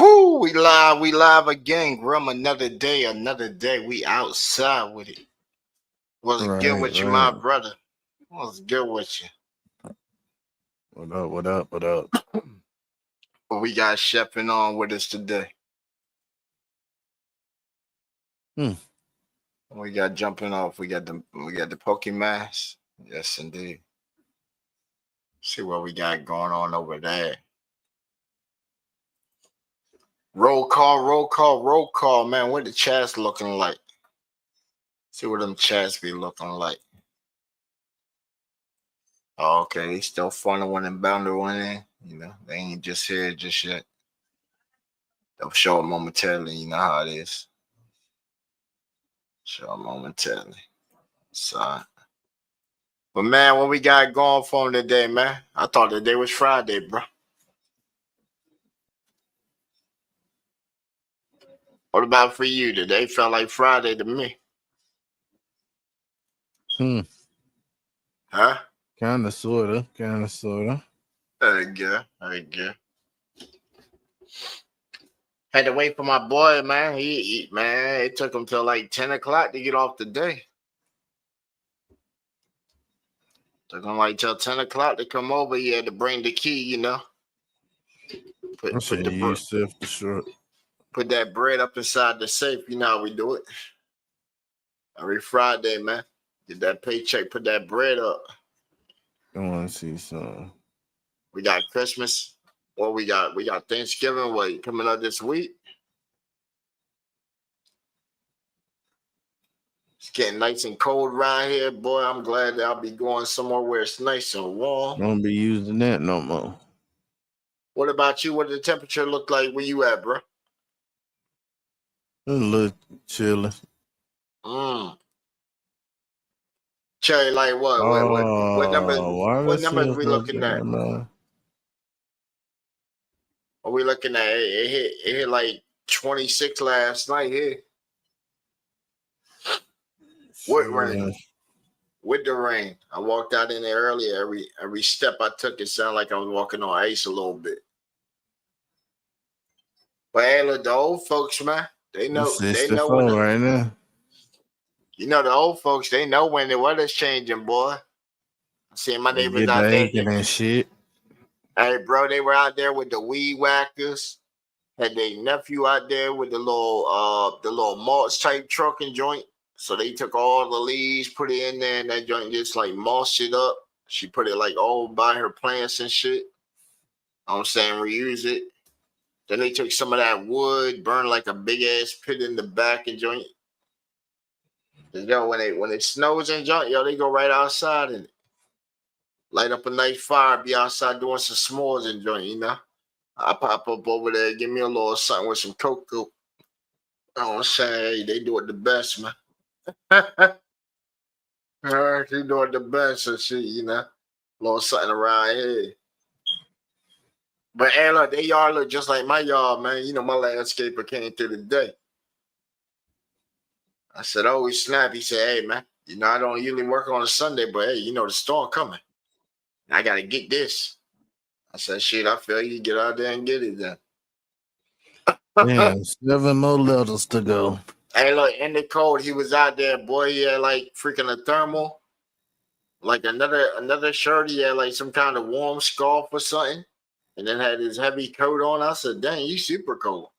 Whoo, we live again. Grum, another day. We outside with it. What's good Right, with you, my right. brother? What's good with you? What up? What up? What up? What we got chefing on with us today? Hmm. We got jumping off. We got the Pokemon. Yes, indeed. See what we got going on over there. Roll call, man. What the chats looking like? See what them chats be looking like. Oh, okay, they still funneling and boundary in. They ain't just here just yet. They'll show it momentarily. You know how it is. Show it momentarily. So, but man, what we got going for 'em today, man? I thought today was Friday, bro. What about for you? Today felt like Friday to me, Hmm. huh? Kinda sorta. Very good. Had to wait for my boy, man. Man, it took him till like 10 o'clock to get off the day. Took him like till 10 o'clock to come over. He had to bring the key, I Put should the use self destruct. put that bread up inside the safe. You know how we do it every Friday, man. Get that paycheck, put that bread up. I want to see some. We got Christmas. What we got? We got Thanksgiving. What coming up this week? It's getting nice and cold around here, boy. I'm glad that I'll be going somewhere where it's nice and warm. Won't be using that no more. What about you? What did the temperature look like where you at, bro? A little chilly. Mm. Cherry, like what? What numbers? Oh, why What that numbers shit we so looking at? damn Are we looking at? It hit like 26 last night here. What rain? shit. With the rain. I walked out in there earlier. Every step I took, it sounded like I was walking on ice a little bit. But hey, look, the old folks, man, It's they know when 64 right now. the old folks, they know when the weather's changing, boy. I see my They neighbors get the out there. aching and shit. Hey, bro, they were out there with the weed whackers. Had their nephew out there with the little mulch type trucking joint. So they took all the leaves, put it in there, and that joint just like mulched it up. She put it like all by her plants and shit. I'm saying reuse it. Then they took some of that wood, burned like a big ass pit in the back and joint. Yo, when it snows and joint, yo, they go right outside and light up a nice fire, be outside doing some s'mores and joint. I pop up over there, give me a little something with some cocoa. I'm saying, hey, they do it the best, man. They do it the best and shit. A little something around here. But hey, look, they yard look just like my yard, man. My landscaper came through the day. I said, oh, snap. He said, hey, man, I don't usually work on a Sunday, but hey, the storm coming. I got to get this. I said, shit, I feel you. Get out there and get it then. Damn, 7 more letters to go. Hey, look, in the cold, he was out there, boy. He had like freaking a thermal, like another shirt. He had like some kind of warm scarf or something, and then had his heavy coat on. I said, dang, you super cold.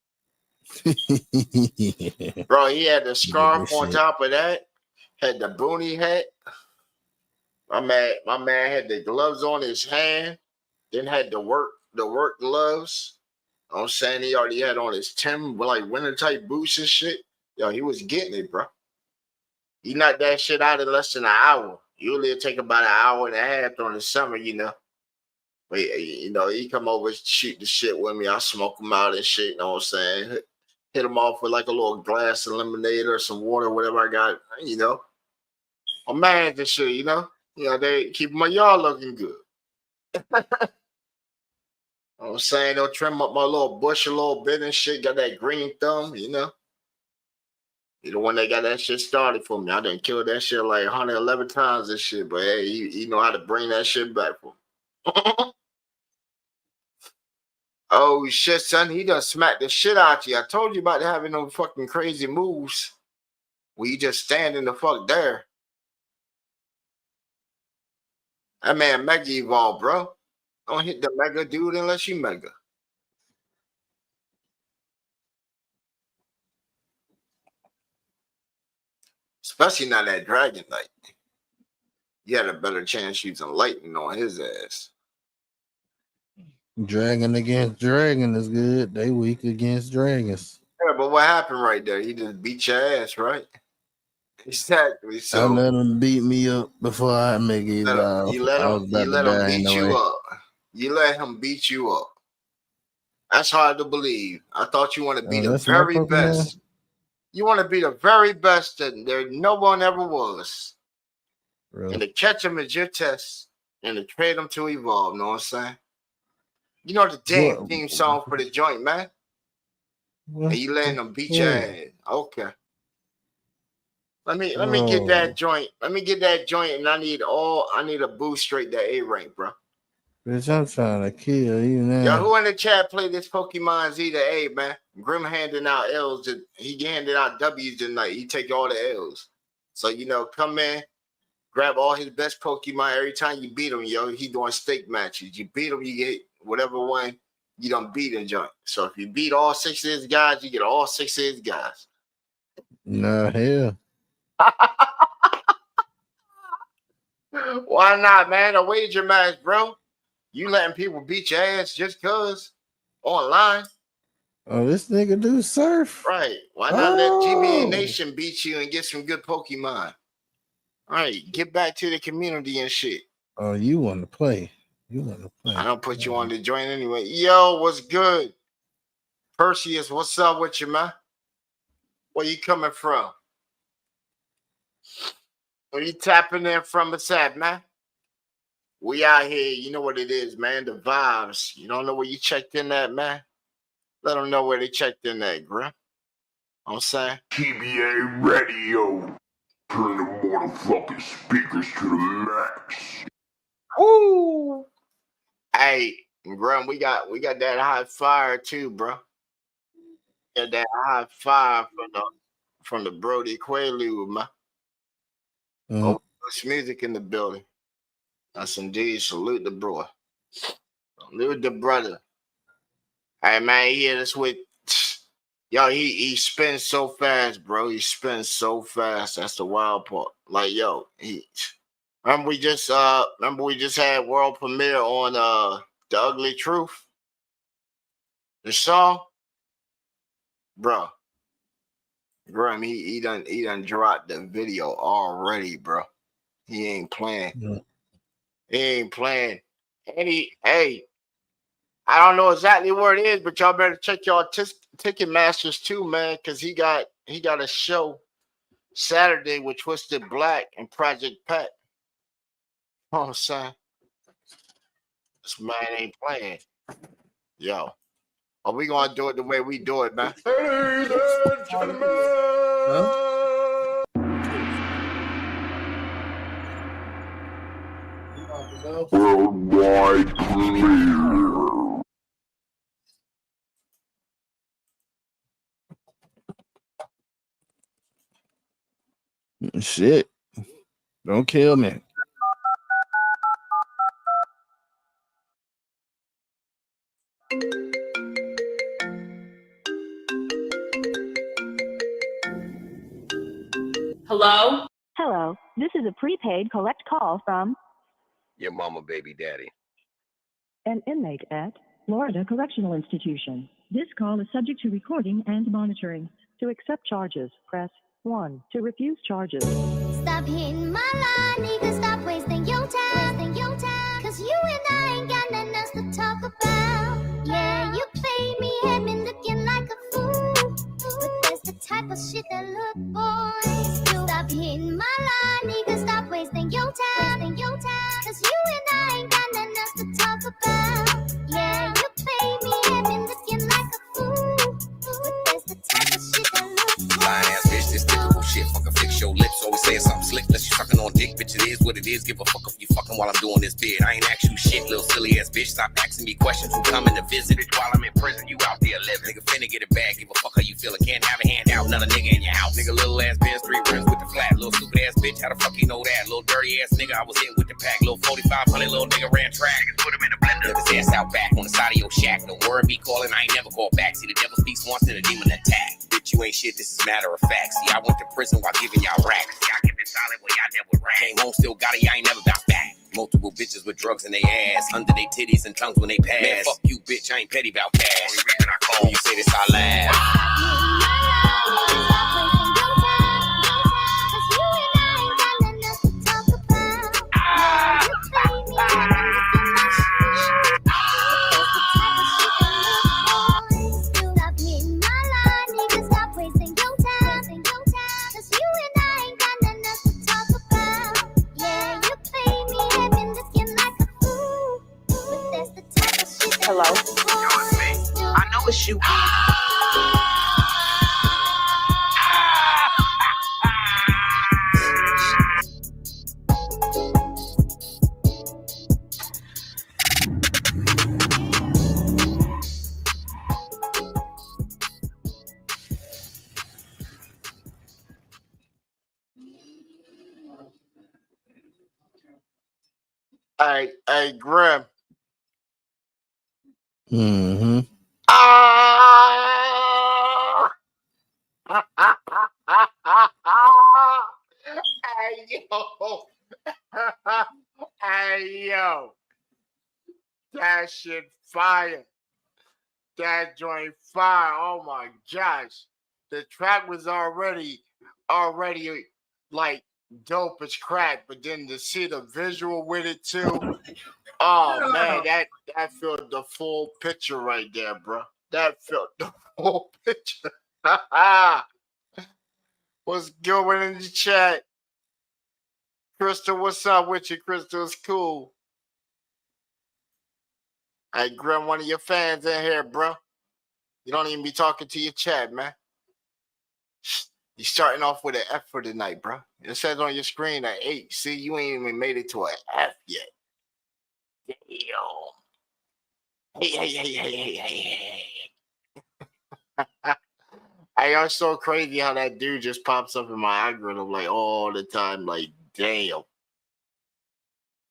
Bro, he had the scarf on Shit. top of that, had the boonie hat. My man had the gloves on his hand, then had the work gloves. I'm saying he already had on his like winter type boots and shit. Yo, he was getting it, bro. He knocked that shit out in less than an hour. Usually it take about an hour and a half during the summer. But he come over shoot the shit with me. I smoke him out and shit. You know what I'm saying? Hit him off with like a little glass of lemonade or some water, whatever I got. I'm mad at this shit. They keep my yard looking good. I'm saying they'll trim up my little bush a little bit and shit. Got that green thumb. You the one that got that shit started for me. I done killed that shit like 111 times this shit, but hey, you know how to bring that shit back for me. Oh shit, son, he done smacked the shit out you. I told you about having no fucking crazy moves. Where you just standing the fuck there. That man mega evolved, bro. Don't hit the mega dude unless you mega. Especially not that Dragon Knight. You had a better chance using lightning on his ass. Dragon against dragon is good. They weak against dragons. Yeah, but what happened right there? He just beat your ass, right? Exactly. I So let him beat me up before I make it evolve. you let I him was about to beat die you anyway. up. You let him beat you up. That's hard to believe. I thought you want to be the That's my very Pokemon. best. You want to be the very best that there no one ever was. Really? And to catch him is your test. And to trade him to evolve, know what I'm saying? You know the damn What? theme song for the joint, man. What? And you letting them beat your What? ass. Okay. Let me get that joint. Let me get that joint, and I need a boost straight to A rank, bro. Bitch, I'm trying to kill you now. Yo, who in the chat play this Pokemon Z to A, man? Grim handing out L's. He handed out W's tonight. He take all the L's. So, come in, grab all his best Pokemon. Every time you beat him, yo, he doing stake matches. You beat him, you get whatever one you done beat in joint. So if you beat all 6 of his guys, you get all 6 of his guys. Nah, hell. Why not, man? A wager match, bro. You letting people beat your ass just cause online. Oh, this nigga do surf. Right. Why not let GBA Nation beat you and get some good Pokemon? All right, get back to the community and shit. Oh, you want to play. You want to play. I don't put you on the joint anyway. Yo, what's good? Perseus, what's up with you, man? Where you coming from? Where you tapping in from us at, man? We out here, you know what it is, man. The vibes. You don't know where you checked in at, man? Let them know where they checked in at, Grim. I'm saying? TBA Radio. Turn the motherfucking speakers to the max. Woo! Hey, Grim, we got that hot fire too, bro. Got that hot fire from the Brody Quaalude, man. Oh, there's music in the building. That's indeed. Salute the bro. Salute the brother. Hey, man, he hit us with... Yo, he spins so fast, bro. He spins so fast. That's the wild part. Like, yo, remember we just had world premiere on The Ugly Truth? The song? Bro. Grim, he done dropped the video already, bro. He ain't playing. Yeah. He ain't playing. And I don't know exactly where it is, but y'all better check y'all Ticketmasters too, man, because he got a show Saturday with Twisted Black and Project Pat. You know what I'm saying? This man ain't playing. Yo. Are we gonna do it the way we do it, man? Ladies and gentlemen. Worldwide premiere. Shit. Don't kill me. Hello? Hello, this is a prepaid collect call from Your mama, baby daddy. an inmate at Florida Correctional Institution. This call is subject to recording and monitoring. To accept charges, press 1. To refuse charges. Stop hitting my line, nigga. Stop wasting your time. Cause you and I ain't got nothing else to talk about. Yeah, you play me, had me looking like a fool. But that's the type of shit that look boys do. Stop hitting my line, nigga. Stop wasting your time. Cause you and I ain't got nothing else to talk about. Yeah, you play me, had me looking like a fool. But that's the type of shit that look boys Lying ass bitch, this typical shit. Fucking fix your lips. Always saying something slick. Unless you sucking on dick. dick, bitch, it is what it is. Give a fuck if you fucking while I'm doing this bid. I ain't ask you shit, little silly ass bitch. Stop asking me questions who coming to visit. Bitch, while I'm in prison, you out there living. Nigga finna get a bag, give a fuck how you feeling. Can't have a handout, another nigga in your house. Nigga, little ass Benz, 3 rims with the flat. Little stupid ass bitch, how the fuck you know that? Little dirty ass nigga, I was in with the pack. Little 4500, little nigga ran track. Niggas put him in the blender. Live his ass out back on the side of your shack. No word be calling, I ain't never called back. See, the devil speaks once, then the demon attack. Bitch, you ain't shit, this is matter of fact. See, I went to prison while giving y'all racks. Y'all kept it solid, well, y'all never ran. Came home, still got it, y'all ain't never bounced back. Multiple bitches with drugs in they ass, under they titties and tongues when they pass. Man, fuck you, bitch, I ain't petty about cash. Only reason I call, you say this, I laugh. Hello. I know it's you. Hey, Grim. Mm-hmm. Ah! Hey, yo. Hey, yo. That shit fire. That joint fire. Oh, my gosh. The track was already like dope as crack, but then to see the visual with it too. Oh man, that filled the full picture right there, bro. That filled the full picture. What's going in the chat? Crystal, what's up with you? Crystal's cool. Hey, Grim, one of your fans in here, bro. You don't even be talking to your chat, man. You starting off with an F for tonight, bro. It says on your screen an 8. See, you ain't even made it to an F yet. Damn. Hey. Hey, I'm so crazy how that dude just pops up in my algorithm like all the time. Like, damn.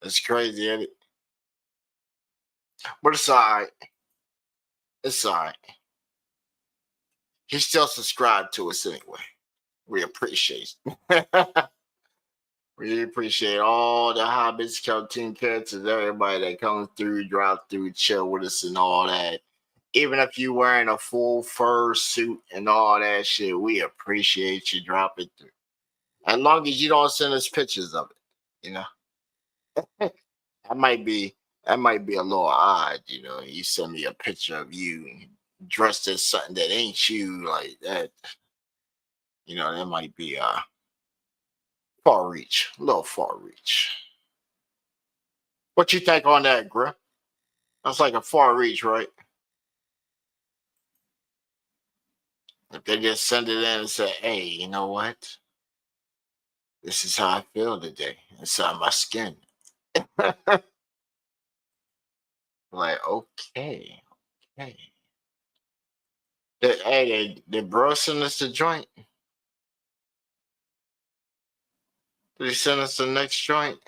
That's crazy, isn't it? But it's all right. It's all right. He still subscribed to us anyway. We appreciate it. We appreciate all the hobbits, cartoon characters, everybody that comes through, drop through, chill with us and all that. Even if you wearing a full fur suit and all that shit, we appreciate you dropping through. As long as you don't send us pictures of it, you know. That might be a little odd, you know. You send me a picture of you dressed as something that ain't you like that. You know, that might be far reach, a little far reach. What you think on that, Griff? That's like a far reach, right? If they just send it in and say, hey, you know what? This is how I feel today inside my skin. Like, okay. Did bro send us the joint? Did he send us the next joint?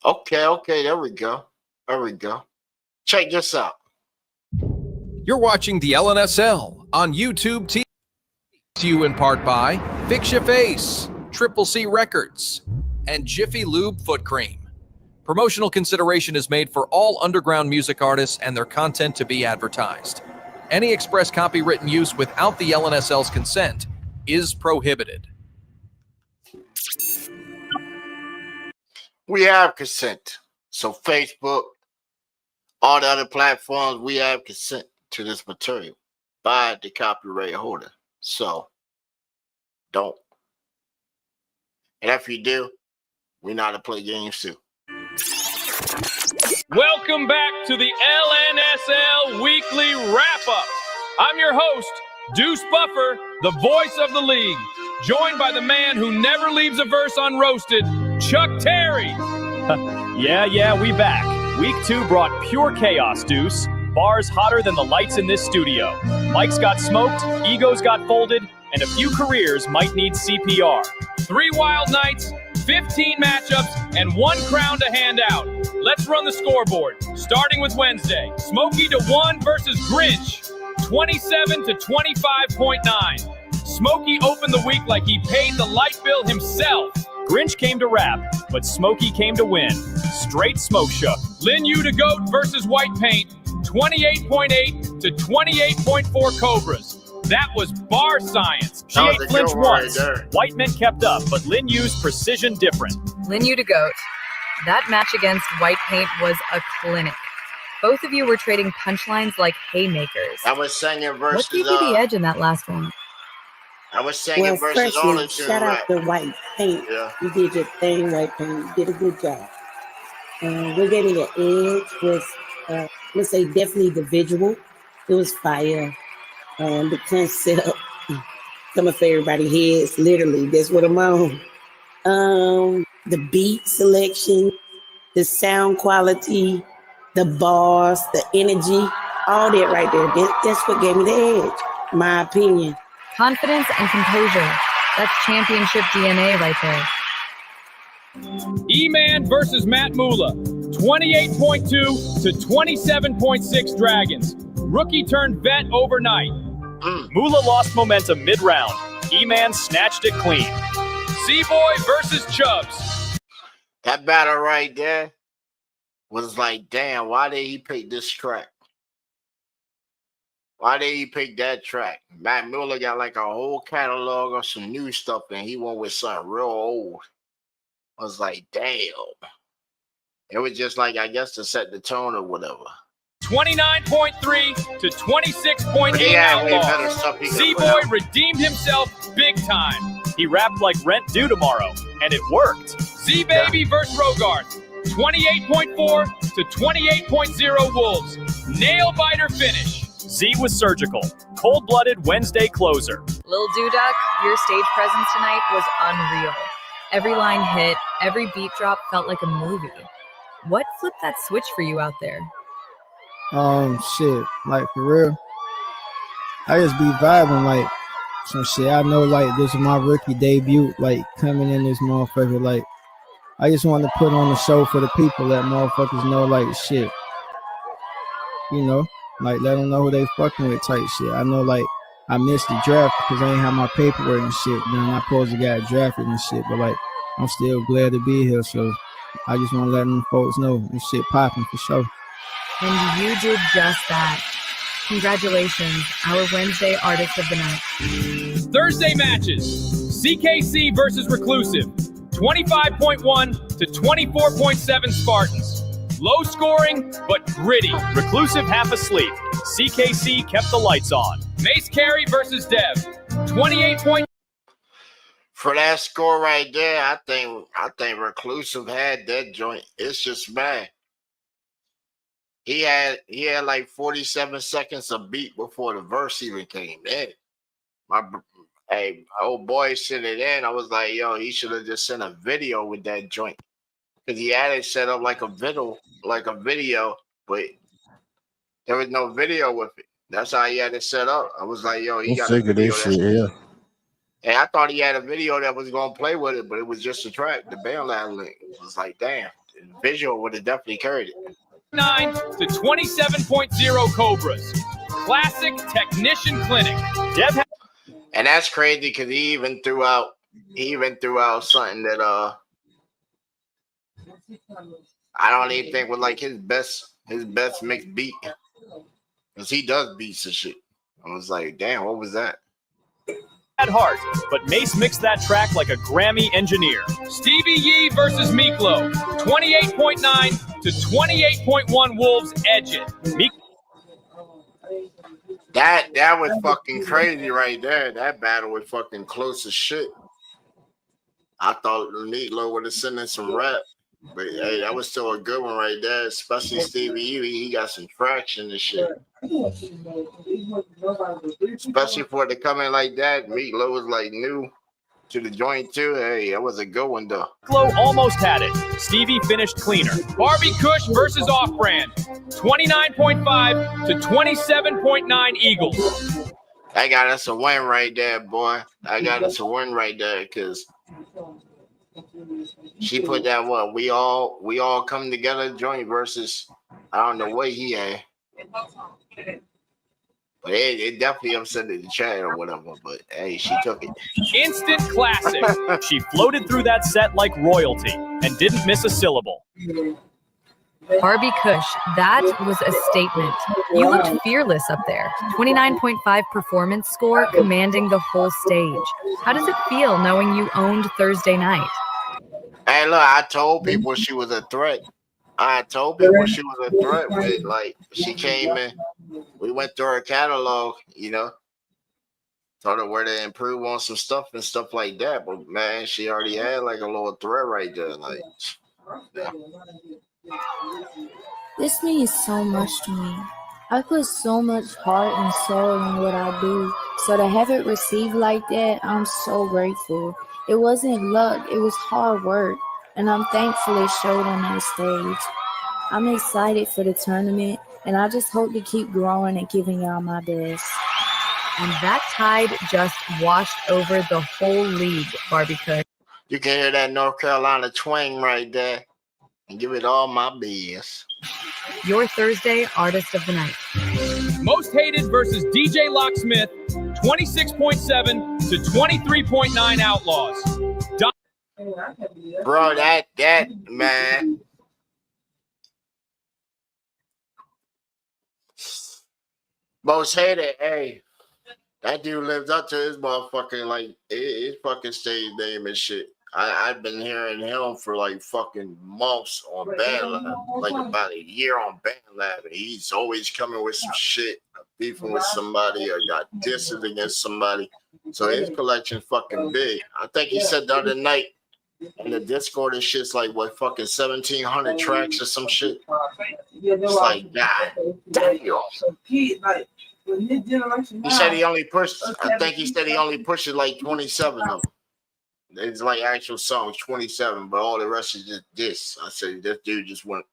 Okay, there we go. Check this out. You're watching the LNSL on YouTube TV. To you in part by Fix Your Face, Triple C Records, and Jiffy Lube Foot Cream. Promotional consideration is made for all underground music artists and their content to be advertised. Any express copywritten use without the LNSL's consent is prohibited. We have consent. So Facebook, all the other platforms, we have consent to this material by the copyright holder. So don't. And if you do, we know how to play games too. Welcome back to the LNSL Weekly Wrap-Up. I'm your host, Deuce Buffer, the voice of the league, joined by the man who never leaves a verse unroasted, Chuck Terry. Yeah, we back. Week 2 brought pure chaos, Deuce. Bars hotter than the lights in this studio. Mics got smoked, egos got folded, and a few careers might need CPR. 3 wild nights, 15 matchups, and 1 crown to hand out. Let's run the scoreboard. Starting with Wednesday, Smokey to 1 versus Grinch, 27 to 25.9. Smokey opened the week like he paid the light bill himself. Grinch came to rap, but Smokey came to win. Straight smoke shook. Lin Yu to Goat versus White Paint, 28.8 to 28.4 Cobras. That was bar science. She ate flinch once. White men kept up, but Lin Yu's precision different. Lin Yu to Goat. That match against White Paint was a clinic. Both of you were trading punchlines like haymakers. I was singing versus. What gave you the edge in that last one? I was singing versus all the two. Shout out to White Paint. Yeah. You did your thing, White Paint. You did a good job. What gave me the edge was, let's say, definitely the visual. It was fire. The concept coming for everybody's heads. Literally, that's what I'm on. The beat selection, the sound quality, the bars, the energy, all that right there. That's what gave me the edge, my opinion. Confidence and composure. That's championship DNA right there. E-Man versus Matt Mula, 28.2 to 27.6 Dragons. Rookie turned vet overnight. Mula lost momentum mid-round. E-Man snatched it clean. C-Boy versus Chubbs. That battle right there was like, damn, why did he pick this track? Why did he pick that track? Matt Miller got like a whole catalog of some new stuff, and he went with something real old. I was like, damn. It was just like, I guess, to set the tone or whatever. 29.3 to 26.8 Outlaws. Z-Boy redeemed himself big time. He rapped like rent due tomorrow, and it worked. Z-Baby versus Rogarth, 28.4 to 28.0 Wolves. Nail-biter finish. Z was surgical. Cold-blooded Wednesday closer. Lil Duduck, your stage presence tonight was unreal. Every line hit, every beat drop felt like a movie. What flipped that switch for you out there? Shit, like for real. I just be vibing like some shit. I know like this is my rookie debut, like coming in this motherfucker. Like I just want to put on a show for the people, let motherfuckers know like shit. You know, like let them know who they fucking with type shit. I know like I missed the draft because I ain't have my paperwork and shit. Then I supposed to got drafted and shit, but like I'm still glad to be here. So I just want to let them folks know this shit popping for sure. And you did just that. Congratulations, our Wednesday Artist of the Night. Thursday matches. CKC versus Reclusive. 25.1 to 24.7 Spartans. Low scoring, but gritty. Reclusive half asleep. CKC kept the lights on. Mace Carey versus Dev. 28. For that score right there, I think Reclusive had that joint. It's just bad. He had like 47 seconds of beat before the verse even came in. My old boy sent it in. I was like, yo, he should have just sent a video with that joint. Because he had it set up like a video, but there was no video with it. That's how he had it set up. I was like, yo, he got a video. Yeah. And I thought he had a video that was going to play with it, but it was just a track. The Bailout link. It was like, damn, the visual would have definitely carried it. 9 to 27.0 Cobras. Classic Technician Clinic. And that's crazy because he even threw out something that I don't even think was like his best mixed beat. Because he does beats and shit. I was like, damn, what was that? At heart, but Mace mixed that track like a Grammy engineer. Stevie Yee versus Miklo. 28.9 to 28.1 Wolves edge it. That was fucking crazy right there. That battle was fucking close as shit. I thought Miklo would have sent in some rap. But hey, that was still a good one right there, especially Stevie U. He got some traction and shit. Especially for it to come in like that. Meatloaf was like new to the joint too. Hey, that was a good one though. Flo almost had it. Stevie finished cleaner. Barbie Kush versus Off-Brand. 29.5 to 27.9 Eagles. I got us a win right there, boy. I got us a win right there because she put that what we all come together joint versus I don't know what he had. But it definitely upset the chat or whatever. But hey, she took it. Instant classic. She floated through that set like royalty and didn't miss a syllable. Barbie Kush, that was a statement. You looked fearless up there. 29.5 performance score, commanding the whole stage. How does it feel knowing you owned Thursday night? Hey, look, I told people she was a threat. I told people she was a threat. But like, she came in, we went through her catalog, you know, told her where to improve on some stuff and stuff like that. But man, she already had like a little threat right there. Like, yeah. This means so much to me. I put so much heart and soul in what I do. So to have it received like that, I'm so grateful. It wasn't luck, it was hard work. And I'm thankful it showed on that stage. I'm excited for the tournament, and I just hope to keep growing and giving y'all my best. And that tide just washed over the whole league, Barbie Kush. You can hear that North Carolina twang right there. And give it all my biz. Your Thursday Artist of the Night. Most Hated versus DJ Locksmith. 26.7 to 23.9 Outlaws. Bro, that man. Most Hated, hey. That dude lived up to his motherfucking like his fucking stage name and shit. I've been hearing him for like fucking months on BandLab, like about a year on BandLab, and he's always coming with some shit, beefing with somebody or got disses against somebody. So his collection's fucking big. I think he said the other night in the Discord and shit's like what fucking 1,700 tracks or some shit. It's like God damn. He said he only pushed. I think he said he only pushes like 27 of them. It's like actual songs, 27, but all the rest is just diss. I said this dude just went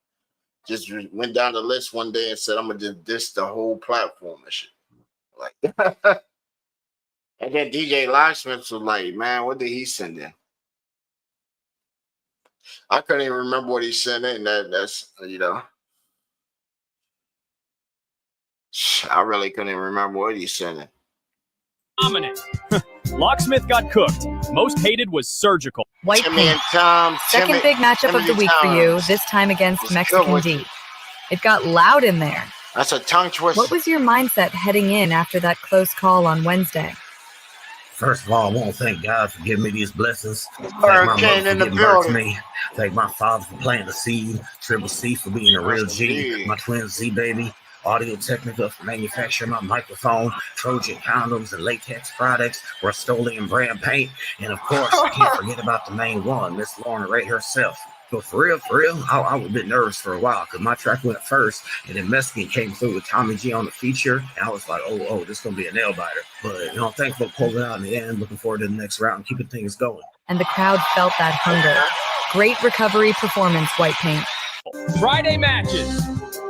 down the list one day and said, "I'm gonna just diss the whole platform and shit." Like, and then DJ Locksmith was like, "Man, what did he send in?" I couldn't even remember what he sent in. That's you know, I really couldn't even remember what he sent in. Dominant. Locksmith got cooked. Most Hated was surgical. White Timmy and Pink. Tom. Second big matchup of the week for you, this time against Mexican D. It got loud in there. That's a tongue twister. What was your mindset heading in after that close call on Wednesday? First of all, I want to thank God for giving me these blessings. Thank my Hurricane mother in for the giving birth to building. me. Thank my father for planting the seed. Triple C for being a real G. My twin Z baby. Audio Technica for manufacturing my microphone, Trojan condoms and latex products, Rust-Oleum brand paint, and of course, I can't forget about the main one, Miss Lauren Ray herself. But for real, I was a bit nervous for a while because my track went first, and then Mexican came through with Tommy G on the feature, and I was like, oh, this is gonna be a nail biter. But you know, thankful for pulling out in the end. Looking forward to the next round and keeping things going. And the crowd felt that hunger. Great recovery performance, White Paint. Friday matches.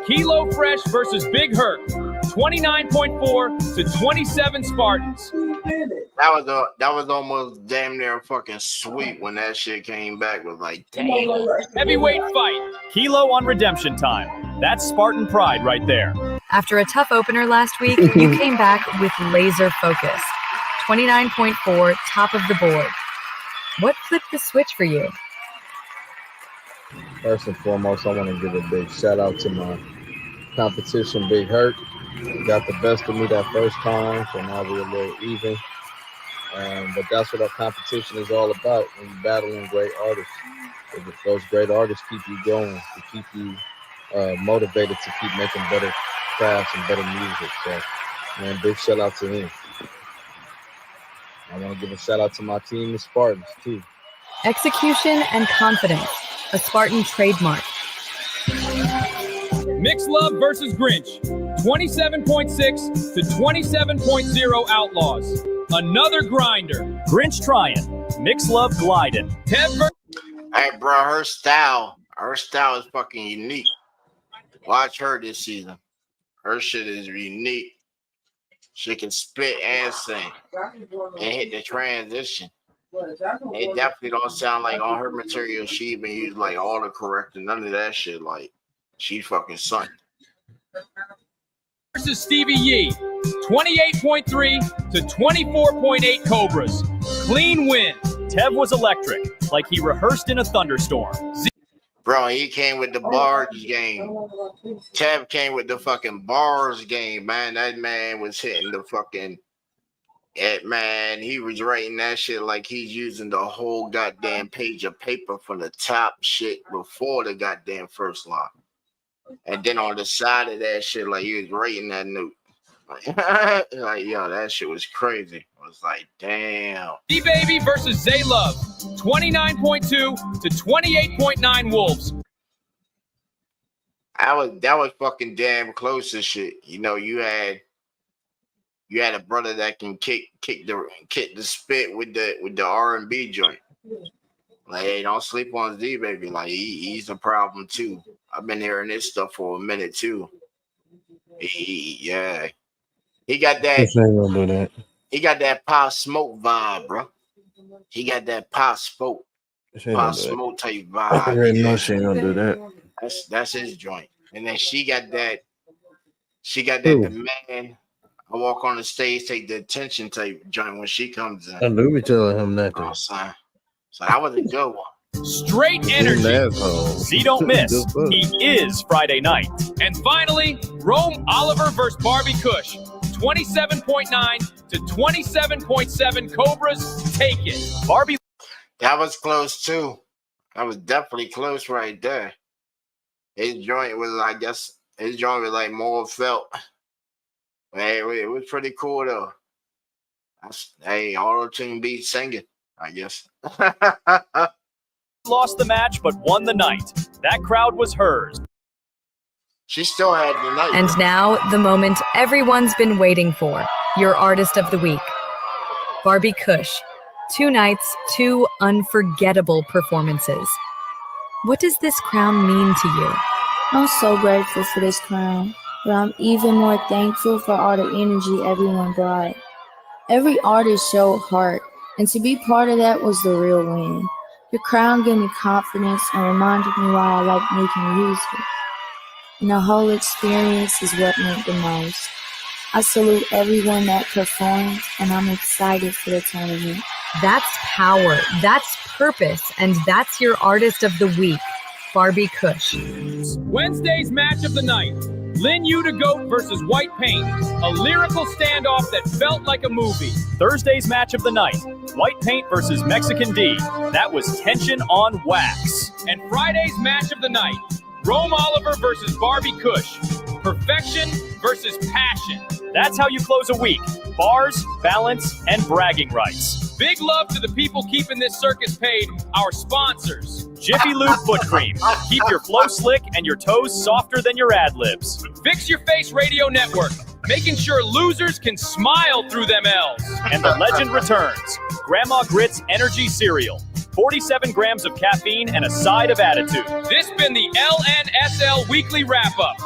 Kilo Fresh versus Big Herc. 29.4 to 27 Spartans. That was almost damn near fucking sweet when that shit came back. Was like, damn. Heavyweight fight. Kilo on redemption time. That's Spartan pride right there. After a tough opener last week, you came back with laser focus. 29.4, top of the board. What flipped the switch for you? First and foremost, I want to give a big shout out to my competition, Big Herc. He got the best of me that first time, so now we're a little even. But that's what our competition is all about when you're battling great artists. Those great artists keep you going, to keep you motivated to keep making better crafts and better music. So, man, big shout out to him. I want to give a shout out to my team, the Spartans, too. Execution and confidence. a Spartan trademark. Mix Love versus Grinch. 27.6 to 27.0 Outlaws. Another grinder. Grinch trying. Mix Love gliding. Tev Hey, bro, her style is fucking unique. Watch her this season. Her shit is unique. She can spit and sing and hit the transition. It definitely don't sound like on her material she even used like all the correct and none of that shit. Like she fucking sung. versus Stevie Yee. 28.3 to 24.8 Cobras. Clean win. Tev was electric, like he rehearsed in a thunderstorm. Bro, he came with the bars game. Tev came with the fucking bars game, man. That man was hitting the fucking man. He was writing that shit like he's using the whole goddamn page of paper from the top shit before the goddamn first line. And then on the side of that shit, like he was writing that note. Like, yo, that shit was crazy. I was like, damn. D-Baby versus Zay Love. 29.2 to 28.9 Wolves. That was fucking damn close to shit. You know, you had a brother that can kick the spit with the R&B joint. Like, hey, don't sleep on D-Baby. Like he's a problem too. I've been hearing this stuff for a minute too. He got that. He got that Pop Smoke vibe, bro. He got that Pop Smoke type vibe. I already know she ain't gonna do that. That's his joint. And then she got that. The man. I walk on the stage, take the attention type joint when she comes in. I do be telling him that. Oh, son. So that was a good one. Straight energy. See, don't miss. He is Friday night. And finally, Rome Oliver versus Barbie Kush. 27.9 to 27.7 Cobras. Take it. Barbie. That was close too. That was definitely close right there. His joint was, I guess, like more felt. Hey, it was pretty cool though. Hey, auto-tune beat singing, I guess. Lost the match, but won the night. That crowd was hers. She still had the night. And now, the moment everyone's been waiting for. Your artist of the week. Barbie Kush. 2 nights, 2 unforgettable performances. What does this crown mean to you? I'm so grateful for this crown, but I'm even more thankful for all the energy everyone brought. Every artist showed heart, and to be part of that was the real win. The crown gave me confidence and reminded me why I like making music. And the whole experience is what meant the most. I salute everyone that performed, and I'm excited for the tournament. That's power, that's purpose, and that's your artist of the week, Barbie Kush. Wednesday's match of the night. Lin Yu to Goat versus White Paint. A lyrical standoff that felt like a movie. Thursday's match of the night. White Paint versus Mexican D. That was tension on wax. And Friday's match of the night. Rome Oliver versus Barbie Kush. Perfection versus passion. That's how you close a week. Bars, balance, and bragging rights. Big love to the people keeping this circus paid, our sponsors. Jiffy Lube Foot Cream. Keep your flow slick and your toes softer than your ad-libs. Fix Your Face Radio Network. Making sure losers can smile through them L's. And the legend returns. Grandma Grit's Energy Cereal. 47 grams of caffeine and a side of attitude. This been the LNSL Weekly Wrap-Up.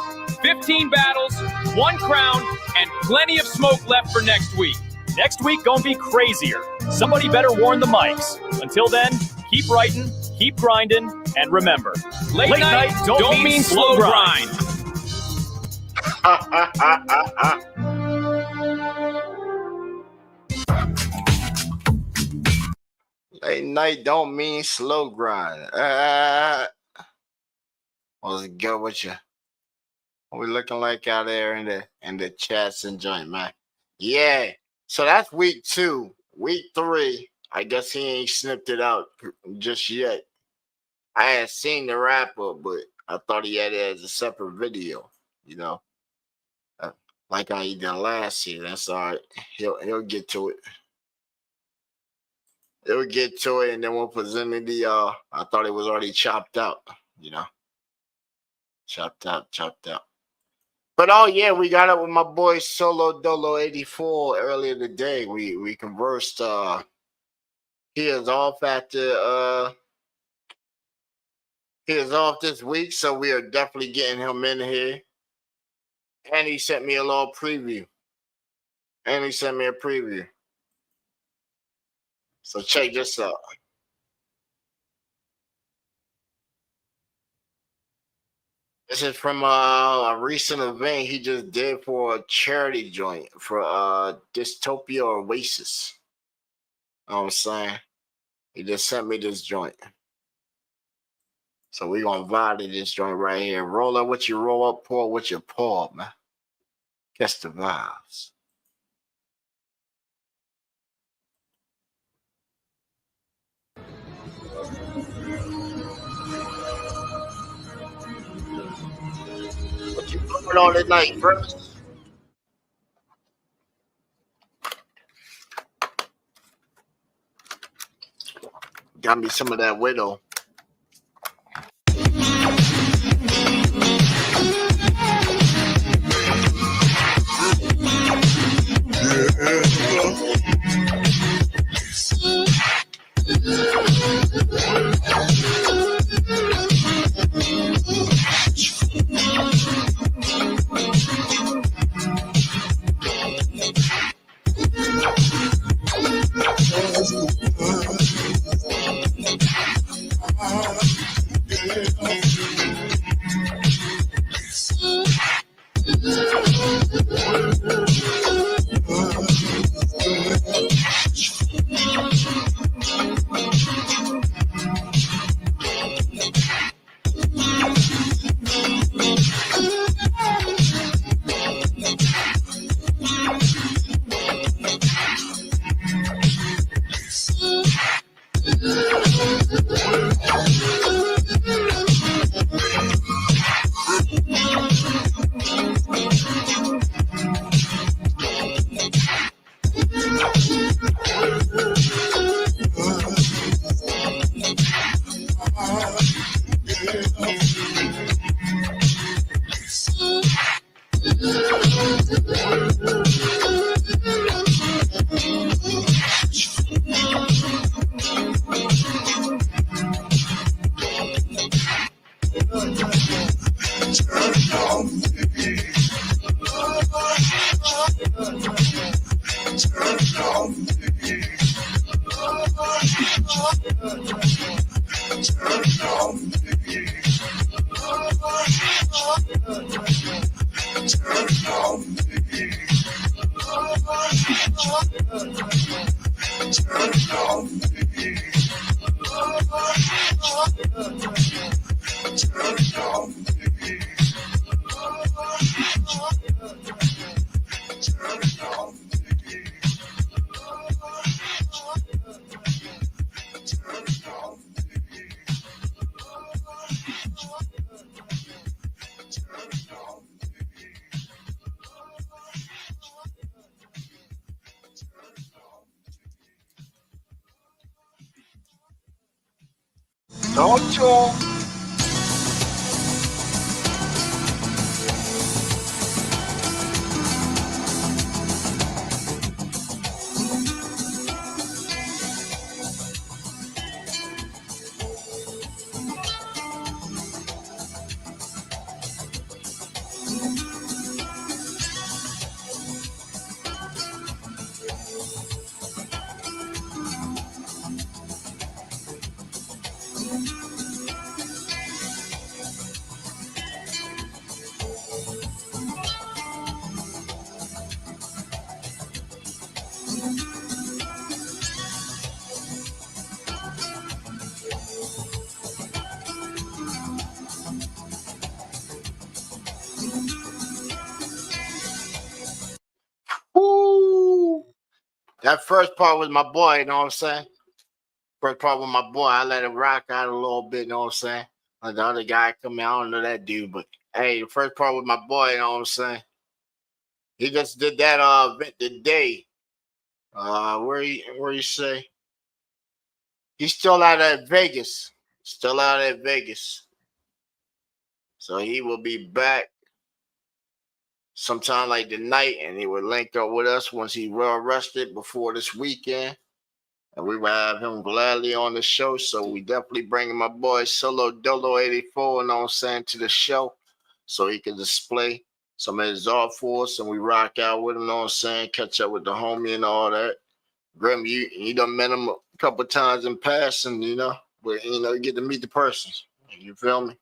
15 battles, 1 crown, and plenty of smoke left for next week. Next week gonna be crazier. Somebody better warn the mics. Until then, keep writing, keep grinding, and remember, late night don't mean slow grind. Late night don't mean slow grind. What's good with you? What we looking like out there in the chats and joint, man? Yeah. So that's week 2. Week 3, I guess he ain't snipped it out just yet. I had seen the wrap-up, but I thought he had it as a separate video, you know. Like how he did last season. That's all right. He'll get to it. They would get to it, and then when presenting the I thought it was already chopped out, chopped out. But oh yeah, we got up with my boy Solo Dolo 84 earlier today. We conversed. He is off he is off this week, so we are definitely getting him in here. And he sent me a little preview. So check this out. This is from a recent event he just did for a charity joint for Dystopia Oasis. You know what I'm saying? He just sent me this joint. So we're going to vibe to this joint right here. Roll up what you roll up, pour what you pour, man. Catch the vibes. What you doing all the night, bro? Got me some of that Widow. Don't you? Ooh. That first part was my boy, you know what I'm saying? First part with my boy, I let it rock out a little bit, you know what I'm saying? Like the other guy come out, I don't know that dude, but hey, the first part with my boy, you know what I'm saying? He just did that event today. Where you say? He's still out at Vegas. Still out at Vegas. So he will be back sometime like tonight, and he will link up with us once he's well rested before this weekend. And we will have him gladly on the show. So we definitely bringing my boy Solo Dolo 84, you know what I'm saying, to the show so he can display some of his art for us, and we rock out with him, you know what I'm saying, catch up with the homie and all that. Grim, you done met him a couple times in passing, you know, but you get to meet the person. You feel me?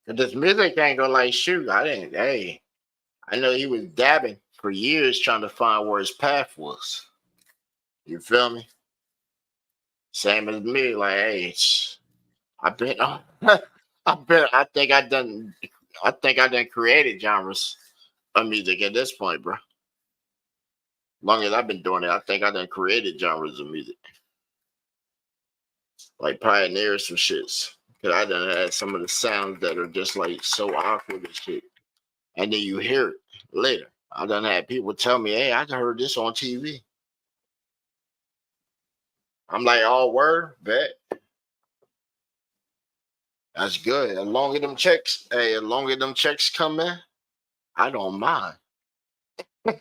But this music ain't gonna like shoot. I know he was dabbing for years trying to find where his path was. You feel me? Same as me, like, hey, I think I done created genres of music at this point, bro. Long as I've been doing it, I think I done created genres of music. Like pioneers some shits. Cause I done had some of the sounds that are just like so awkward and shit. And then you hear it later. I done had people tell me, hey, I heard this on TV. I'm like, oh, word, bet. That's good. As long as them checks come in, I don't mind.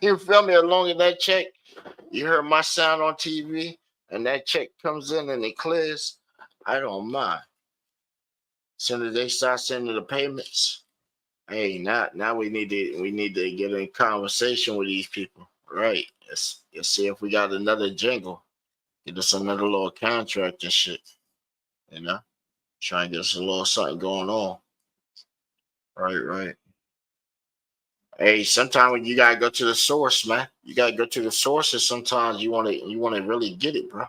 You feel me? As long as that check, you heard my sound on TV, and that check comes in and it clears, I don't mind. As soon as they start sending the payments, hey, now we need to get in conversation with these people, right? Let's see if we got another jingle, get us another little contract and shit, try and get us a little something going on. Right. Hey, sometimes when you gotta go to the source, man, you gotta go to the source, and sometimes you wanna really get it, bro.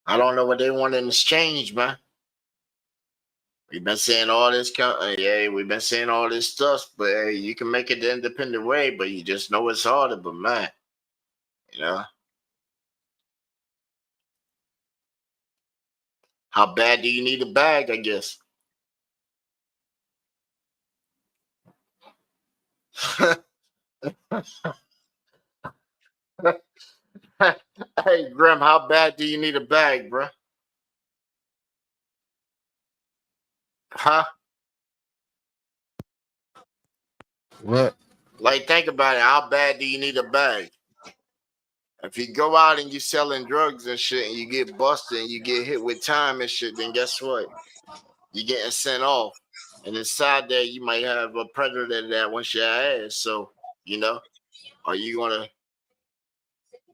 I don't know what they want in exchange, man. We've been saying all this, we've been saying all this stuff, but hey, you can make it the independent way, but you just know it's harder. But man, how bad do you need a bag? I guess. Hey, Grim, how bad do you need a bag, bro? Huh? What? Like, think about it. How bad do you need a bag? If you go out and you selling drugs and shit, and you get busted and you get hit with time and shit, then guess what? You're getting sent off. And inside there, you might have a predator that wants your ass. So, are you gonna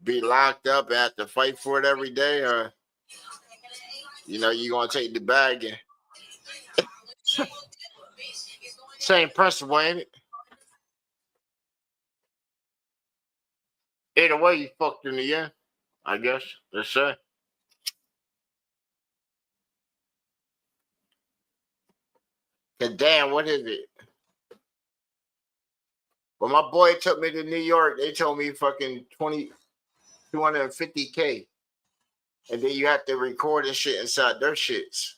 be locked up and have to fight for it every day, or you gonna take the bag and same principle, ain't it? Either way, you fucked in the end, I guess. Let's say. Cause damn, what is it? When my boy took me to New York, they told me fucking 250K. And then you have to record and shit inside their shits.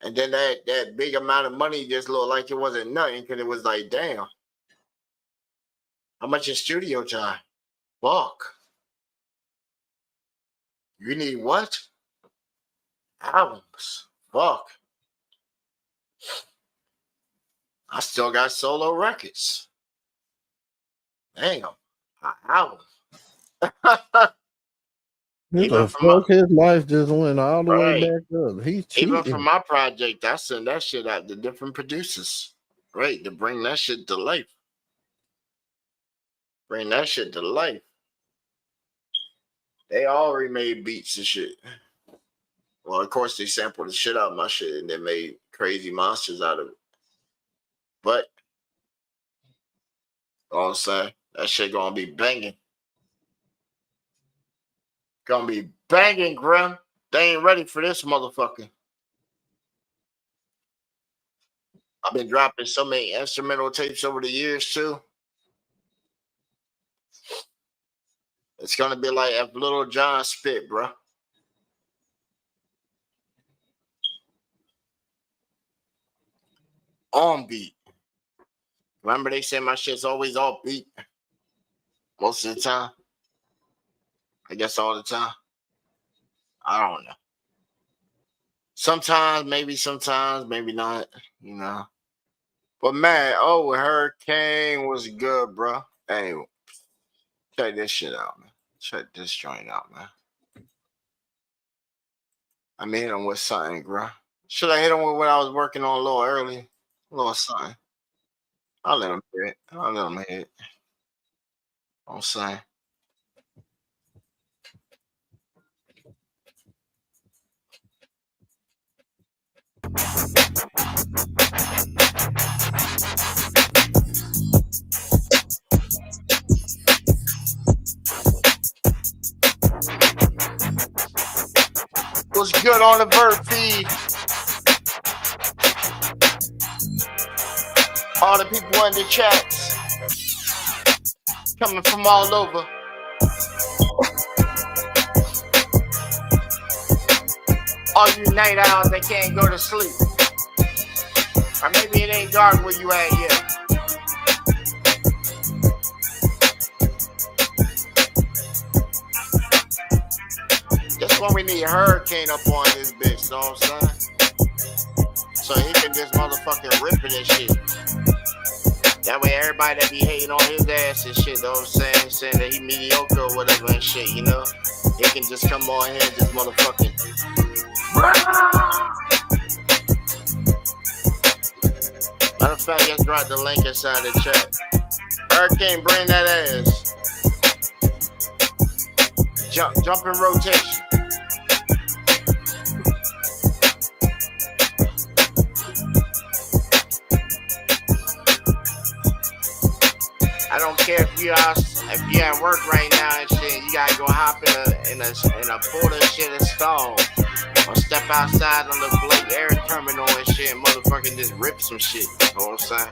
And then that big amount of money just looked like it wasn't nothing, because it was like, damn. How much is studio time? Fuck. You need what? Albums. Fuck. I still got solo records. Damn. An album. The fuck, his life just went all the way back up. He's cheating. Even for my project, I send that shit out to different producers, right? To bring that shit to life. Bring that shit to life. They all remade beats and shit. Well, of course, they sampled the shit out of my shit and they made crazy monsters out of it. But, you know what I'm saying? That shit gonna be banging. Gonna be banging, Grim. They ain't ready for this motherfucker. I've been dropping so many instrumental tapes over the years, too. It's gonna be like if Little John spit, bro. On beat. Remember they say my shit's always offbeat? Most of the time. I guess all the time. I don't know. Sometimes, maybe not, you know. But man, Hurricane was good, bro. Hey, check this shit out, man. Check this joint out, man. I may hit him with something, bro. Should I hit him with what I was working on a little early? A little something. I'll let him hit. I'll let him hit. I'm saying. What's good on the bird feed? All the people in the chats coming from all over. All you night owls that can't go to sleep. Or maybe it ain't dark where you at yet. That's when we need a hurricane up on this bitch, know what I'm saying? So he can just motherfucking rip it and shit. That way everybody that be hating on his ass and shit, know what I'm saying? Saying that he mediocre or whatever and shit, you know? They can just come on here and just motherfucking... Matter of fact, just drop the link inside the chat. Hurricane, bring that ass. Jump in rotation. I don't care if you at work right now and shit. You gotta go hop in a portal shit and stall, or step outside on the Blake Air Terminal and shit, and motherfucking just rip some shit. You know what I'm saying?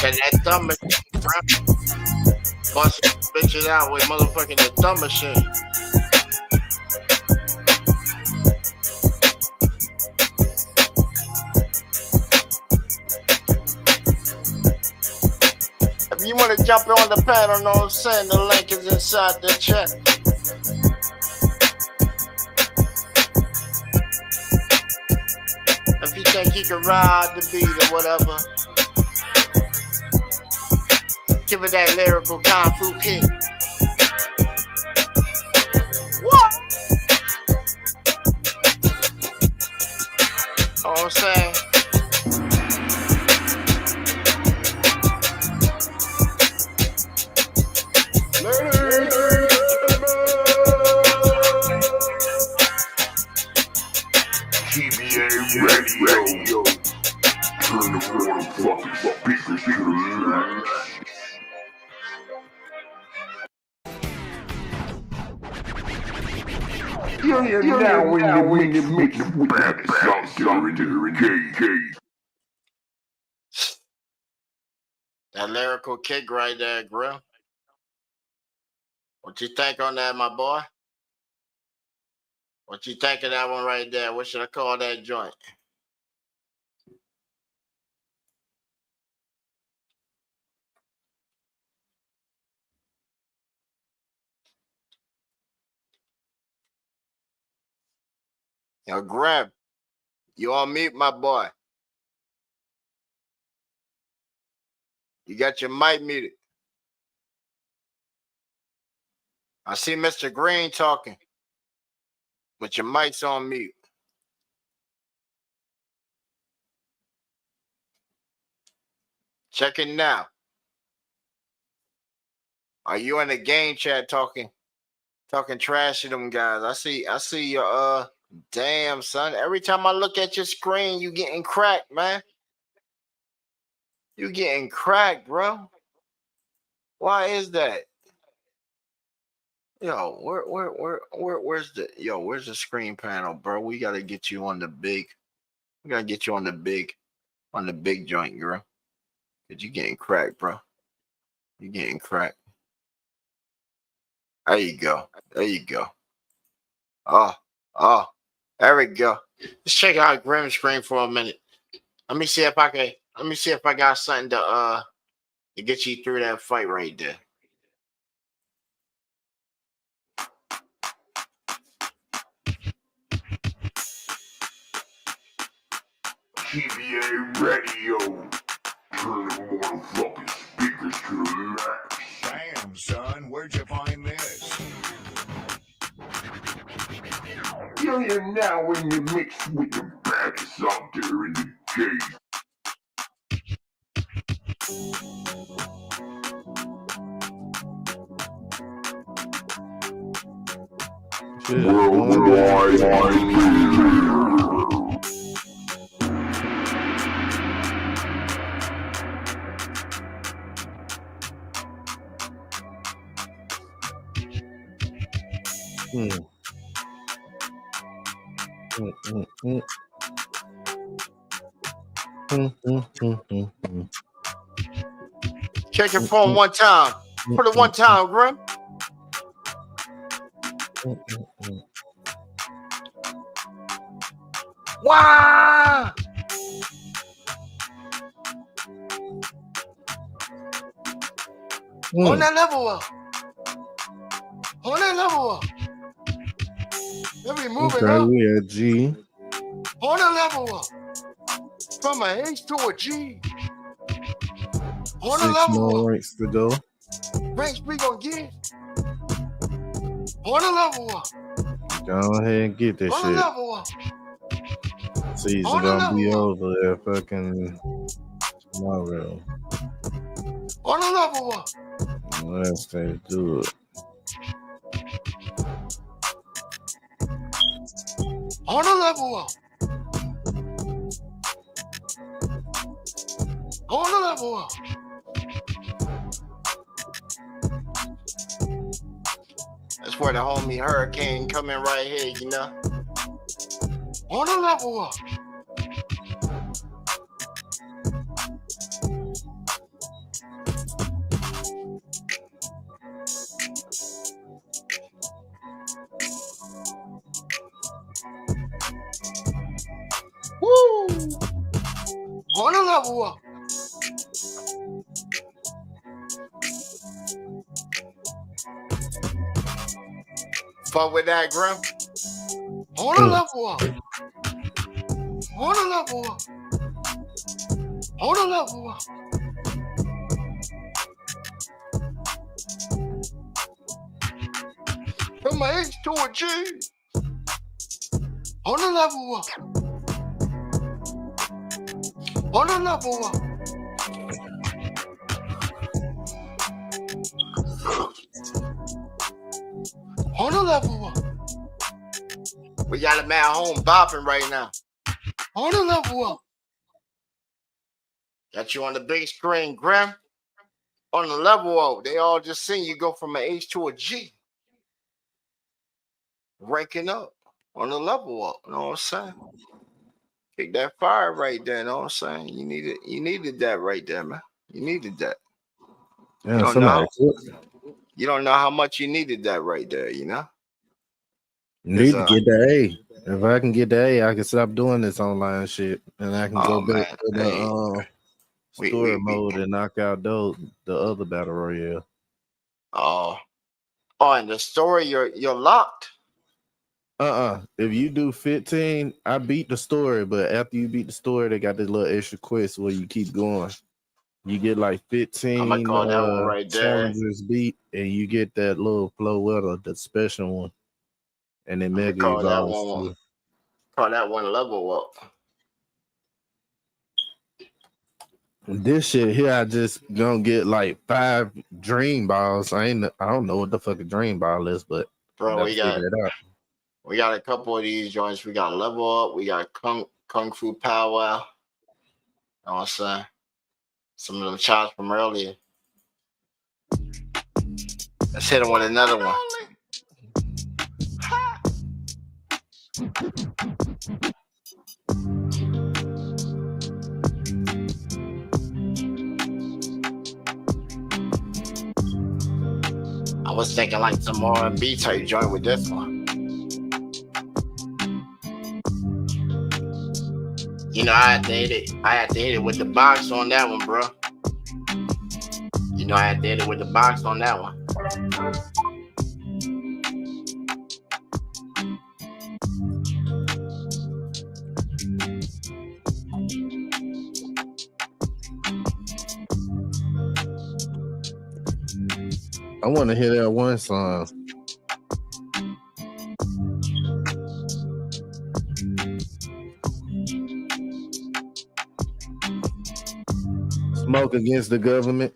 That thumb machine, bro. Bust bitches out with motherfucking the thumb machine. If you want to jump on the panel, know what I'm saying? The link is inside the chat. If you think you can ride the beat or whatever, give it that lyrical kung fu kick. What? Know what I'm saying? TBA Radio. Turn the motherfucking speakers to the max. You're now in the mix with the KK. That lyrical kick right there, Grill. What you think on that, my boy? What you think of that one right there? What should I call that joint? Yo, Grab, you on mute, my boy? You got your mic muted. I see Mr. Green talking, but your mic's on mute. Check it now. Are you in the game chat talking trash to them guys? I see Damn, son. Every time I look at your screen, you getting cracked, man. You getting cracked, bro. Why is that? Yo, where's the screen panel, bro? We gotta get you on the big. We gotta get you on the big joint, girl. Cause you getting cracked, bro. You getting cracked. There you go. There you go. Oh, there we go. Let's check out Grim's screen for a minute. Let me see if I got something to get you through that fight right there. TVA radio. Turn the motherfucking speakers to the max. Damn, son, where'd you find this? You're now in the mix with the baddest out there in the game. Check your phone one time. Put it one time, Grim. Wow! On that level up. On that level up. Let me move it up. We at G. On the level up. From an H to a G. On the 6 level more up. ranks to go. Ranks we gonna get. On the level up. Go ahead and get this On the shit. level up. Season On the gonna be level over there fucking tomorrow. On the level up. Let's do it. On the level up. On the level up. That's where the homie Hurricane come in right here, you know. On the level up. Woo! On the level up. Fuck with that, Grim. On the level up. On the level up. On the level up. From my H to a G. On the level up. On the level up. On the level up. We got a man home bopping right now. On the level up. Got you on the big screen, Grim. On the level up. They all just seen you go from an H to a G. Ranking up. On the level up. You know what I'm saying? Kick that fire right there. You know what I'm saying? You needed that right there, man. You needed that. Yeah, You don't know how much you needed that right there, you know? Need to get the A. If I can get the A, I can stop doing this online shit, and I can go back to the story mode and knock out the other battle royale. Oh, and the story you're locked. If you do 15, I beat the story, but after you beat the story, they got this little extra quest where you keep going. You get like 15 I'm gonna call that one right there. challengers beat, and you get that little flow weather, the special one, and then mega Call that evolves. one. Call that one level up. This shit here, I just gonna get like 5 dream balls. I don't know what the fuck a dream ball is, but Bro, we got We got a couple of these joints. We got Level Up. We got Kung Fu Powwow. You know what I'm saying? Some of them shots from earlier. Let's hit them with another one. I was thinking like some R&B type joint with this one. You know, I had to hit it with the box on that one, bro. You know, I had to hit it with the box on that one. I want to hear that one song. Smoke Against the Government.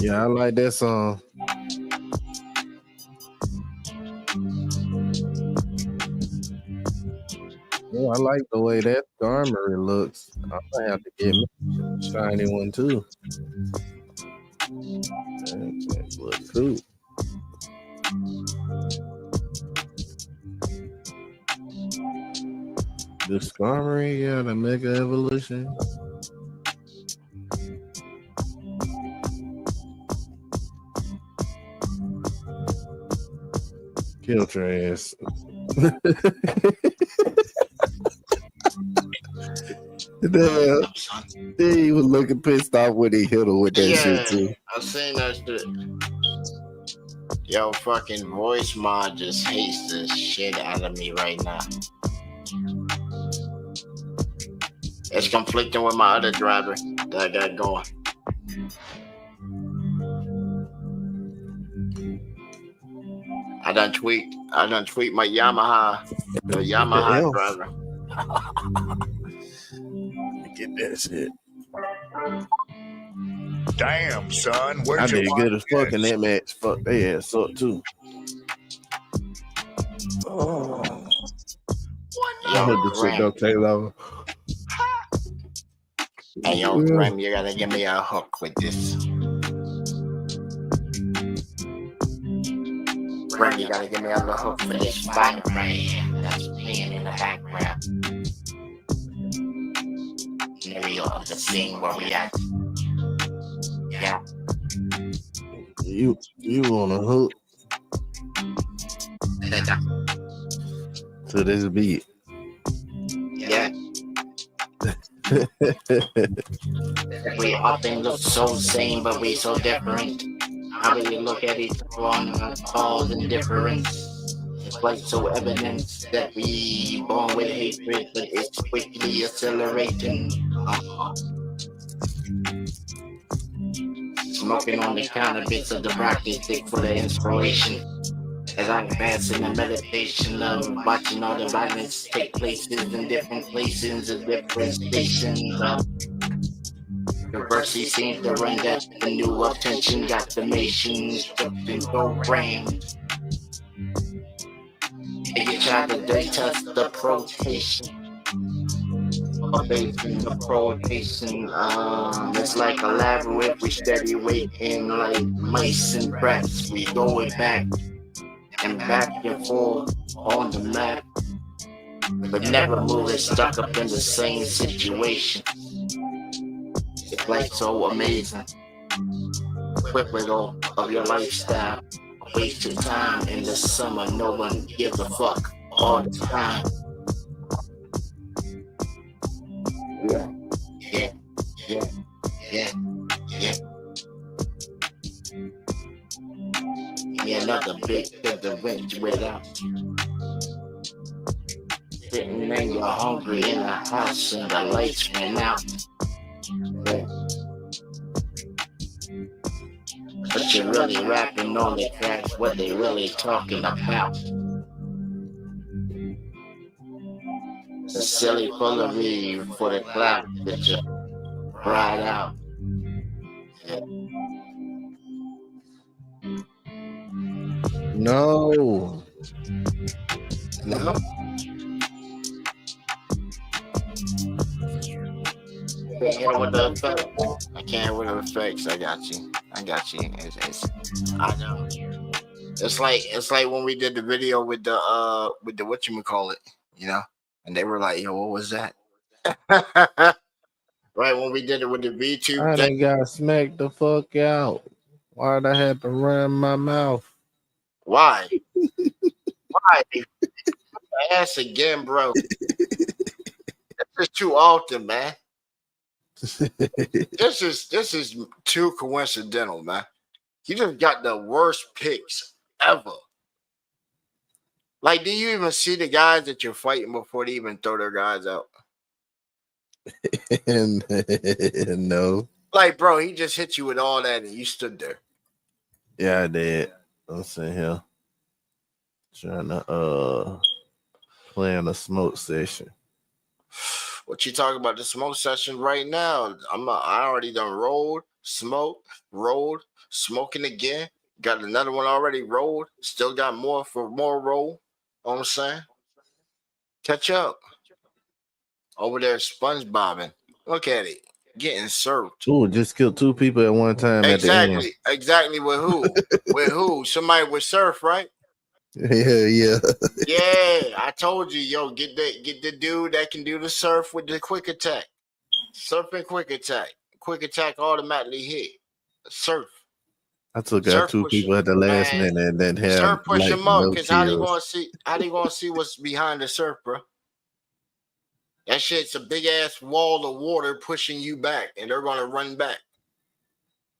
Yeah, I like that song. Yeah, I like the way that armory looks. I might have to get me a shiny one too. That looks cool. The Skarmory, yeah, the Mega Evolution. Kill Trash. Damn. He was looking pissed off when he hit him with that shit too. I seen that shit. Yo, fucking voice mod just hates the shit out of me right now. It's conflicting with my other driver that I got going. I done tweaked my Yamaha, the Yamaha driver. Get that shit. Damn, son, where'd I you did good as find fuck in that match. Fuck, they ass up too. Oh. I heard this shit go Taylor. Hey, yo, Grim, you gotta give me a hook with this. Grim, you gotta give me a little hook for this spot right here that's playing in the background. Scenario of the scene where we at. Yeah. You on a hook to this beat. Yeah. We often look so same, but we so different. How do you look at each other on cause and difference? It's like so evident that we born with hatred, but it's quickly accelerating. Smoking on the cannabis of the practice, thick for the inspiration. As I advance in the meditation of watching all the violence take places in different places at different stations. Diversity seems to run that the new attention got the nation stripped and programmed. And you try to detest the protation. Basing the prohibition, it's like a labyrinth. We steady waiting like mice and rats. We going back and forth on the map, but never moving, stuck up in the same situation. It's like so amazing. Quit with all of your lifestyle. Waste your time in the summer. No one gives a fuck all the time. Yeah, yeah, yeah, yeah, yeah. Give me another big of the wrench without you. Sitting there, you're hungry in the house and the lights went out. Yeah. But you're really rapping on the tracks, what they really talking about. The silly foolery for the clap, bitch. Right out. Yeah. No. No. Can't hit it with the effects. I can't hit with the effects. I got you. I know. It's like when we did the video with the whatchamacallit, you know, and they were like, yo, what was that? Right when we did it with the VTube. I done got smacked the fuck out. Why'd I have to run my mouth? Why? Why? Ass again, bro. That's just too often, man. This is too coincidental, man. You just got the worst picks ever. Like, do you even see the guys that you're fighting before they even throw their guys out? No. Like, bro, he just hit you with all that and you stood there. Yeah, I did. I'm sitting here trying to plan a smoke session. What you talking about? The smoke session right now? I already done rolled, smoking again. Got another one already rolled. Still got more for more roll. You know what I'm saying? Catch up. Over there, SpongeBobbing. Look at it. Getting served. Ooh, just killed 2 people at one time at the end. Exactly. With who? With who? Somebody with surf, right? Yeah. Yeah, I told you, yo, get the dude that can do the surf with the quick attack. Surf and quick attack. Quick attack automatically hit. Surf. I took out 2 people at the last minute and then had surf push like, him up, no because how they kills. gonna see what's behind the surf, bro? That shit's a big ass wall of water pushing you back, and they're gonna run back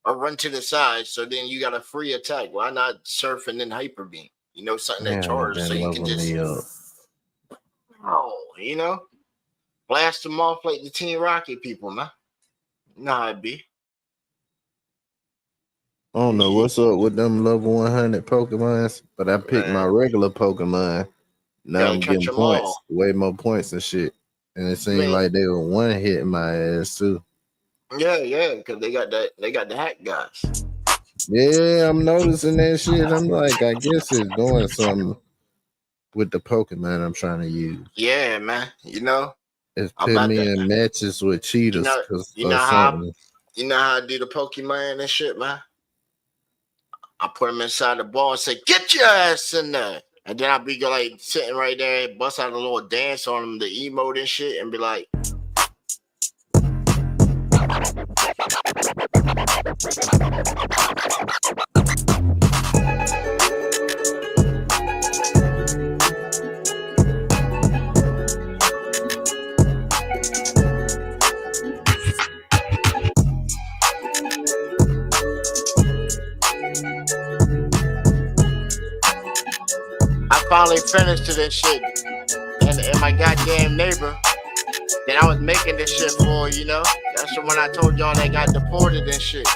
or run to the side. So then you got a free attack. Why not surf and then hyper beam? You know, something that charges, so you can just, you know, blast them off like the Team Rocket people, man. You know how it be. I don't know what's up with them level 100 Pokemons, but I picked my regular Pokemon. Now I'm getting points, way more points and shit. And it seemed like they were one hitting my ass too. Yeah, because they got the hack guys. Yeah, I'm noticing that shit. I'm like, I guess it's doing something with the Pokemon I'm trying to use. Yeah, man. You know, it's putting me in matches with cheaters. You know how I do the Pokemon and shit, man. I put them inside the ball and say, "Get your ass in there," and then I'll be like sitting right there, bust out a little dance on them, the emote and shit, and be like. I finally finished it and shit, and my goddamn neighbor that I was making this shit for, you know, that's the one I told y'all that got deported and shit.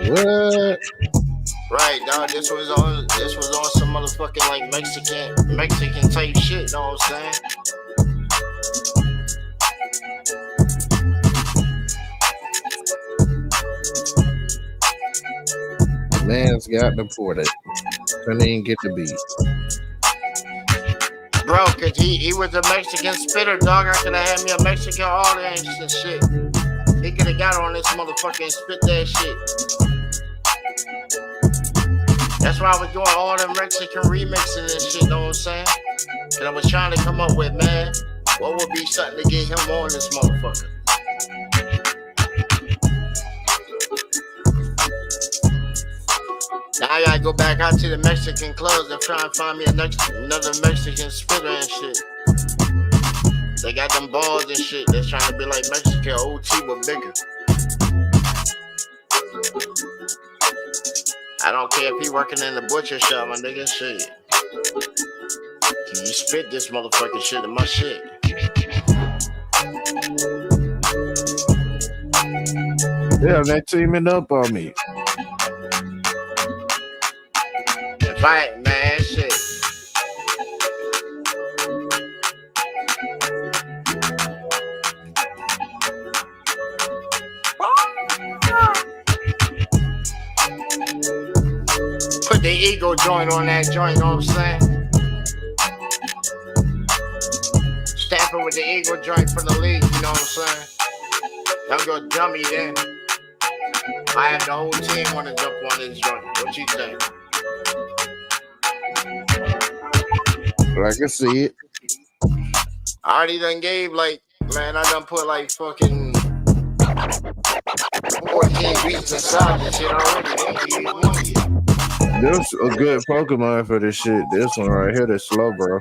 What? Right, dog. This was on some motherfucking like Mexican type shit. Know what I'm saying? Man's got deported. Couldn't even get the beat. Bro, cause he was a Mexican spitter, dog. I could have had me a Mexican audience and shit. He could have got on this motherfucker and spit that shit. That's why I was doing all them Mexican remixes and shit, know what I'm saying? Cause I was trying to come up with, man, what would be something to get him on this motherfucker? Now I gotta go back out to the Mexican clubs and try and find me another Mexican spitter and shit. They got them balls and shit that's trying to be like Mexican OT but bigger. I don't care if he working in the butcher shop, my nigga, shit. You spit this motherfucking shit in my shit. Yeah, they teaming up on me. Fight, man, shit. ego joint on that joint, you know what I'm saying? Stamp it with the ego joint for the league, you know what I'm saying? Y'all go dummy then. I have the whole team want to jump on this joint. What you think? I can see it. I already done gave like, man, I done put like fucking 14 beats inside this shit already. This a good Pokemon for this shit. This one right here, that's slow, bro.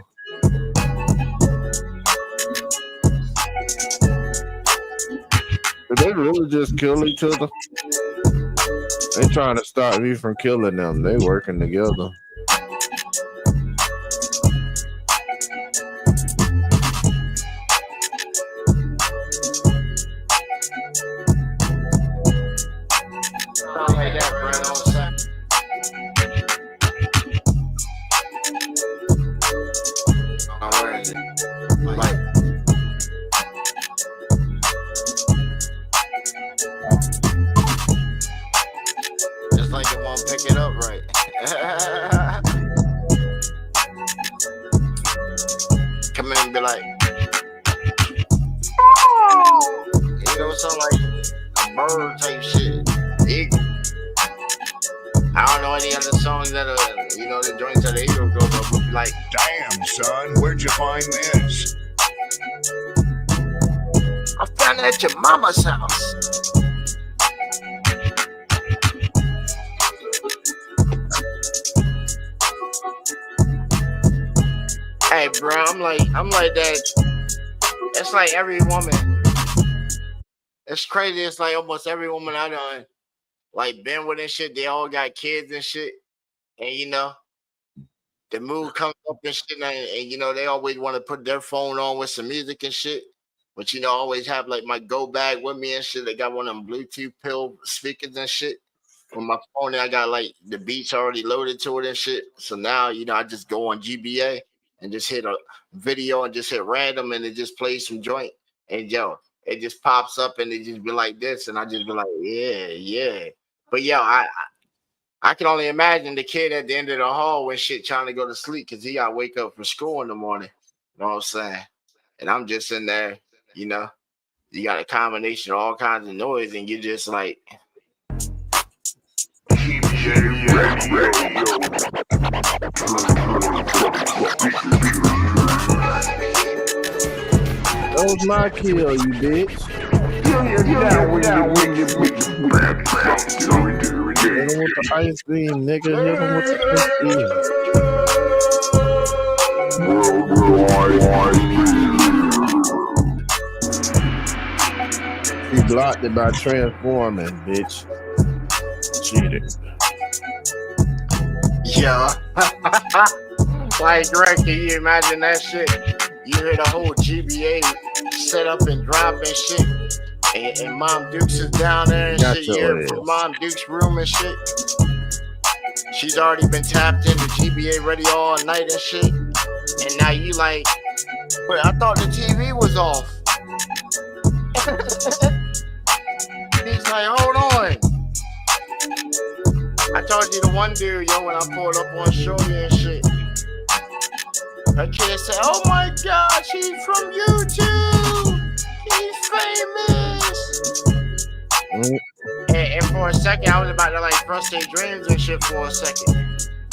Did they really just kill each other? They trying to stop me from killing them. They working together. Sound like that, bro. You know what I'm saying? Where is it? Like, just like it won't pick it up right. Come in and be like, you know, something like a bird type shit. Eagle. I don't know any other songs that are, you know, the joints that the eagle go, but we'll be like, damn, son, where'd you find this? I found it at your mama's house. Hey, bro, I'm like that. It's like every woman. It's crazy. It's like almost every woman I done like been with and shit. They all got kids and shit, and you know, the mood comes up and shit, and you know, they always want to put their phone on with some music and shit. But you know, I always have like my go bag with me and shit. They got one of them Bluetooth pill speakers and shit. On my phone, and I got like the beats already loaded to it and shit. So now, you know, I just go on GBA and just hit a video and just hit random, and it just plays some joint. And yo, it just pops up and it just be like this, and I just be like, yeah. But yo, I can only imagine the kid at the end of the hall when shit trying to go to sleep because he got to wake up for school in the morning. You know what I'm saying? And I'm just in there, you know, you got a combination of all kinds of noise, and you're just like, That was my kill, you bitch. Hit him with the ice cream, nigga. Hit him with the ice cream. He blocked it by transforming, bitch. Cheated. yeah. Like, Greg, can you imagine that shit? You hear the whole GBA set up and drop and shit. And Mom Dukes is down there and shit. You hear from Mom Dukes' room and shit. She's already been tapped into GBA ready all night and shit. And now you like, but I thought the TV was off. He's like, hold on. I told you the one dude, yo, when I pulled up on Shorty and shit. Her kid said, oh my God, she's from YouTube. He's famous. And for a second, I was about to like frustrate dreams and shit for a second.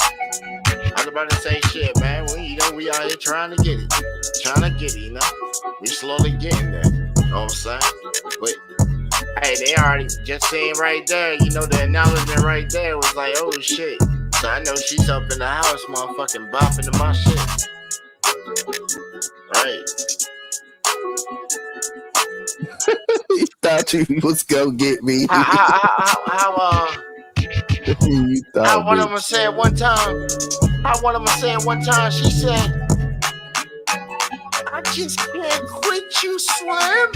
I was about to say, shit, man, well, you know, we out here trying to get it. You know? We slowly getting there. You know what I'm saying? But, hey, they already just saying right there, you know, the announcement right there was like, oh, shit. So I know she's up in the house, motherfucking bopping to my shit. Right. You thought you was gonna get me. How one of them said one time, she said, I just can't quit you, Slim.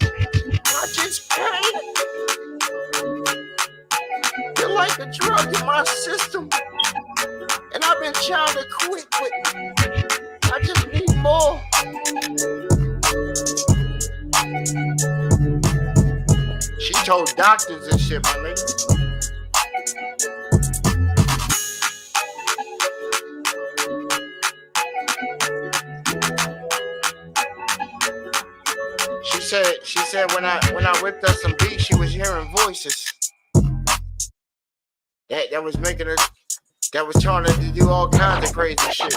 I just can't. You're like a drug in my system. And I've been trying to quit, but I just need more. She told doctors and shit, my nigga. said when I whipped up some beats, she was hearing voices. That was making her, that was telling her to do all kinds of crazy shit.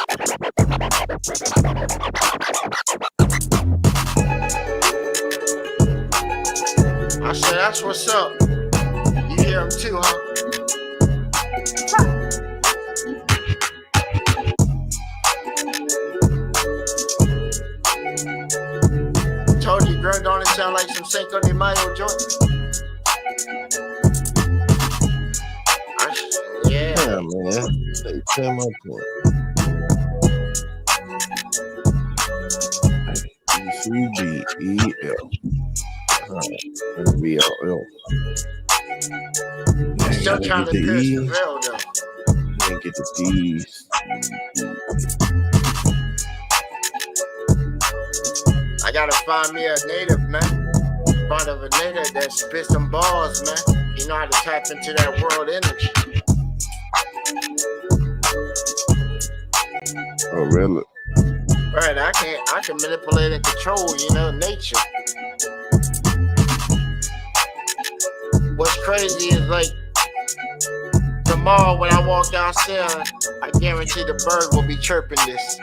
I said, that's what's up. You hear him too, huh? Told you, girl, don't it sound like some Cinco de Mayo joint? Yeah, man. They tell my point. ECBEL. VLL. Still trying to pierce the veil, though. Then get the D's. I gotta find me a native, man. Find a native that spits some balls, man. You know how to tap into that world energy. Oh, really? Right, I can manipulate and control, nature. What's crazy is like tomorrow when I walk outside, I guarantee the bird will be chirping this.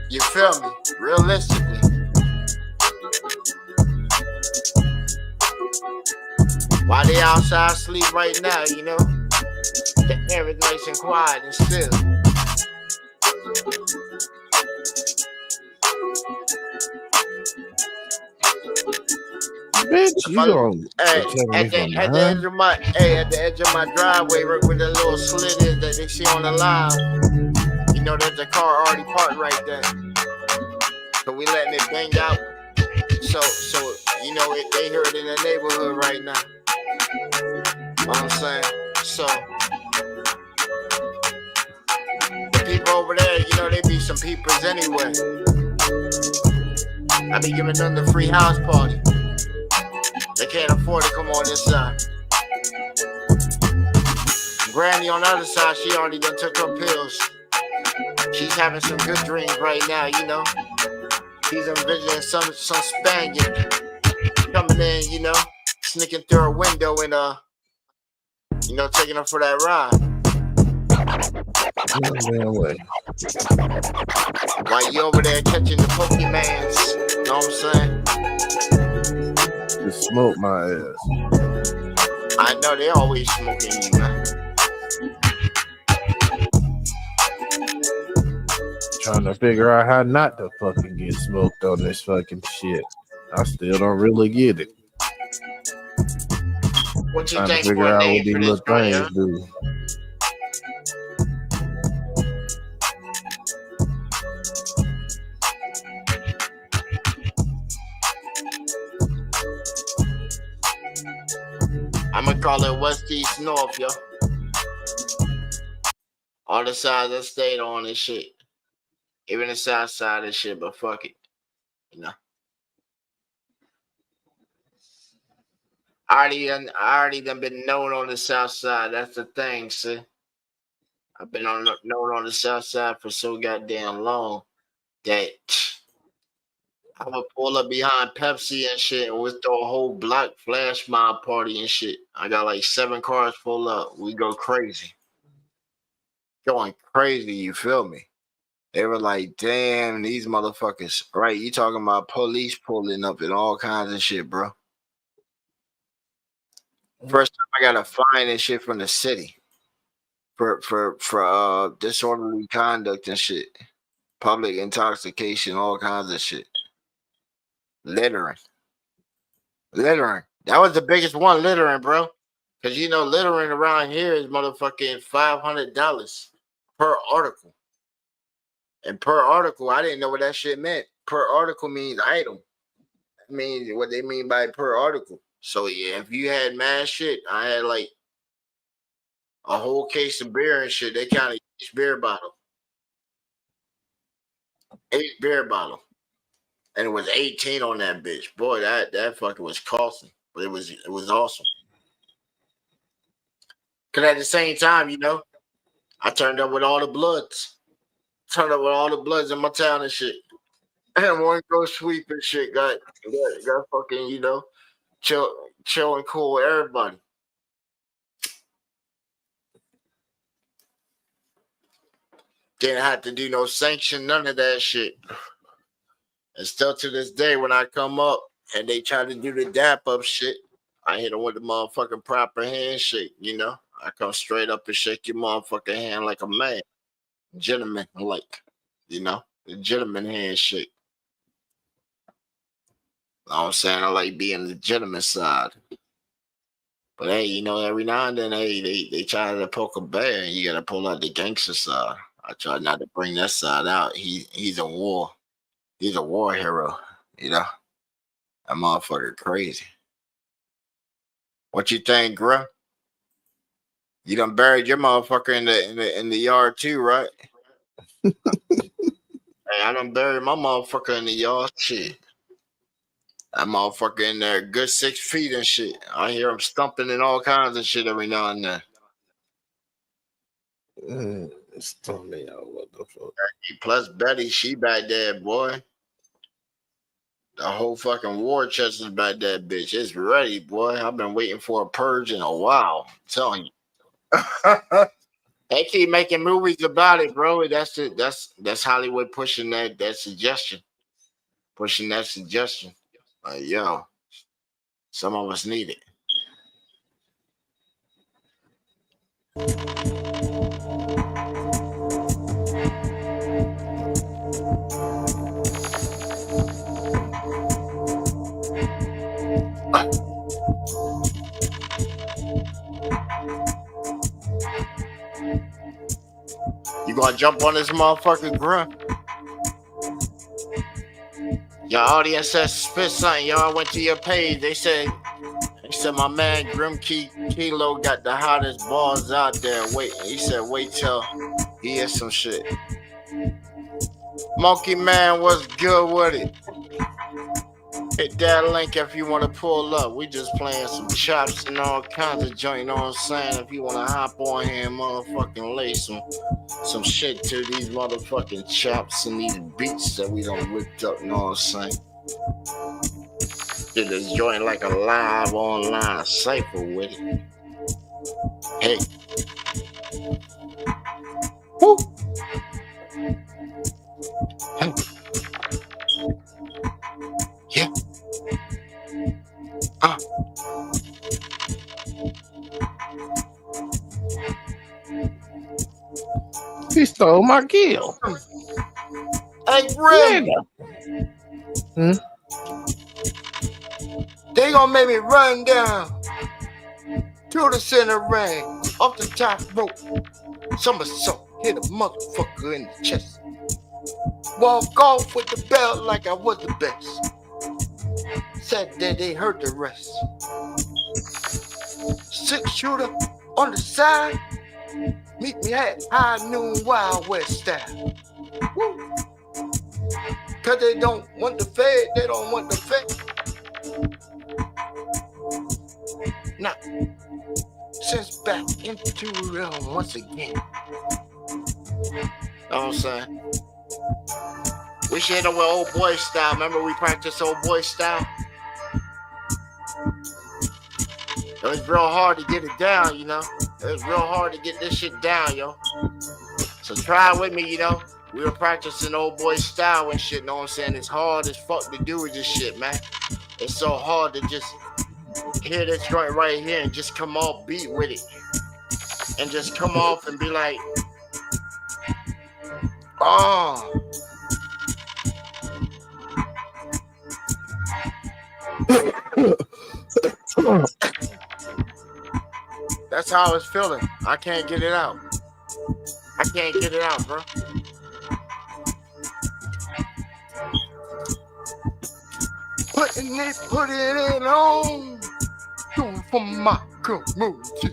You feel me? Realistically. While they outside sleep right now, the air is nice and quiet and still. Bitch, you don't. At the edge of my driveway, right where the little slit is that they see on the line, there's a car already parked right there. So we letting it bang out. So they heard it in the neighborhood right now. You know what I'm saying? So the people over there, they be some peepers anyway. I be giving them the free house party. They can't afford to come on this side. Granny on the other side, she already done took her pills. She's having some good dreams right now, She's envisioning some Spaniard coming in, sneaking through her window and taking her for that ride. While you over there catching the Pokemans, you know what I'm saying? Just smoke my ass. I know they always smoking you, man. Trying to figure out how not to fucking get smoked on this fucking shit. I still don't really get it. What you Trying to think figure for a out name what these for little this joint, things do. I'm gonna call it West East North, yo. All the sides I stayed on and shit. Even the south side and shit, but fuck it. I already done been known on the south side. That's the thing, see. I've been known on the south side for so goddamn long that I would pull up behind Pepsi and shit and we'd throw a whole block flash mob party and shit. I got like 7 cars full up. We go crazy. Going crazy, you feel me? They were like, damn, these motherfuckers. Right, you talking about police pulling up and all kinds of shit, bro. First time I got a fine and shit from the city for disorderly conduct and shit. Public intoxication, all kinds of shit. Littering. That was the biggest one, littering, bro. Because littering around here is motherfucking $500 per article. And per article, I didn't know what that shit meant. Per article means item. That means what they mean by per article. So yeah, if you had mad shit, I had like a whole case of beer and shit. They counted each beer bottle. 8 beer bottle. And it was 18 on that bitch. Boy, that fucking was costly. But it was awesome. Cause at the same time, I turned up with all the bloods. turn up with all the Bloods in my town and shit. And one go sweep and shit. Got fucking, you know, chill and cool with everybody. Didn't have to do no sanction, none of that shit. And still to this day, when I come up and they try to do the dap up shit, I hit them with the motherfucking proper handshake, you know? I come straight up and shake your motherfucking hand like a man. Gentleman, like, you know? The gentleman handshake. You know what I'm saying? I like being the gentleman side. But hey, you know, every now and then, hey, they try to poke a bear and you gotta pull out the gangster side. I try not to bring that side out. He's a war. He's a war hero, you know? That motherfucker crazy. What you think, Gruh? You done buried your motherfucker in the yard too, right? Hey, I done buried my motherfucker in the yard. Shit. That motherfucker in there, good 6 feet and shit. I hear him stumping and all kinds of shit every now and then. Stumping out, what the fuck? Plus Betty, she back there, boy. The whole fucking war chest is back there, bitch. It's ready, boy. I've been waiting for a purge in a while. I'm telling you. They keep making movies about it, bro. That's Hollywood pushing that suggestion. Pushing that suggestion. Like, yo, some of us need it. You gonna jump on this motherfucking grunt? Your audience says spit something. Y'all went to your page. They said my man Grim Kilo got the hottest balls out there. He said wait till he hears some shit. Monkey Man, what's good with it? Hit that link if you want to pull up. We just playing some chops and all kinds of joint, you know what I'm saying? If you want to hop on here and motherfucking lay some shit to these motherfucking chops and these beats that we done whipped up, you know what I'm saying? Did this joint like a live online cipher with it. Hey. Woo! Hey. Yeah. He stole my kill. Hey, Grim. They gonna make me run down to the center ring off the top rope. Somersault, hit a motherfucker in the chest. Walk off with the belt like I was the best. Said that they heard the rest. 6-shooter on the side. Meet me at high noon Wild West style. Woo. Cause they don't want the fed, they don't want the fed. Now, since back into realm once again. Know what I'm saying? We should hit them with old boy style. Remember we practiced old boy style? It was real hard to get it down, you know? It was real hard to get this shit down, yo. So try it with me, you know? We were practicing old boy style and shit, know what I'm saying? It's hard as fuck to do with this shit, man. It's so hard to just hear this joint right here and just come off beat with it. And just come off and be like, oh. That's how I was feeling. I can't get it out. I can't get it out, bro. Putting it on. Doing for my community.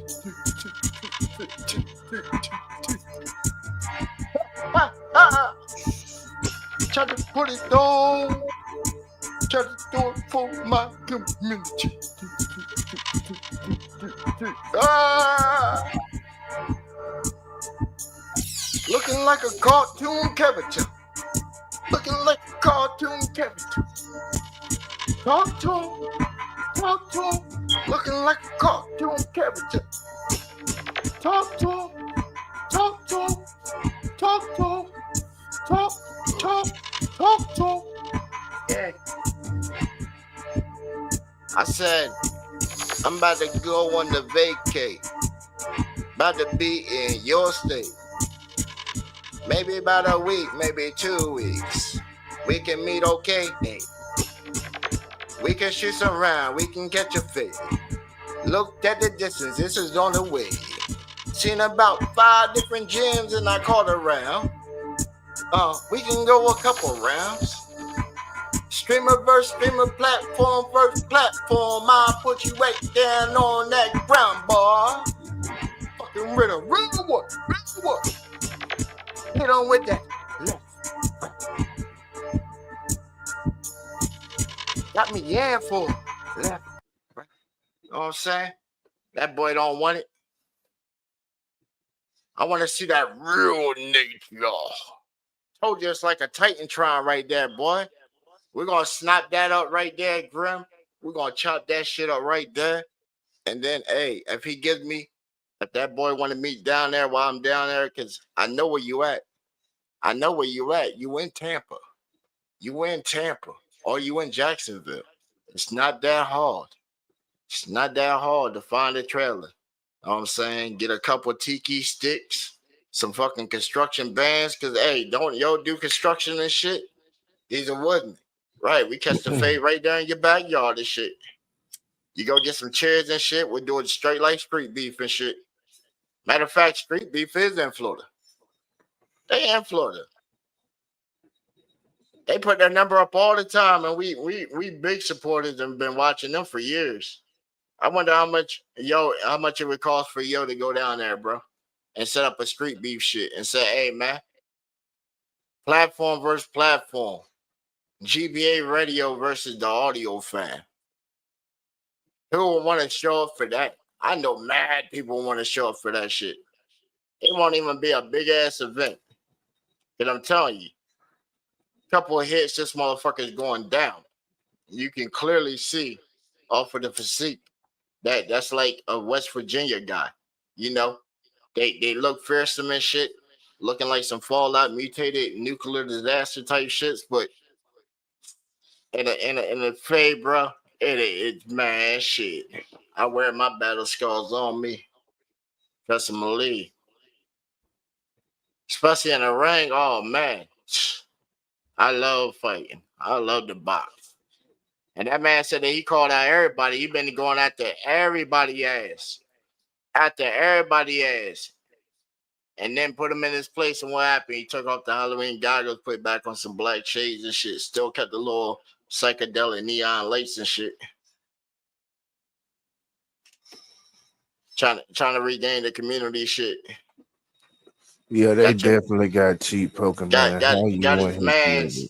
Try to put it on. Try to do it for my community. looking like a cartoon character. Looking like a cartoon character. Talk to him. Talk to him. Looking like a cartoon character. Talk to him. Talk to him. Talk to him. Talk to him. Yeah. I said, I'm about to go on the vacay. About to be in your state. Maybe about a week, maybe 2 weeks. We can meet, okay? Hey. We can shoot some round, we can catch a fade. Looked at the distance, this is on the way. Seen about 5 different gyms and I called around. We can go a couple rounds. Streamer verse streamer, platform versus platform. I'll put you right down on that ground, boy. Fucking rhythm, real what? Hit on with that left. Got me for left. You know what I'm saying? That boy don't want it. I want to see that real nature. Told you it's like a Titantron right there, boy. We're going to snap that up right there, Grim. We're going to chop that shit up right there. And then, hey, if he gives me, if that boy want to meet down there while I'm down there, because I know where you at. I know where you at. You in Tampa. You in Tampa. Or you in Jacksonville. It's not that hard. It's not that hard to find a trailer. You know what I'm saying? Get a couple tiki sticks, some fucking construction bands, because, hey, don't yo do construction and shit? These are wooden. Right, we catch the fade right there in your backyard and shit. You go get some chairs and shit. We're doing straight like street beef and shit. Matter of fact, street beef is in Florida. They in Florida. They put their number up all the time, and we big supporters and been watching them for years. I wonder how much it would cost for yo to go down there, bro, and set up a street beef shit and say, hey man, platform versus platform. GBA radio versus the audio fan. Who will want to show up for that? I know mad people want to show up for that shit. It won't even be a big ass event. And I'm telling you, a couple of hits, this motherfucker's going down. You can clearly see off of the physique that's like a West Virginia guy. You know, they look fearsome and shit, looking like some Fallout mutated nuclear disaster type shits, but in a fade, bro, it's man shit. I wear my battle scars on me. Custom especially in the ring. Oh man, I love fighting. I love the box. And that man said that he called out everybody. He been going after everybody ass, and then put him in his place. And what happened? He took off the Halloween goggles, put back on some black shades and shit. Still kept the little psychedelic neon lights and shit. Trying to regain the community shit. Yeah, they definitely got cheap Pokemon.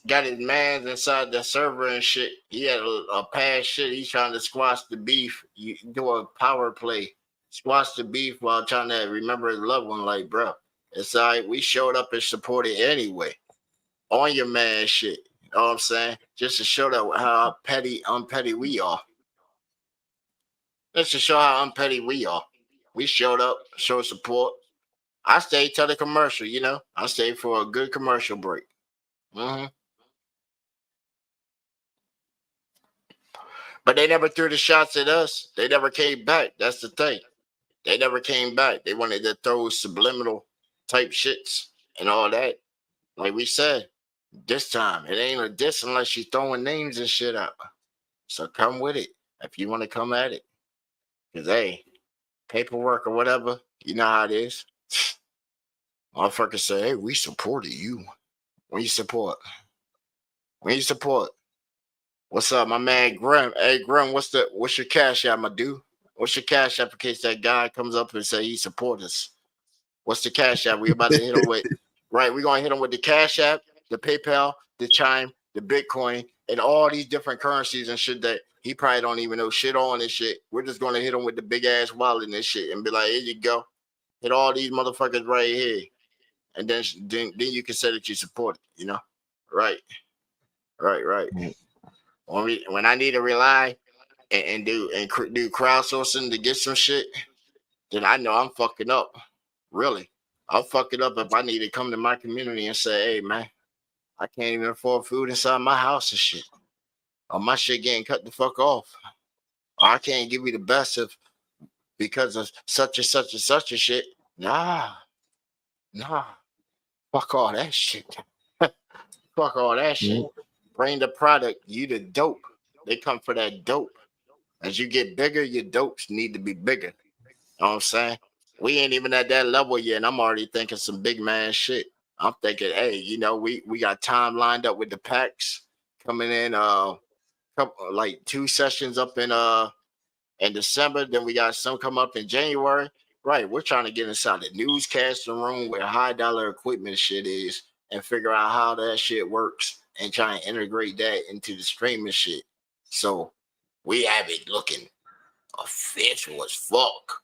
Got his mans inside the server and shit. He had a past shit. He's trying to squash the beef. You do a power play. Squash the beef while trying to remember his loved one. Like, bro, it's all right. We showed up and supported anyway. On your man shit. You know what I'm saying? Just to show that how unpetty we are. Just to show how unpetty we are. We showed up, showed support. I stayed till the commercial, you know. I stayed for a good commercial break. But they never threw the shots at us. They never came back. That's the thing. They never came back. They wanted to throw subliminal type shits and all that. Like we said, this time, it ain't a diss unless you're throwing names and shit out. So come with it if you want to come at it. Because, hey, paperwork or whatever, you know how it is. Motherfuckers say, hey, we supported you. When you support? What's up, my man Grim? Hey, Grim, what's your cash app, my dude? What's your cash app in case that guy comes up and say he support us? What's the cash app? We about to hit him with, right? We're going to hit him with the cash app, the PayPal, the Chime, the Bitcoin, and all these different currencies and shit that he probably don't even know shit on and shit. We're just going to hit him with the big ass wallet and shit and be like, here you go. Hit all these motherfuckers right here. and then you can say that you support it. You know, right. When I need to rely and do crowdsourcing to get some shit, then I know I'm fucking up. Really, I'll fuck it up if I need to come to my community and say, "Hey, man, I can't even afford food inside my house and shit. Or my shit getting cut the fuck off. Or I can't give you the best of because of such and such and such a shit." Nah. Fuck all that shit. Fuck all that shit. Bring the product. You the dope. They come for that dope. As you get bigger, your dopes need to be bigger. You know what I'm saying? We ain't even at that level yet, and I'm already thinking some big man shit. I'm thinking, hey, you know, we got time lined up with the packs coming in, like 2 sessions up in December. Then we got some come up in January. Right, we're trying to get inside the newscasting room where high dollar equipment shit is and figure out how that shit works and try and integrate that into the streaming shit. So we have it looking official as fuck.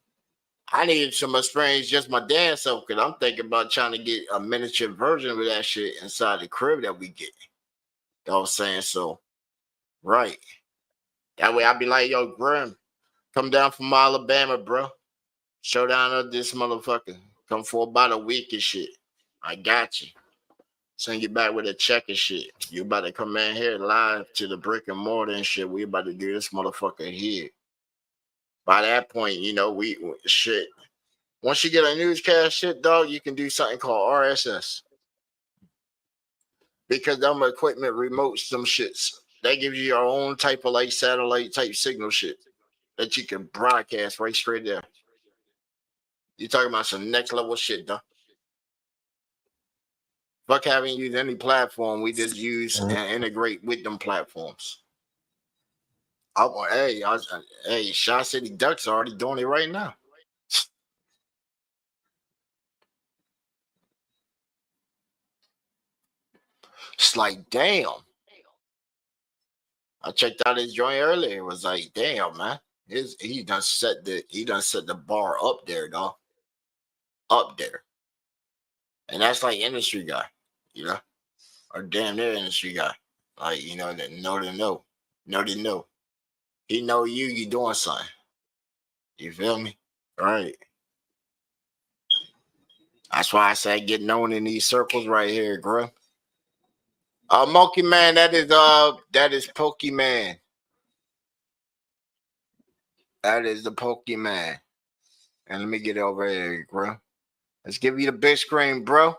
I needed some experience just my damn self because I'm thinking about trying to get a miniature version of that shit inside the crib that we get. You know what I'm saying? So, right. That way I'll be like, yo, Grim, come down from Alabama, bro. Showdown of this motherfucker. Come for about a week and shit. I got you. Send you back with a check and shit. You about to come in here live to the brick and mortar and shit. We about to do this motherfucker here. By that point, you know, we shit. Once you get a newscast shit, dog, you can do something called RSS. Because them equipment remotes some shits. They give you your own type of like satellite type signal shit that you can broadcast right straight there. You're talking about some next level shit, though. Fuck having used any platform, we just use and integrate with them platforms. Hey, Shot City Ducks are already doing it right now. It's like, damn. I checked out his joint earlier. It was like, damn, man. He done set the bar up there, dog. Up there. And that's like industry guy, you know? Or damn near industry guy. Like, you know, that know to know. Know to know. He know you doing something. You feel me? Right. That's why I say get known in these circles right here, bro. Monkey Man, that is Pokemon. That is the Pokemon. And let me get over here, bro. Let's give you the big screen, bro.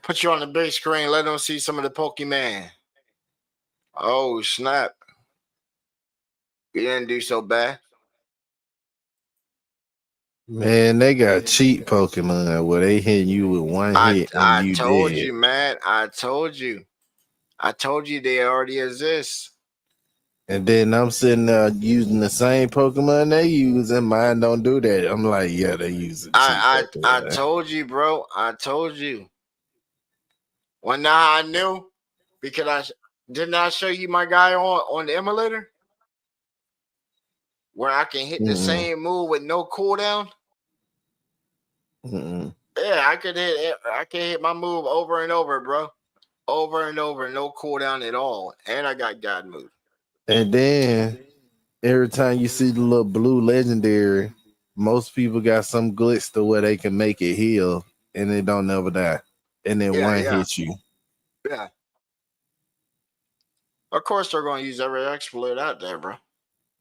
Put you on the big screen. Let them see some of the Pokemon. Oh, snap. You didn't do so bad. Man, they got cheap Pokemon where they hit you with one hit and I you told dead. you, man. I told you they already exist. And then I'm sitting there using the same Pokemon they use, and mine don't do that. I'm like, yeah, they use it. I told you, bro. I told you. Well, now I knew because didn't I show you my guy on the emulator where I can hit the same move with no cooldown. Yeah, I can hit my move over and over, bro. Over and over, no cooldown at all, and I got God move. And then every time you see the little blue legendary, most people got some glitch to where they can make it heal and they don't never die. And then one hits you. Yeah. Of course they're going to use every exploit out there, bro.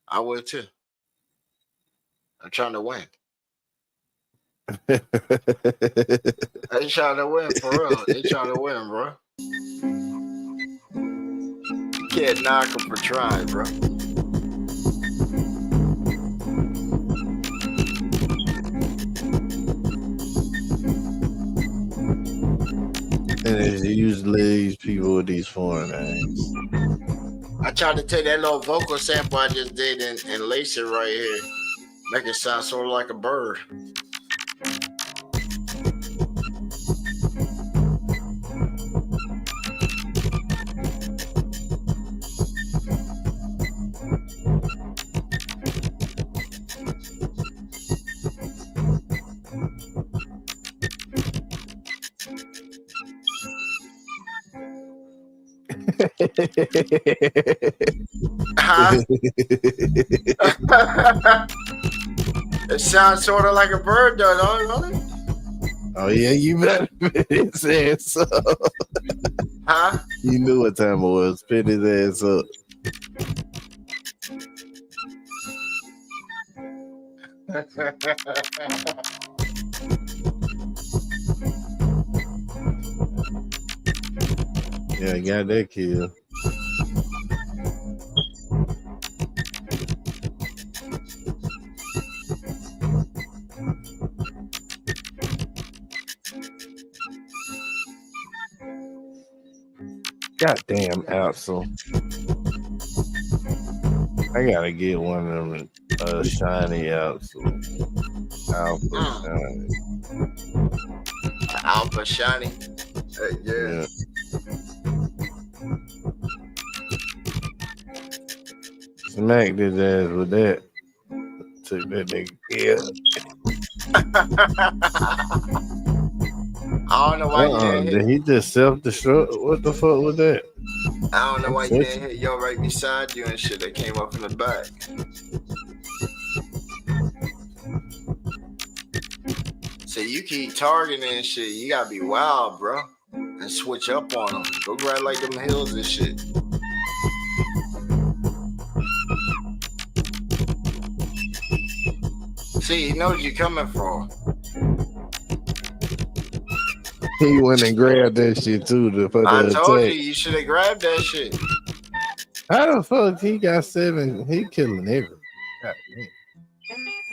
I would too. I'm trying to win. They trying to win for real. They trying to win, bro. Can't knock them for trying, bro. And it's usually these people with these foreign names. I tried to take that little vocal sample I just did and lace it right here. Make it sound sort of like a bird. Huh? It sounds sort of like a bird, though, don't it? Oh yeah, you better spit his ass up. Huh? You knew what time it was. Spit his ass up. Yeah, got that kill. Goddamn Axel. I gotta get one of them shiny Axel. Alpha shiny. Alpha shiny. Yeah. Smacked his ass with that. Took that nigga kill. I don't know why you didn't hit. Did he just self-destruct? What the fuck was that? I don't know why you didn't hit yo right beside you and shit that came up in the back. So you keep targeting and shit. You gotta be wild, bro. And switch up on them. Go grab like them hills and shit. See, he knows you coming from. He went and grabbed that shit too for the I told attack. you should have grabbed that shit. How the fuck he got 7? He killing everyone. God damn.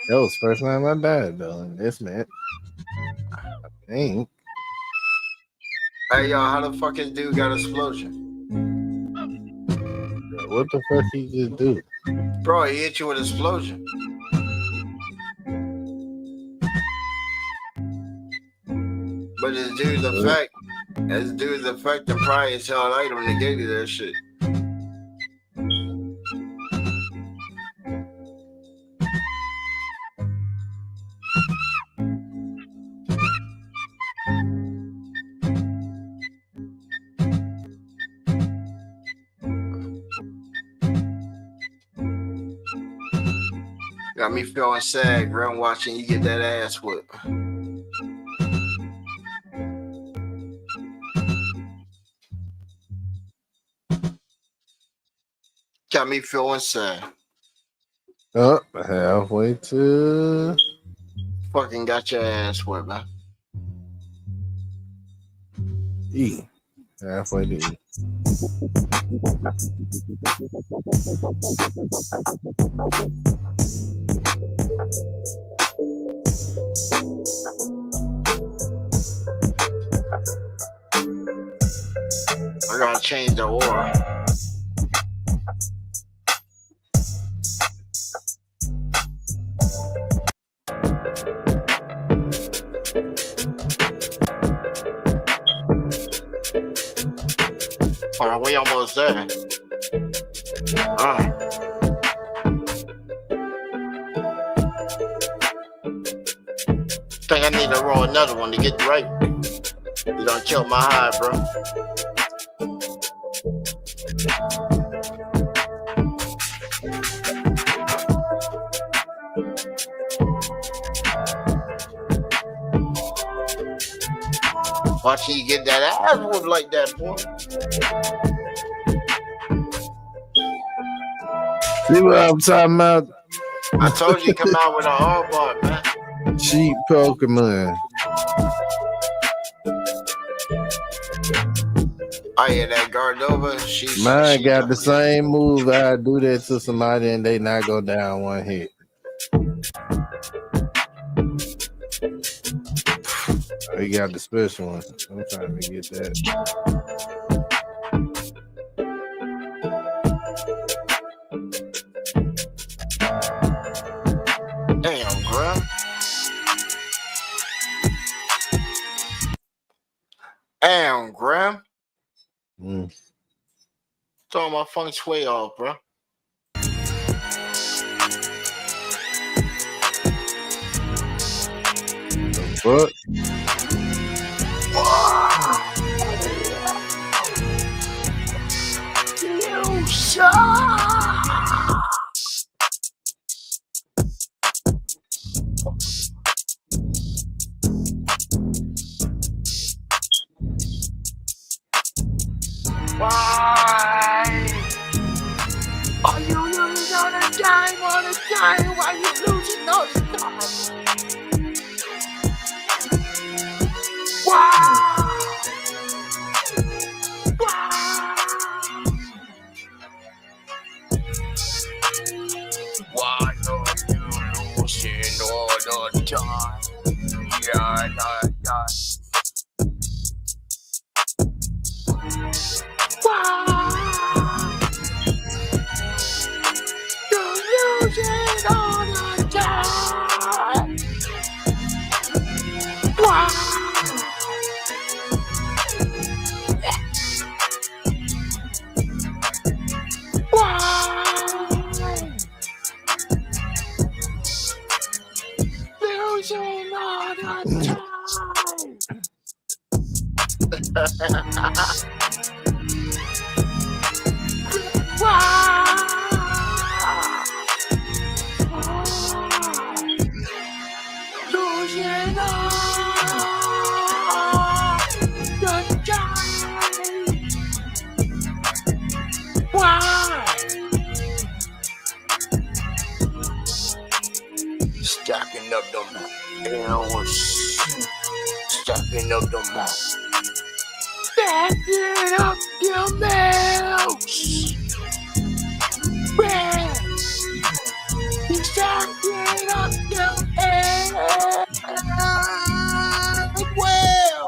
That was the first time I died though in this match. I think. Hey y'all, how the fuck this dude got explosion? What the fuck he just do? Bro, he hit you with explosion. But this dude's effect and probably his hell item negated that shit. Got me feeling sad, bro. I'm watching you get that ass whipped. Got me feeling sad. Up halfway to Fucking got your ass whipped, man. E. Halfway to E. I gotta change the aura. Hold on, we almost there. Think I need to roll another one to get right. You done killed my high, bro. Watch you get that ass whooped like that, boy. See what I'm talking about? I told you come out with a hard bar, man. Cheap Pokemon. Oh yeah, that Gardova. Mine got the same move. I do that to somebody and they not go down one hit. He got the special one. I'm trying to get that. Damn, bro. Damn, Graham. Throwing my feng shui off, bro. What? Why? Are you losing all the time, Why you losing all the time? Why? Why are you losing all the time? Yeah. Why? You're losing all the time. Why? Losing all the Stacking up them L's. Stacking up them Stacking up them L's. Stacking up them L's. Well.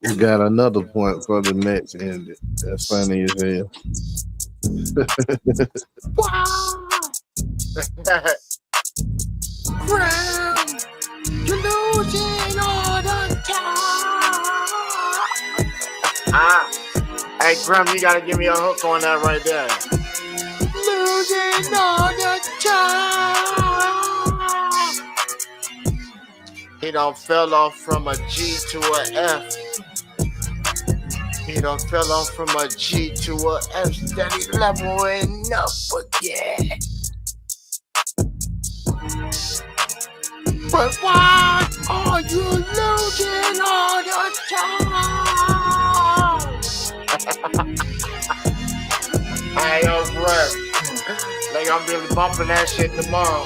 You got another point for the match ended. That's funny as hell. Crown, you're losing all the time. Hey, Grim, you gotta give me a hook on that right there. Losing all the time. He done fell off from a G to a F. He done fell off from a G to a F. Steady leveling up again. But why are you losing all the time? Hey, yo, bro. Like, I'm really bumping that shit tomorrow.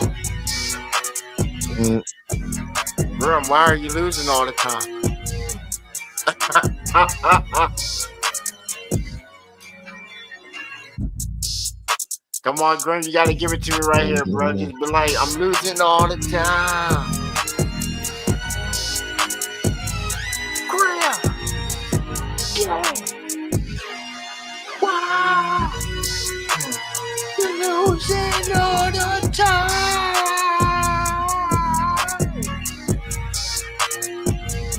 Bro, why are you losing all the time? Come on, Grim, you gotta give it to me right here, bro. Just be like, I'm losing all the time. Grim! Yeah! Wow! You're losing all the time!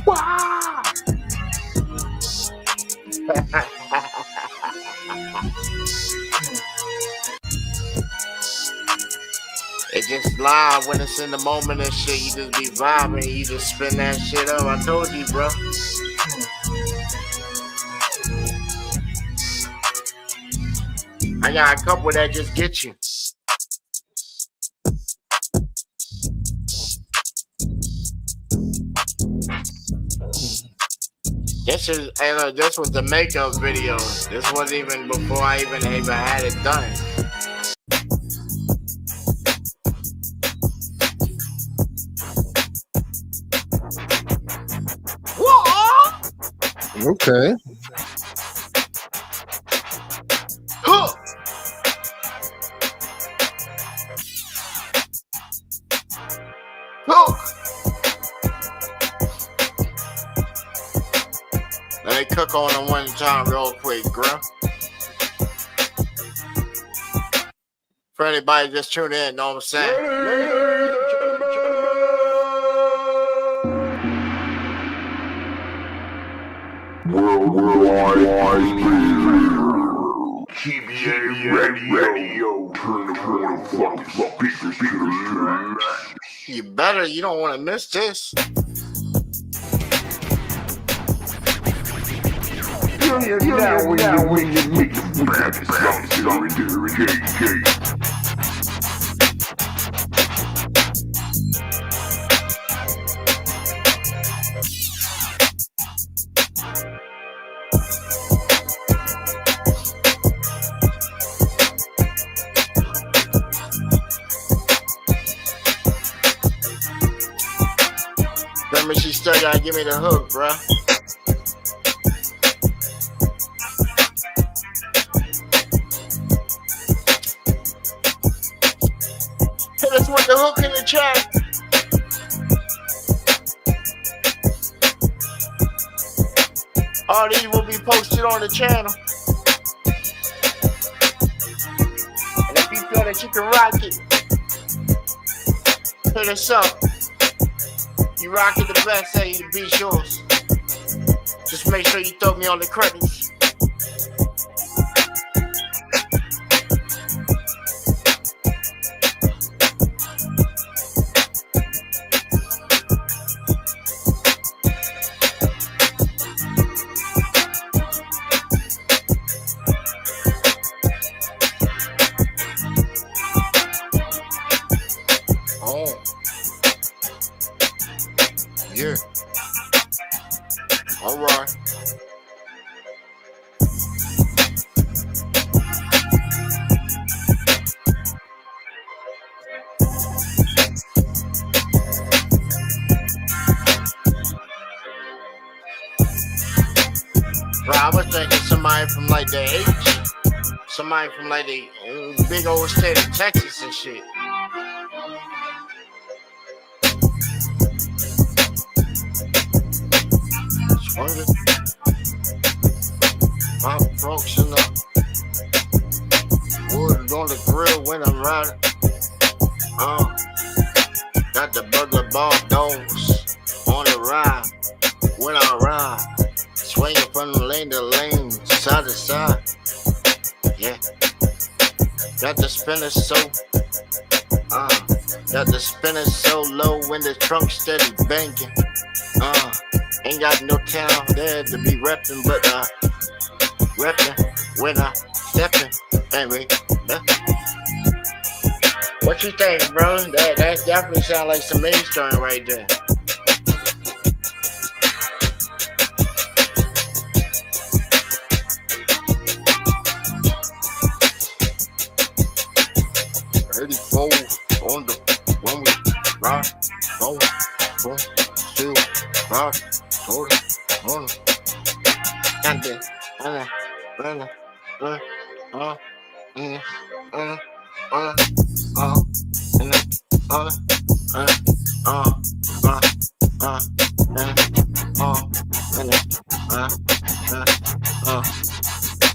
Wow! It just live when it's in the moment and shit. You just be vibing, you just spin that shit up. I told you, bro. I got a couple that just get you. This was the makeup video. This wasn't even before I even had it done. Okay. Huh. Huh. Let me cook on them one time real quick, Grim. For anybody just tuning in, know what I'm saying? Worldwide TBA Radio. Turn the motherfucking speakers to the max. You better. You don't want to miss this. Now when you make the bad sounds during KK. still gotta give me the hook, bro. Hit us with the hook in the chat. All these will be posted on the channel. And if you feel that you can rock it, hit us up. You rock it the best, hey, the beat's yours. Just make sure you throw me on the credits. Yeah. All right. Bro, I was thinking somebody from like the H, somebody from like the big old state of Texas and shit. Swinging. My folks in the wood on the grill when I'm riding. Got the burglar bar doors on the ride when I ride. Swinging from lane to lane, side to side. Yeah. Got the spinner so low when the trunk steady banging. Ain't got no town there to be reppin', but reppin' when I steppin'. Anyway, what you think, bro? That definitely sound like some mainstream right there. On the when we rock, roll, still rock, hold it, and then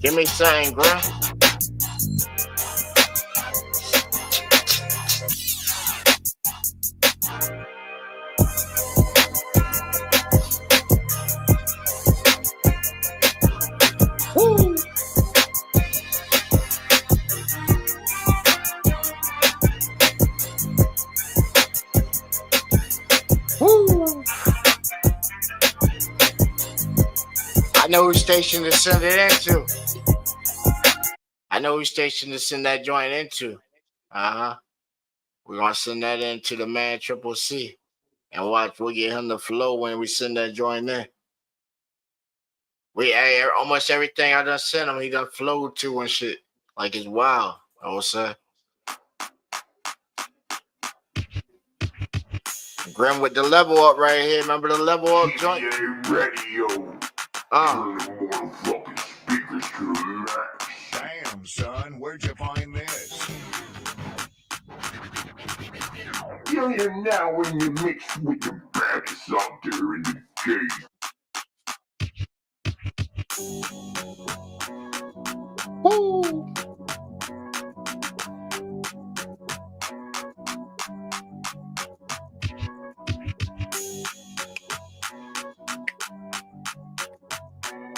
give me something, bro. I know whose station to send it into. I know whose station to send that joint into. We're gonna send that into the man Triple C. And watch, we'll get him the flow when we send that joint in. Almost everything I done sent him, he done flowed to and shit. Like it's wild. I was saying. Grim with the level up right here. Remember the level up joint? Radio. Turn the motherfucking speakers to the max. Damn, son, where'd you find this? You're now in the mix with the baddest out there in the game. Woo!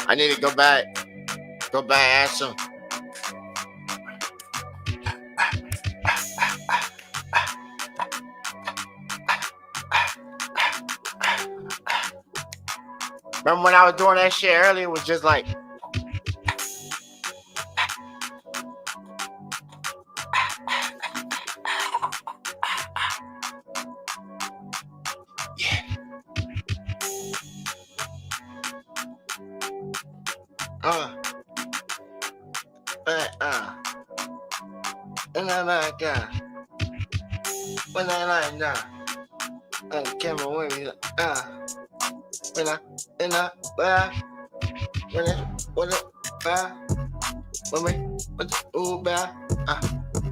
I need to go back, ask him. Remember when I was doing that shit earlier? It was just like, and I'm like, when I like that, camera with me, when I in a bad, when it bad, when we with the move back,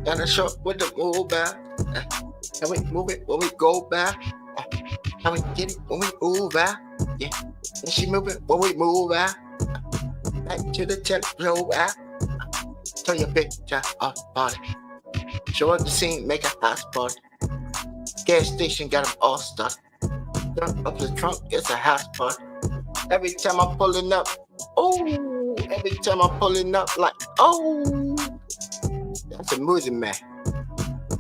and the short with the move back, and we move it when we go back, and we get it when we move back, yeah, and she move it when we move back, back to the telephone back, turn your picture off body, show up the scene, make a house party, gas station got them all stuck. Up the trunk, it's a house party. Every time I'm pulling up, oh, every time I'm pulling up, like, oh, that's a music man.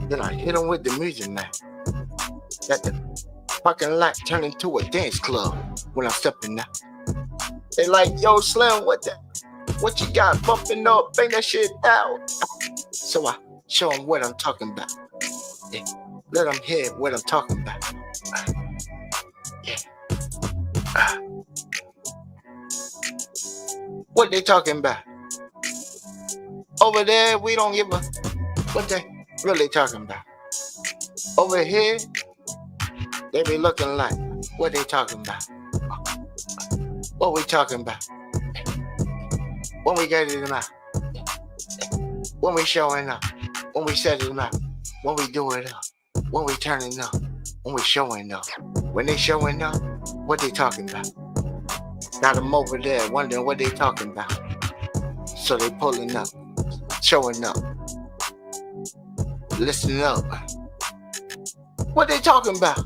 Then I hit him with the music man. Got the parking lot turn into a dance club when I'm stepping up. They like, yo, Slim, what you got bumping up? Bang that shit out. So I show them what I'm talking about. Yeah. Let them hear what I'm talking about. What they talking about? Over there, we don't give a what they really talking about. Over here, they be looking like what they talking about. What we talking about? When we get it out, when we showing up, when we set it up, when we do it up, when we turning up, when we showing up, when they showing up, what they talking about? Got them over there wondering what they talking about. So they pulling up, showing up, listening up. What they talking about?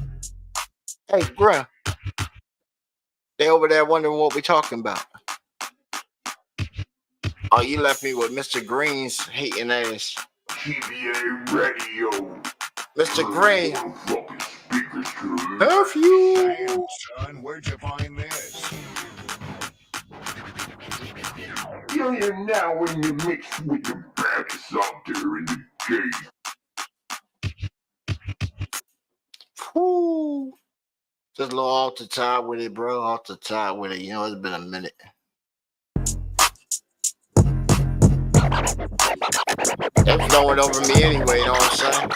Hey, bruh. They over there wondering what we talking about. Oh, you left me with Mr. Green's hating ass. TBA Radio. Mr. Green. F you. Damn, son, where'd you find this? You're now in the mix with the baddest out there in the game. Whoo. Just a little off the top with it, bro. Off the top with it. You know, it's been a minute. They flowing over me anyway, you know what I'm saying?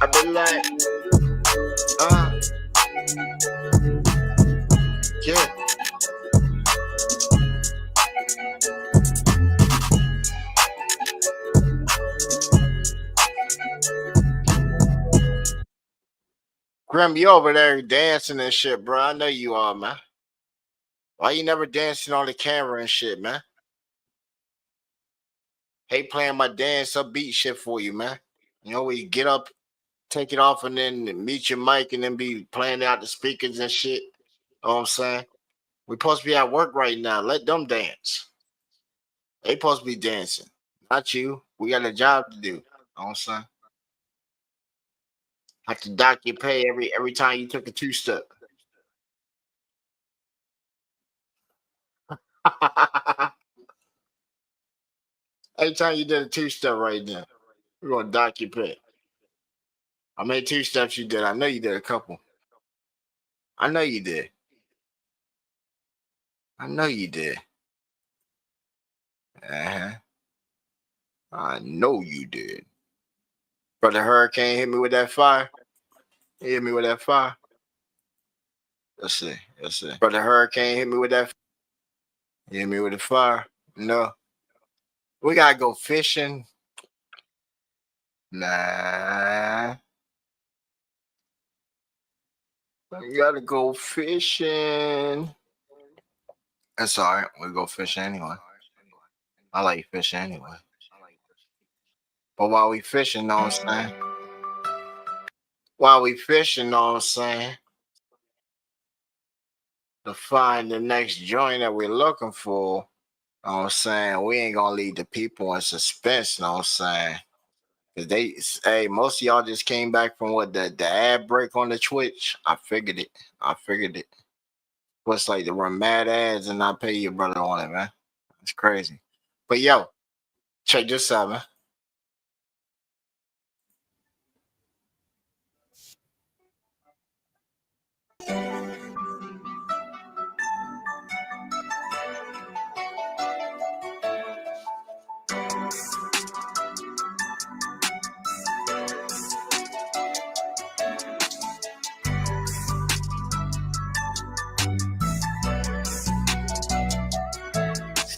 I've been like, yeah. Grim, you over there dancing and shit, bro. I know you are, man. Why you never dancing on the camera and shit, man? Hate playing my dance upbeat shit for you, man. You know, where you get up, take it off, and then mute your mic and then be playing out the speakers and shit. You know what I'm saying? We're supposed to be at work right now. Let them dance. They supposed to be dancing. Not you. We got a job to do. You know what I'm saying? Have to dock your pay every time you took a two-step. Every time you did a two-step right now, we're going to dock your pay. How many two-steps you did? I know you did a couple. I know you did. I know you did. Uh-huh. I know you did. Brother Hurricane hit me with that fire. He hit me with that fire. Let's see. Let's see. Brother Hurricane hit me with that. He hit me with the fire. No. We gotta go fishing. Nah. We gotta go fishing. That's all right. We go fishing anyway. I like fishing anyway. But while we fishing, know what I'm saying? While we fishing, know what I'm saying? To find the next joint that we're looking for, know what I'm saying? We ain't gonna leave the people in suspense, know what I'm saying? Cause most of y'all just came back from what the ad break on the Twitch. I figured it. What's like the run mad ads and not pay your brother on it, man. It's crazy. But yo, check this out, man.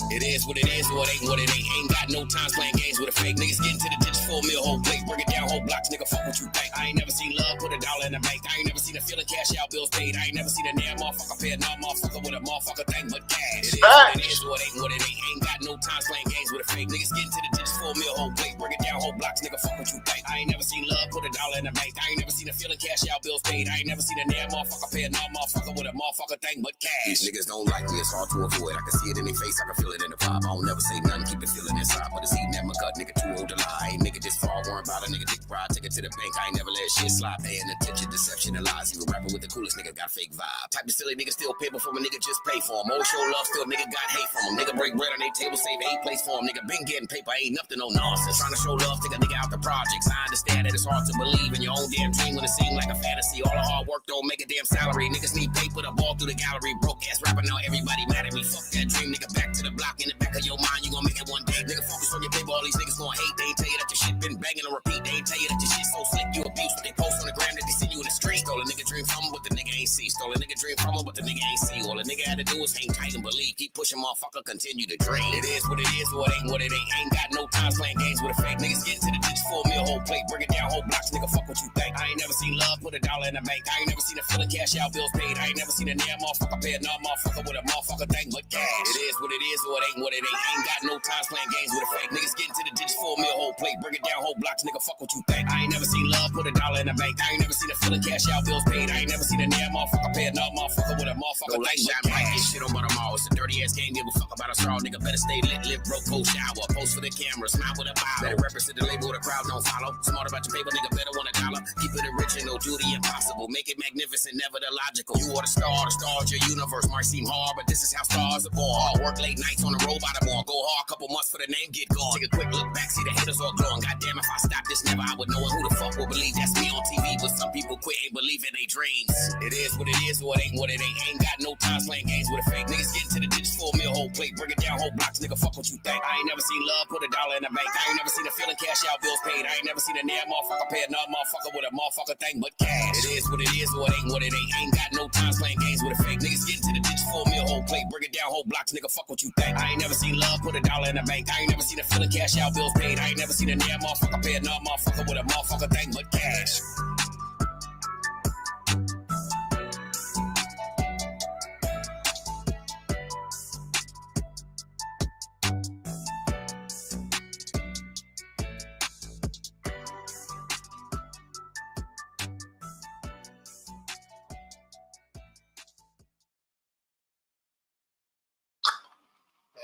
It is what it is, or it ain't what it ain't. Ain't got no time playing games with a fake. Niggas getting to the ditch, 4 mil, whole plate. Break it down, whole blocks, nigga, fuck what you think. I ain't never seen love, put $1 in the bank. I ain't never seen a feeling, cash out, bills paid. I ain't never seen a damn motherfucker pay a non-motherfucker with a motherfucker thing but cash. It is what it is, or it ain't what it ain't. Ain't got no time playing games with a fake. Niggas getting to the ditch, 4 mil, whole plate. Break it down, whole blocks, nigga, fuck what you think. I ain't never seen love, put $1 in the bank. I ain't never seen a feeling, cash out, bills paid. I ain't never seen a damn motherfucker pay a non-motherfucker with a motherfucker thing but cash. These niggas don't like me, it's hard to avoid. I can see it in their face, I can feel it in the vibe. I don't never say nothing, keep it feeling inside. But it's eating at my gut, nigga, too old to lie. Ain't nigga this far, worrying about a nigga dick ride. Take it to the bank, I ain't never let shit slide. Paying attention, deception, and lies. Even rapping with the coolest nigga got fake vibe. Type of silly nigga still pay before a nigga just pay for him. Old show love, still nigga got hate from him. Nigga break bread on their table, save 8 place for him. Nigga been getting paper, ain't nothing, no nonsense. Trying to show love, take a nigga out the projects. I understand that it's hard to believe in your own damn dream when it seems like a fantasy. All the hard work don't make a damn salary. Niggas need paper to ball through the gallery. Broke ass rapper, now everybody mad at me. Fuck that dream, nigga, back to the block. In the back of your mind, you gon' make it one day. Nigga, focus on your paper, all these niggas gon' hate. They ain't tell you that your shit been banging on repeat. They ain't tell you that your shit so slick, you abuse. They post on the gram that they see you in the street. Stole a nigga dream from him, but the nigga ain't see. Stole a nigga dream from him, but the nigga ain't see. All a nigga had to do is hang tight and believe. Keep pushing, motherfucker, continue to dream. It is what it is, or it ain't what it ain't. Ain't got no time playing games with a fake. Niggas getting to the ditch, 4 mil, whole plate. Break it down, whole blocks, nigga, fuck what you think. I ain't never seen love, put $1 in the bank. I ain't never seen a feeling, cash out, bills paid. I ain't never seen a damn motherfucker pay a non-motherfucker with a motherfucker thing but cash. It is what it is, or it ain't what it ain't. Ain't got no time playing games with a fake. Niggas getting to the ditch, 4 mil, whole plate. Break it down, whole blocks, nigga, fuck what you think. I ain't never seen love, put $1 in the bank. I ain't never seen a feeling, cash out, bills paid. I ain't never seen a damn motherfucker pay a non-motherfucker with a motherfucker thing but cash. Get shit on by them all. It's a dirty ass game, give a fuck about a straw. Nigga better stay lit, live broke, cold shower. Post for the camera, smile with a bow. Better represent the label, the crowd don't follow. Smart about your paper, nigga, better want $1. Keep it original, do the impossible. Make it magnificent, never the logical. You are the stars, your universe might seem hard, but this is how stars are born. Work late nights on the road by the morning. Go hard, couple months for the name, get gone. Take a quick look back, see the haters all glowing. Goddamn, if I stop this never, I would know it. Who the fuck will believe that's me on TV? But some people quit, ain't believing they dreams. It is what it is, or it ain't what it ain't. Ain't got no time playing games with a fake. Niggas getting to the ditch, 4 mil, whole plate. Break it down, whole blocks, nigga, fuck what you think. I ain't never seen love, put $1 in the bank. I ain't never seen a feeling, cash out, bills paid. I ain't never seen a damn motherfucker pay a non-motherfucker with a motherfucker thing but cash. It is what it is, or it ain't what it ain't. Ain't got no time playing games with a fake. Niggas getting to the ditch, 4 mil, whole plate. Break it down, whole blocks, nigga, fuck what you think. I ain't never seen love, put $1 in the bank. I ain't never seen a feeling, cash out, bills paid. I ain't never seen a damn motherfucker pay a non-motherfucker with a motherfucker thing but cash.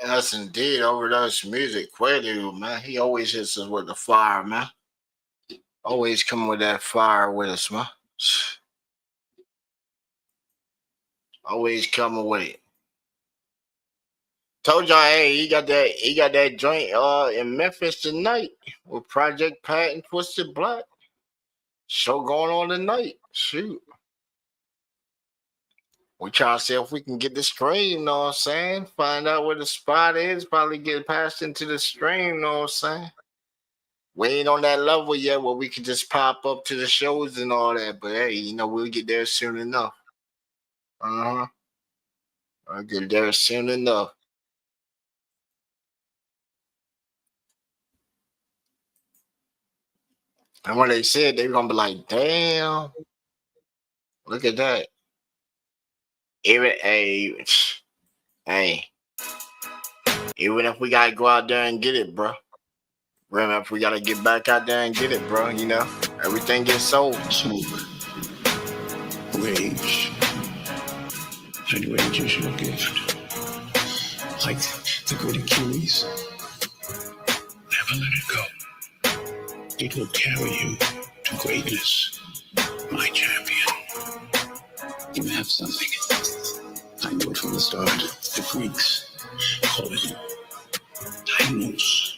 Yes, indeed. Overdose music. Quaalude, man. He always hits us with the fire, man. Always coming with that fire with us, man. Always coming with it. Told y'all, hey, he got that joint in Memphis tonight with Project Pat and Twisted Black. Show going on tonight. Shoot. We trying to see if we can get the stream, you know what I'm saying? Find out where the spot is, probably get passed into the stream, you know what I'm saying? We ain't on that level yet where we can just pop up to the shows and all that, but hey, you know, we'll get there soon enough. I'll get there soon enough. And when they said, they were going to be like, damn, look at that. Even even if we gotta go out there and get it, bro. Remember, if we gotta get back out there and get it, bro, you know, everything gets sold. Smoke, rage, and rage is your gift. Like the great Achilles, never let it go. It will carry you to greatness, my champion. You have something. I knew it from the start. The Greeks call it Timos.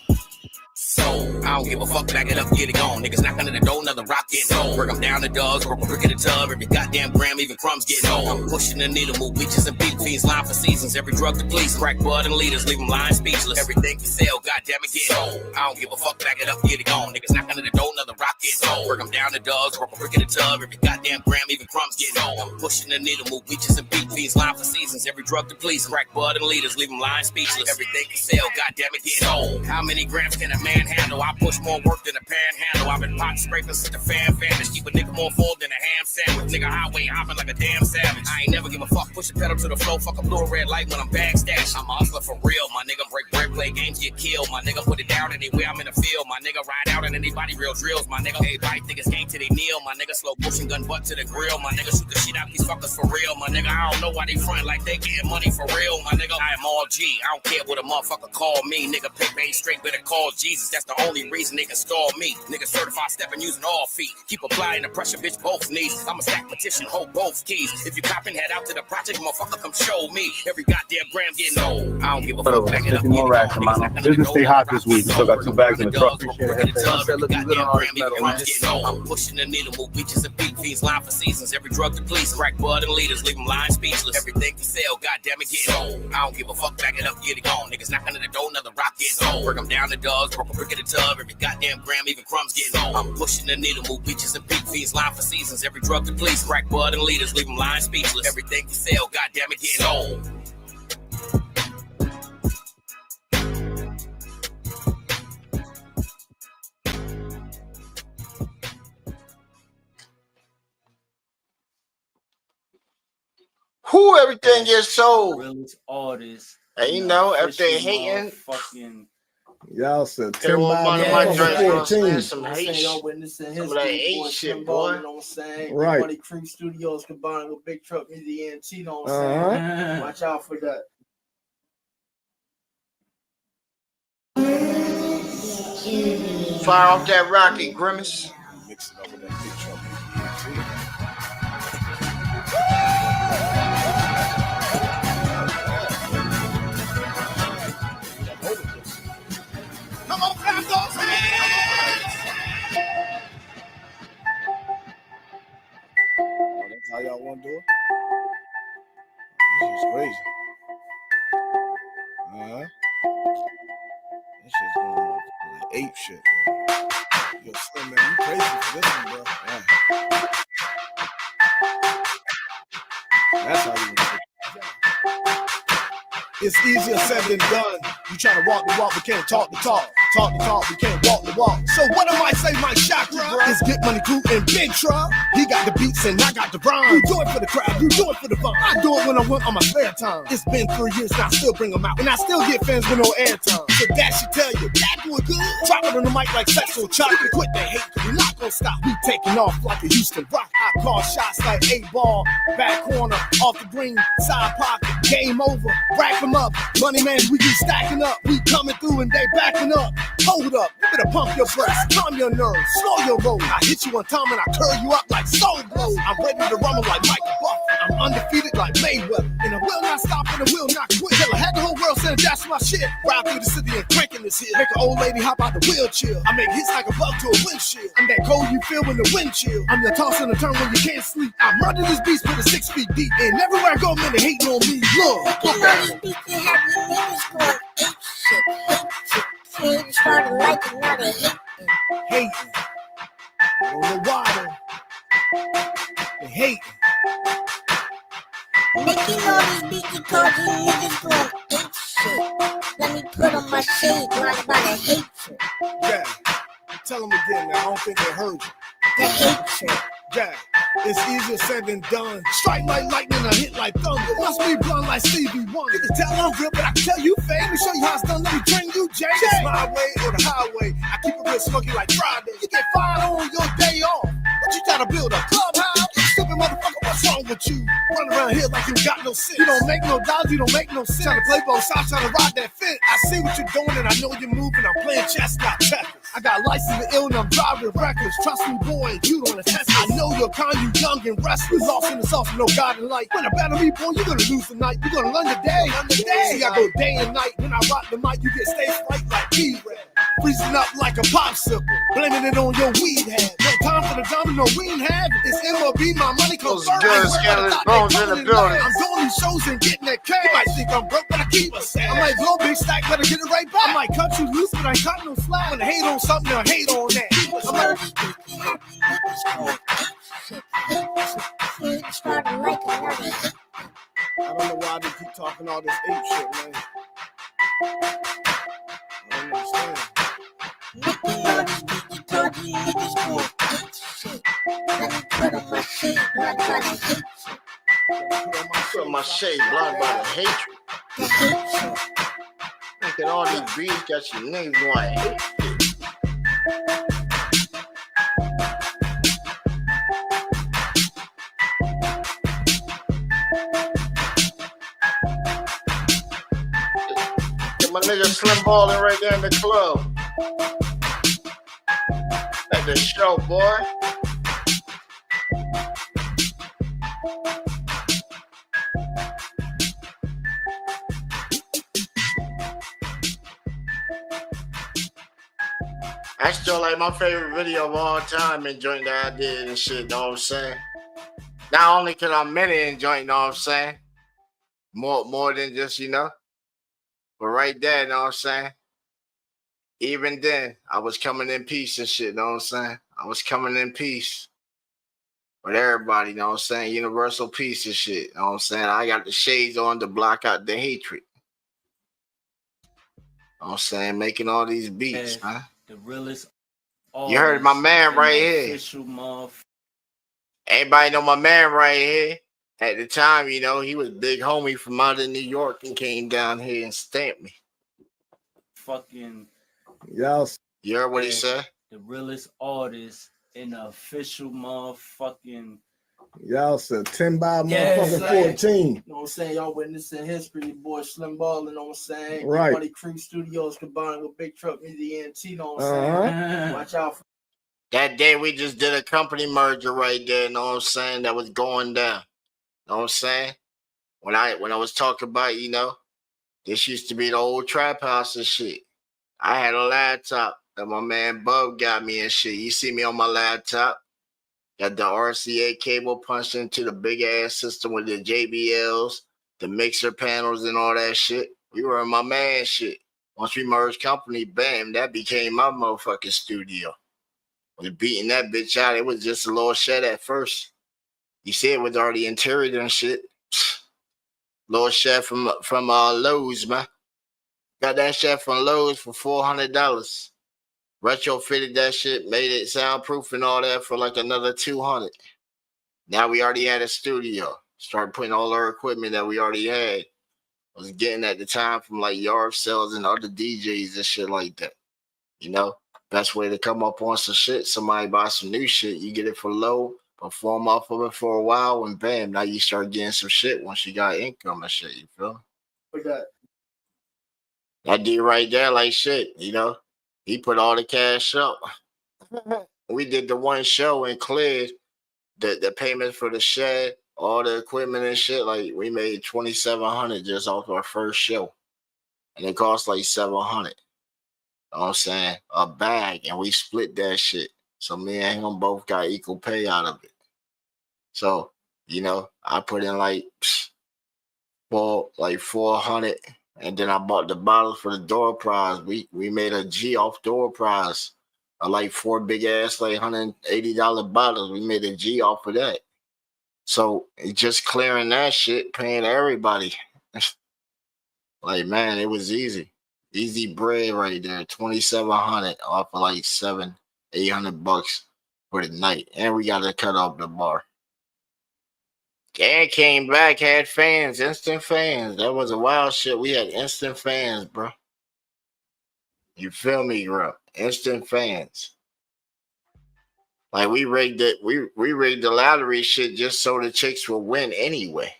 So, I don't give a fuck, back it up, get it gone. Niggas knock under the door, another rock getting on. Work them down the dogs, work a brick in the tub. Every goddamn gram, even crumbs getting on. I'm pushing the needle, move bitches and beat fiends, line for seasons. Every drug to police, crack bud and leaders, leave them lying speechless. Everything for sale, goddamn it, get on. I don't give a fuck, back it up, get it gone. Niggas knock under the door, another rock getting on. Work them down the dogs, work a brick in the tub. Every goddamn gram, even crumbs getting on. I'm pushing the needle, move bitches and beat fiends, line for seasons. Every drug to police, crack bud and leaders, leave them lying speechless. Everything for sale, goddamn it, get on. How many grams can a man handle? I push more work than a panhandle. I've been pot scraping since the fan vanished. Keep a nigga more full than a ham sandwich. Nigga highway hopping like a damn savage. I ain't never give a fuck. Push the pedal to the floor. Fuck a blue or red light when I'm backstashed. I'm a hustler for real. My nigga break bread, play games, get killed. My nigga put it down anywhere I'm in the field. My nigga ride out in anybody real drills. My nigga everybody think it's game till they kneel. My nigga slow pushing gun butt to the grill. My nigga shoot the shit out these fuckers for real. My nigga I don't know why they front like they getting money for real. My nigga I am all G. I don't care what a motherfucker call me. Nigga pick ain't straight, better call Jesus. That's the only reason they can stall me. Nigga certified stepping using all feet. Keep applying the pressure, bitch, both knees. I'm a stack petition, hold both keys. If you copping, head out to the project, motherfucker, come show me. Every goddamn gram getting old. I don't give a fuck. Back it up. More racks, man. Business stay hot this week. Still got 2 bags in the truck. I'm pushing the needle, move beaches and beat fiends, line for seasons. Every drug to police, crack bud and leaders, leave them lying speechless. Everything for sale, goddamn it, getting old. I don't give a fuck. Back it up, get it gone. Niggas knock under the door, another rock getting old. Work them down the dogs, work a brick in the tub. Every goddamn gram, even crumbs getting old. I'm pushing the needle, move beaches and beat fiends, line for seasons. Every drug to police, crack bud and leaders, leave them lying speechless. Everything for sale, goddamn it, getting old. Who everything gets sold? Realest artists. And you know, everything hating. Fucking. Y'all said They want one of my joints gonna stand some I'm hate saying y'all shit. witnessing Some his of that beat, hate boy, shit, Timbo, boy. you know what I'm saying? Right. Money Crew Studios combined with Big Truck Music ENT, you know what I'm saying? Watch out for that. Fire off that rocket, Grimace. Mix it up with that Big Truck Music ENT. Come on, clap those hands! Oh, that's how y'all want to do it? This is crazy. This shit's going on like ape shit, bro. Yo, Slim, man, you crazy for this one, bro. Yeah. That's how you do it. It's easier said than done. You try to walk the walk, but can't talk the talk. Talk the talk, we can't walk the walk. So what am I say, Mike Chakra? It's Get Money Crew and Big Truck. He got the beats and I got the rhymes. You do it for the crowd, you do it for the fun. I do it when I want on my spare time. It's been 3 years and I still bring them out. And I still get fans with no airtime. So that should tell you, that boy good. Drop it on the mic like sexual chocolate. Quit the hate, we not gonna stop. We taking off like a Houston Rock. I call shots like 8-ball. Back corner, off the green, side pocket. Game over, rack them up. Money man, we be stacking up. We coming through and they backing up. Hold up, you better pump your breast, calm your nerves, slow your roll. I hit you one time and I curl you up like soul blows. I'm ready to rumble like Michael Buff. I'm undefeated like Mayweather. And I will not stop and I will not quit. Till I had the whole world saying that's my shit. Ride through the city and cranking this here. Make an old lady hop out the wheelchair. I make hits like a bug to a windshield. I'm that cold you feel when the wind chill. I'm the toss and the turn when you can't sleep. I murder this beast with a 6 feet deep. And everywhere I go, man, they hating on me. Look. You know these beats you have these niggas going ape shit, hate shit. They started liking, now they hate me. Hating. I don't know why though. They hating. Nick, you know these beats you call these niggas going ape shit. Let me put on my shades, not about a hate shit. Yeah. Tell them again, man. I don't think they heard you. The hate shit. Yeah. It's easier said than done. Strike like lightning, I hit like thunder. Must be blunt like Stevie Wonder. You can tell I'm real, but I can tell you fake. Let me show you how it's done. Let me train you, Jay. It's my way or the highway. I keep it real smoky like Friday. You get fired on your day off. But you gotta build a clubhouse. Stupid motherfucker, what's wrong with you? Run around here like you got no sense. You don't make no dollars, you don't make no sense. Trying to play both sides, trying to ride that fence. I see what you're doing and I know you're moving. I'm playing chess, not checkers. I got license to ill and I'm driving reckless. Trust me, boy, you don't attest. I know you're kind, you young and restless. Lost in the sauce with no God in light. When I battle me, boy, you're gonna lose the night. You're gonna learn the day. See, I go day and night. When I rock the mic, you get stage fright like P-Red. Freezing up like a popsicle. Blaming it on your weed head. No time for the domino, we ain't have it. It's MLB, my money comes first. Good, Scandalous Bones in the building. I'm doing these shows and getting that cash. You might think I'm broke, but I keep a sack. I might blow big stack, better get it right back. I might cut you loose, but I ain't cut no slack. When I hate on something, I hate on that. I don't know why they keep talking all this ape shit, man. I don't understand. Put my shade blocked by the hatred. Look at all these beats got your niggas going hate shit. Get my nigga Slim Ballin' right there in the club. At the show, boy. I still like my favorite video of all time enjoying that I did and shit, know what I'm saying? Not only can I many enjoy, know what I'm saying? More than just, you know. But right there, know what I'm saying? Even then, I was coming in peace and shit, know what I'm saying? I was coming in peace with everybody, know what I'm saying? Universal peace and shit, know what I'm saying? I got the shades on to block out the hatred. Know what I'm saying? Making all these beats, man. The realest. You heard my man right here. Everybody know my man right here. At the time, you know, he was big homie from out in New York and came down here and stamped me. Fucking. Yes. You heard what he said? The realest artist in the official motherfucking. Y'all said 10 by motherfucking 14. You know what I'm saying? Y'all witnessing history, boy Slim Ballin', you know what I'm saying? Right. Money Crew Studios combined with Big Truck Media ENT, you know what I'm saying? Watch out for that day we just did a company merger right there, you know what I'm saying? That was going down. You know what I'm saying? When I was talking about, you know, this used to be the old trap house and shit. I had a laptop that my man Bub got me and shit. You see me on my laptop. Got the RCA cable punched into the big ass system with the JBLs, the mixer panels and all that shit. We were in my man shit. Once we merged company, bam, that became my motherfucking studio. Was beating that bitch out. It was just a little shed at first. You see it was already interior and shit. Little shed from Lowe's, man. Got that shed from Lowe's for $400. Retrofitted that shit, made it soundproof and all that for like another $200. Now we already had a studio. Started putting all our equipment that we already had. Was getting at the time from like yard sales and other DJs and shit like that. You know, best way to come up on some shit. Somebody buy some new shit, you get it for low, perform off of it for a while, and bam, now you start getting some shit once you got income and shit. You feel? That dude right there, like shit, you know. He put all the cash up. We did the one show and cleared the payment for the shed, all the equipment and shit. Like we made $2,700 just off our first show, and it cost like $700. You know what I'm saying? A bag, and we split that shit. So me and him both got equal pay out of it. So you know, I put in like $400. And then I bought the bottles for the door prize. We made a G off door prize. Like 4 big ass, like $180 bottles. We made a G off of that. So just clearing that shit, paying everybody. Like, man, it was easy. Easy bread right there. $2,700 off of like $800 for the night. And we got to cut off the bar. And came back, had fans, instant fans. That was a wild shit. We had instant fans, bro. You feel me, bro? Instant fans. Like we rigged it, we rigged the lottery shit just so the chicks will win anyway.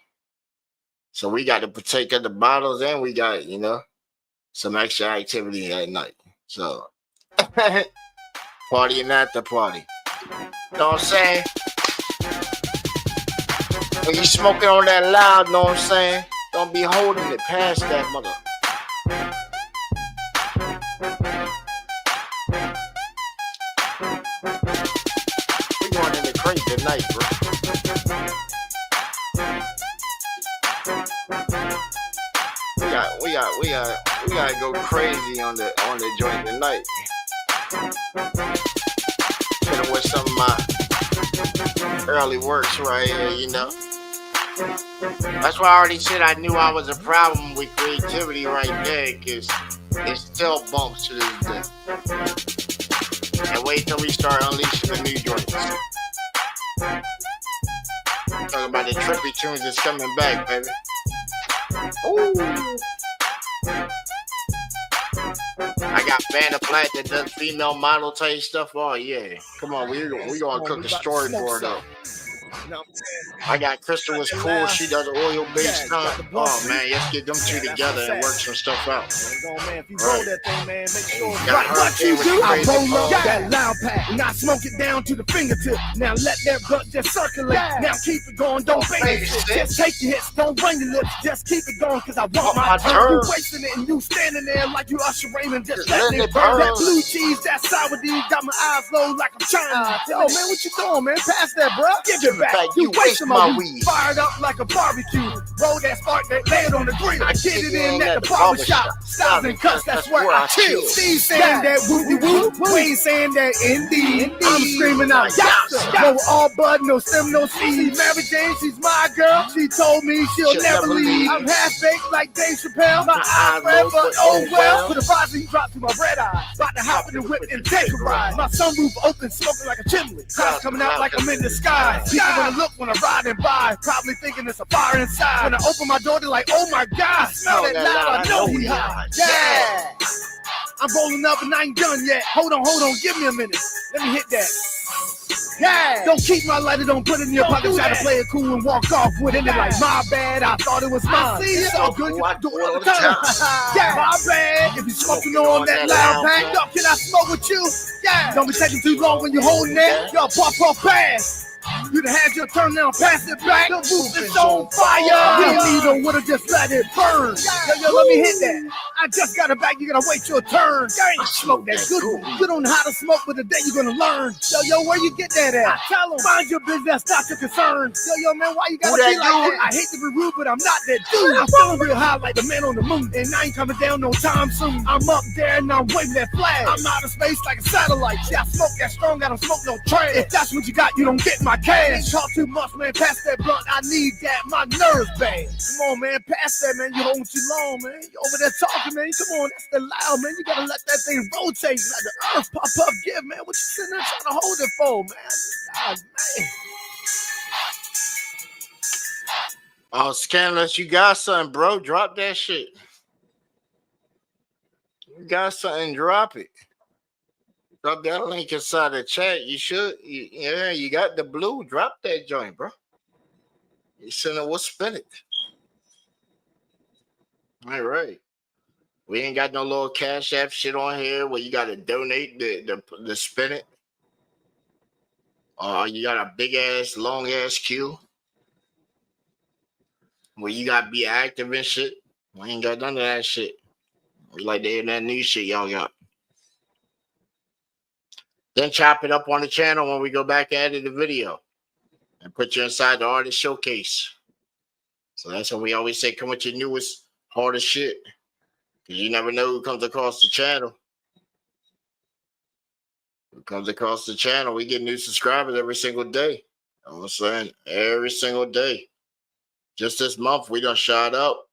So we got to partake of the bottles and we got, you know, some extra activity at night. So party and after party. You know what I'm saying? When you smoking on that loud, know what I'm saying? Don't be holding it past that mother. We going in the crate tonight, bro. We gotta go crazy on the joint tonight. Hit with some of my early works right here, you know. That's why I already said I knew I was a problem with creativity right there, because it still bumps to this day. And wait till we start unleashing the new joints. Talking about the trippy tunes that's coming back, baby. Ooh. I got Vanna Black that does female model type stuff. Oh yeah, come on, we gonna cook the storyboard up. I got Crystal was cool. She does oil based stuff. Oh man, let's get them two together and work some stuff out. If you roll that thing, man, make sure Got her what you with do. the I crazy roll up ball. that loud pack and I smoke it down to the fingertip. Now let that blunt just circulate. Now keep it going, don't babysit. Just take your hits, don't run your lips. Just keep it going, cause I want my turn. You wasting it and you standing there like you Usher Raymond, just letting it burn. That blue cheese, that sour D, got my eyes low like I'm trying. Yo, man, what you doing, man? Pass that, bro. Give it back. You wasting my weed. Fired up like a barbecue. Roll that spark, that lay it on the grill. I get it in at the barbershop. Styles and cuts, that's where I chill. Steve saying that whoopie whoop. Wayne saying that indeed. I'm screaming out, yassa. No all bud, no stem, no seed. Mary Jane, she's my girl. She told me she'll never leave. I'm half baked like Dave Chappelle. My eyes red, but oh well. Put a visor, he dropped to my red eye. About to hop in the whip and take a ride. My sunroof open, smoking like a chimney. Clouds coming out like I'm in the sky. People wanna look when I'm riding by, probably thinking it's a fire inside. When I open my door, they're like, oh my God, smell that loud, I know he hot. Yeah. I'm rolling up and I ain't done yet. Hold on, give me a minute. Let me hit that. Yeah. Don't keep my lighter, don't put it in your pocket. Try to play it cool and walk off with it. Like, my bad, I thought it was mine. It's all good, you do it all the time. Yeah, my bad. If you smoking on that loud pack, yo, can I smoke with you? Yeah. Don't be taking too long when you're holding that. Yo, pop fast. You done had your turn now, pass it back. The roof is on fire. You don't need no water, just let it burn. Yo, let me hit that. I just got it back, you gotta wait your turn. I smoke that good one. You don't know how to smoke, but today you're gonna learn. Yo, where you get that at? I tell them, mind your business, that's not your concern. Yo, man, why you gotta be like that? I hate to be rude, but I'm not that dude. I'm feeling real high like the man on the moon. And I ain't coming down no time soon. I'm up there and I'm waving that flag. I'm out of space like a satellite. See, I smoke that strong, I don't smoke no trash. If that's what you got, you don't get my cash. Talk too much, man, pass that blunt. I need that, my nerves bang. Come on, man, pass that, man. You holding too long, man. You over there talking, man. Come on, that's the loud, man. You gotta let that thing rotate. Let the earth pop up, give, man. What you sitting there trying to hold it for, man? God, man. Oh, Scandalous, you got something, bro. Drop that shit. You got something, drop it. Drop that link inside the chat. You should. Yeah, you got the blue. Drop that joint, bro. You said we'll spin it. All right. We ain't got no little Cash App shit on here where you got to donate the spin it. You got a big ass, long ass queue where you got to be active and shit. We ain't got none of that shit. We like that new shit y'all got. Then chop it up on the channel when we go back and edit the video and put you inside the artist showcase. So that's what we always say, come with your newest, hardest shit. Because you never know who comes across the channel. Who comes across the channel. We get new subscribers every single day. You know what I'm saying? Every single day. Just this month, we done shot up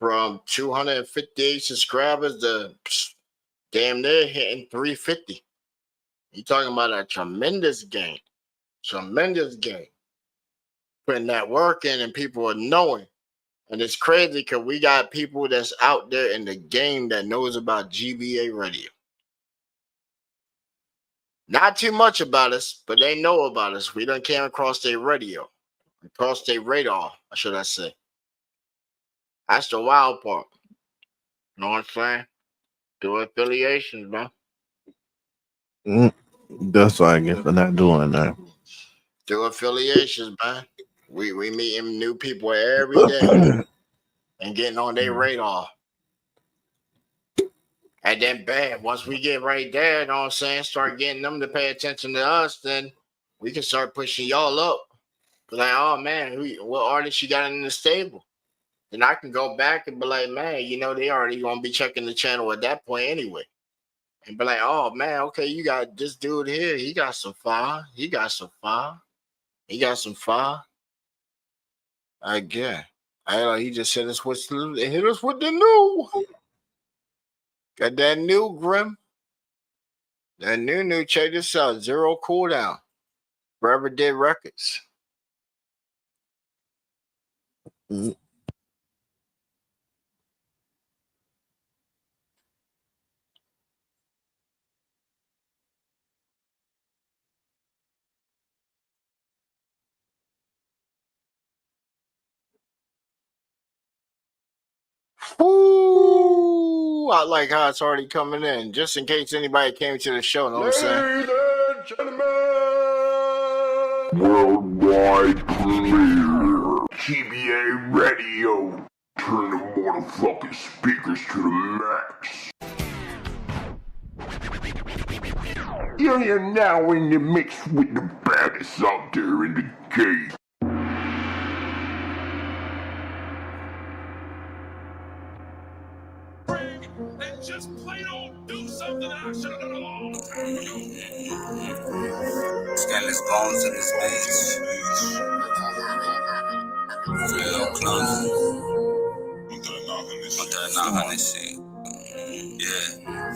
from 258 subscribers to damn near hitting 350. You're talking about a tremendous gain. Tremendous gain. Putting that work in and people are knowing. And it's crazy because we got people that's out there in the game that knows about GBA radio. Not too much about us, but they know about us. We done came across their radio. Across their radar, should I say. That's the wild part. You know what I'm saying? Do affiliations, man. That's why I guess for not doing that. Through affiliations, man. We meeting new people every day and getting on their radar. And then bam, once we get right there, you know what I'm saying, start getting them to pay attention to us, then we can start pushing y'all up. Like, oh man, what artist you got in the stable? Then I can go back and be like, man, you know, they already gonna be checking the channel at that point anyway. And be like, oh man, okay, you got this dude here, he got some fire, he got some fire, he got some fire. Again, he just hit us with the new. Got that new Grim. That new, check this out. Zero Cooldown. Forever Dead Records. Ooh, I like how it's already coming in. Just in case anybody came to the show, know what I'm saying? Ladies and gentlemen, worldwide premiere, GBA Radio. Turn the motherfucking speakers to the max. You're now in the mix with the baddest out there in the game. And just plain old do something I should have done along. Skinless bones in this bitch. Real clumsy. On that 900 shit. Yeah,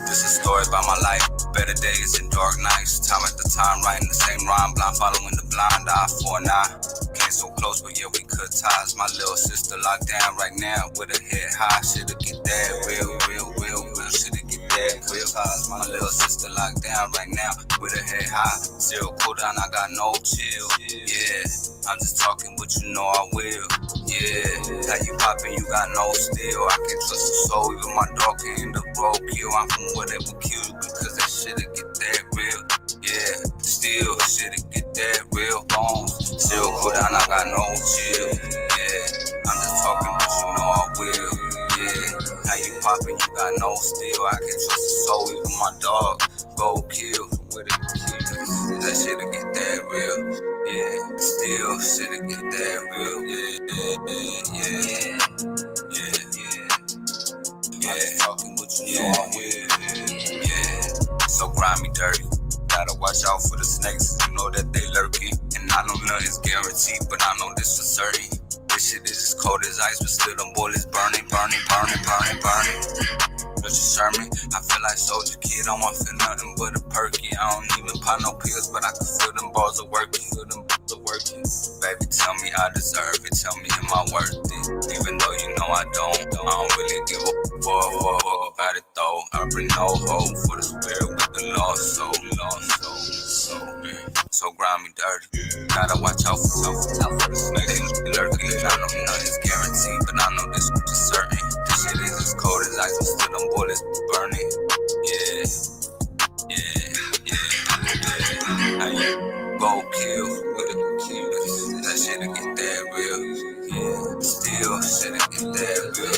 this is a story about my life. Better days and dark nights. Time at the time, writing the same rhyme. Blind following the blind eye for an eye. Came so close, but yeah, we cut ties. My little sister locked down right now with her head high. Shit'll get that real. Shit'll get that real ties. My little sister locked down right now with her head high. Zero cool down, I got no chill. Yeah, I'm just talking, but you know I will. Yeah, how you poppin', you got no steel. I can't trust your soul, even my dog can end up broke. Kill, I'm from whatever kill you because that shit'll get that real. Yeah, still shit'll get that real. Bones, still cool down, I got no chill. Yeah, I'm just talking, but you know I will. Yeah, how you poppin', you got no steel. I can't trust your soul, even my dog go kill. Whatever kill you, that shit'll get that real. Yeah, still shit'll get that real. Yeah, talking what you know I will. Yeah, so grimy dirty. Gotta watch out for the snakes, you know that they lurking. And I know nothing's guaranteed, but I know this for certain. This shit is as cold as ice, but still them bullets burning. Mr. Sherman, I feel like Soldier Kid, I don't want feel nothing but a perky. I don't even pop no pills, but I can feel them balls are working. Baby, tell me I deserve it, tell me am I worth it? Even though you know I don't really give a fuck about it though. I bring no hope for the spirit with the lost soul. So grimy dirty, gotta watch out for the snakes lurking. I know nothing's guaranteed, but I know this much is certain. This shit is as cold as ice, but still them bullets burning. Yeah. How you go kill with a kill? That shit'll get that real. Yeah, still shit'll get that real.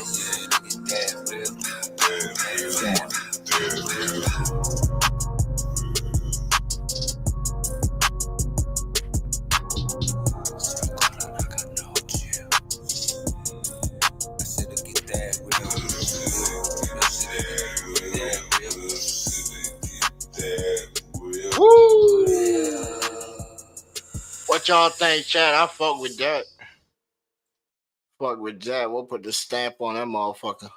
What y'all think, Chad? I fuck with that. We'll put the stamp on that motherfucker.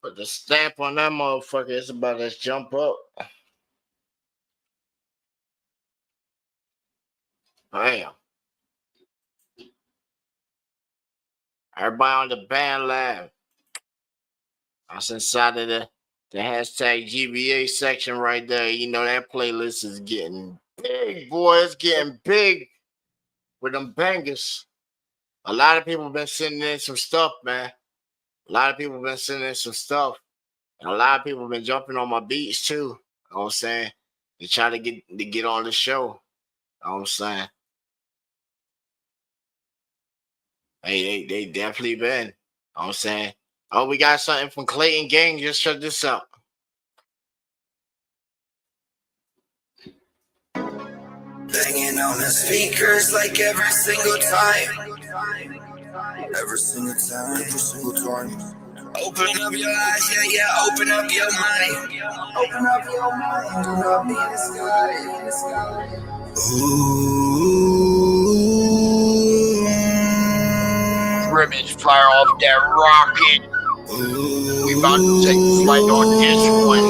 Put the stamp on that motherfucker. It's about to jump up. Bam. Everybody on the band lab. That's inside of the hashtag GBA section right there. You know that playlist is getting big, boy. It's getting big with them bangers. A lot of people been sending in some stuff, man. And a lot of people been jumping on my beats too. know what I'm saying? They try to get on the show. You know what I'm saying? Hey, they definitely been. You know what I'm saying? Oh, we got something from Clayton Gang. Just check this out. Banging on the speakers like every single time. Every single time, every single time. Open up your eyes, yeah, open up your mind. Open up your mind, do not be in the sky. Ooh. Ribbons fire off that rocket. We about to take flight on this one.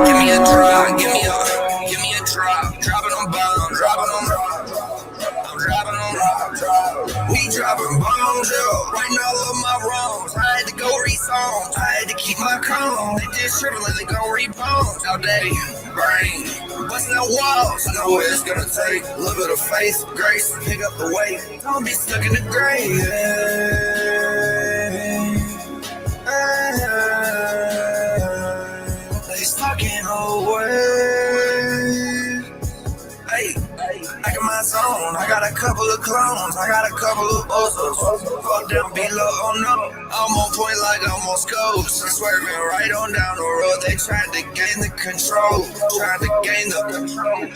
Give me a drop, give me a drop. Dropping on bomb, dropping on rock. I'm dropping on rock. We dropping bombs, yo. Writing all of my wrongs. I had to go read songs. I had to keep my calm. They just tripping like they gon' read poems. All day, brain, busting out walls. I know what it's gonna take. A little bit of faith, grace, pick up the weight. Don't be stuck in the grave. They stuck in away. Hey, back in my zone. I got a couple of clones. I got a couple of bozos. Fuck them below, oh no. I'm on point like I'm on scopes. I'm swerving right on down the road. They trying to gain the control. Trying to gain the control.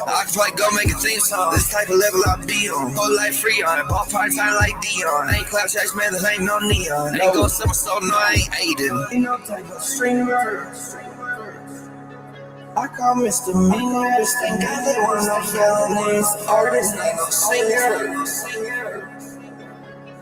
I can play, go make a theme song. This type of level I be on. Whole life free on. Ball part time like Dion. Ain't clap chase, man, there ain't no neon. Ain't go somersault, no, I ain't Aiden. Ain't no type of streamer. I call misdemeanors. Thank God they want no felonies. Artists ain't no singer.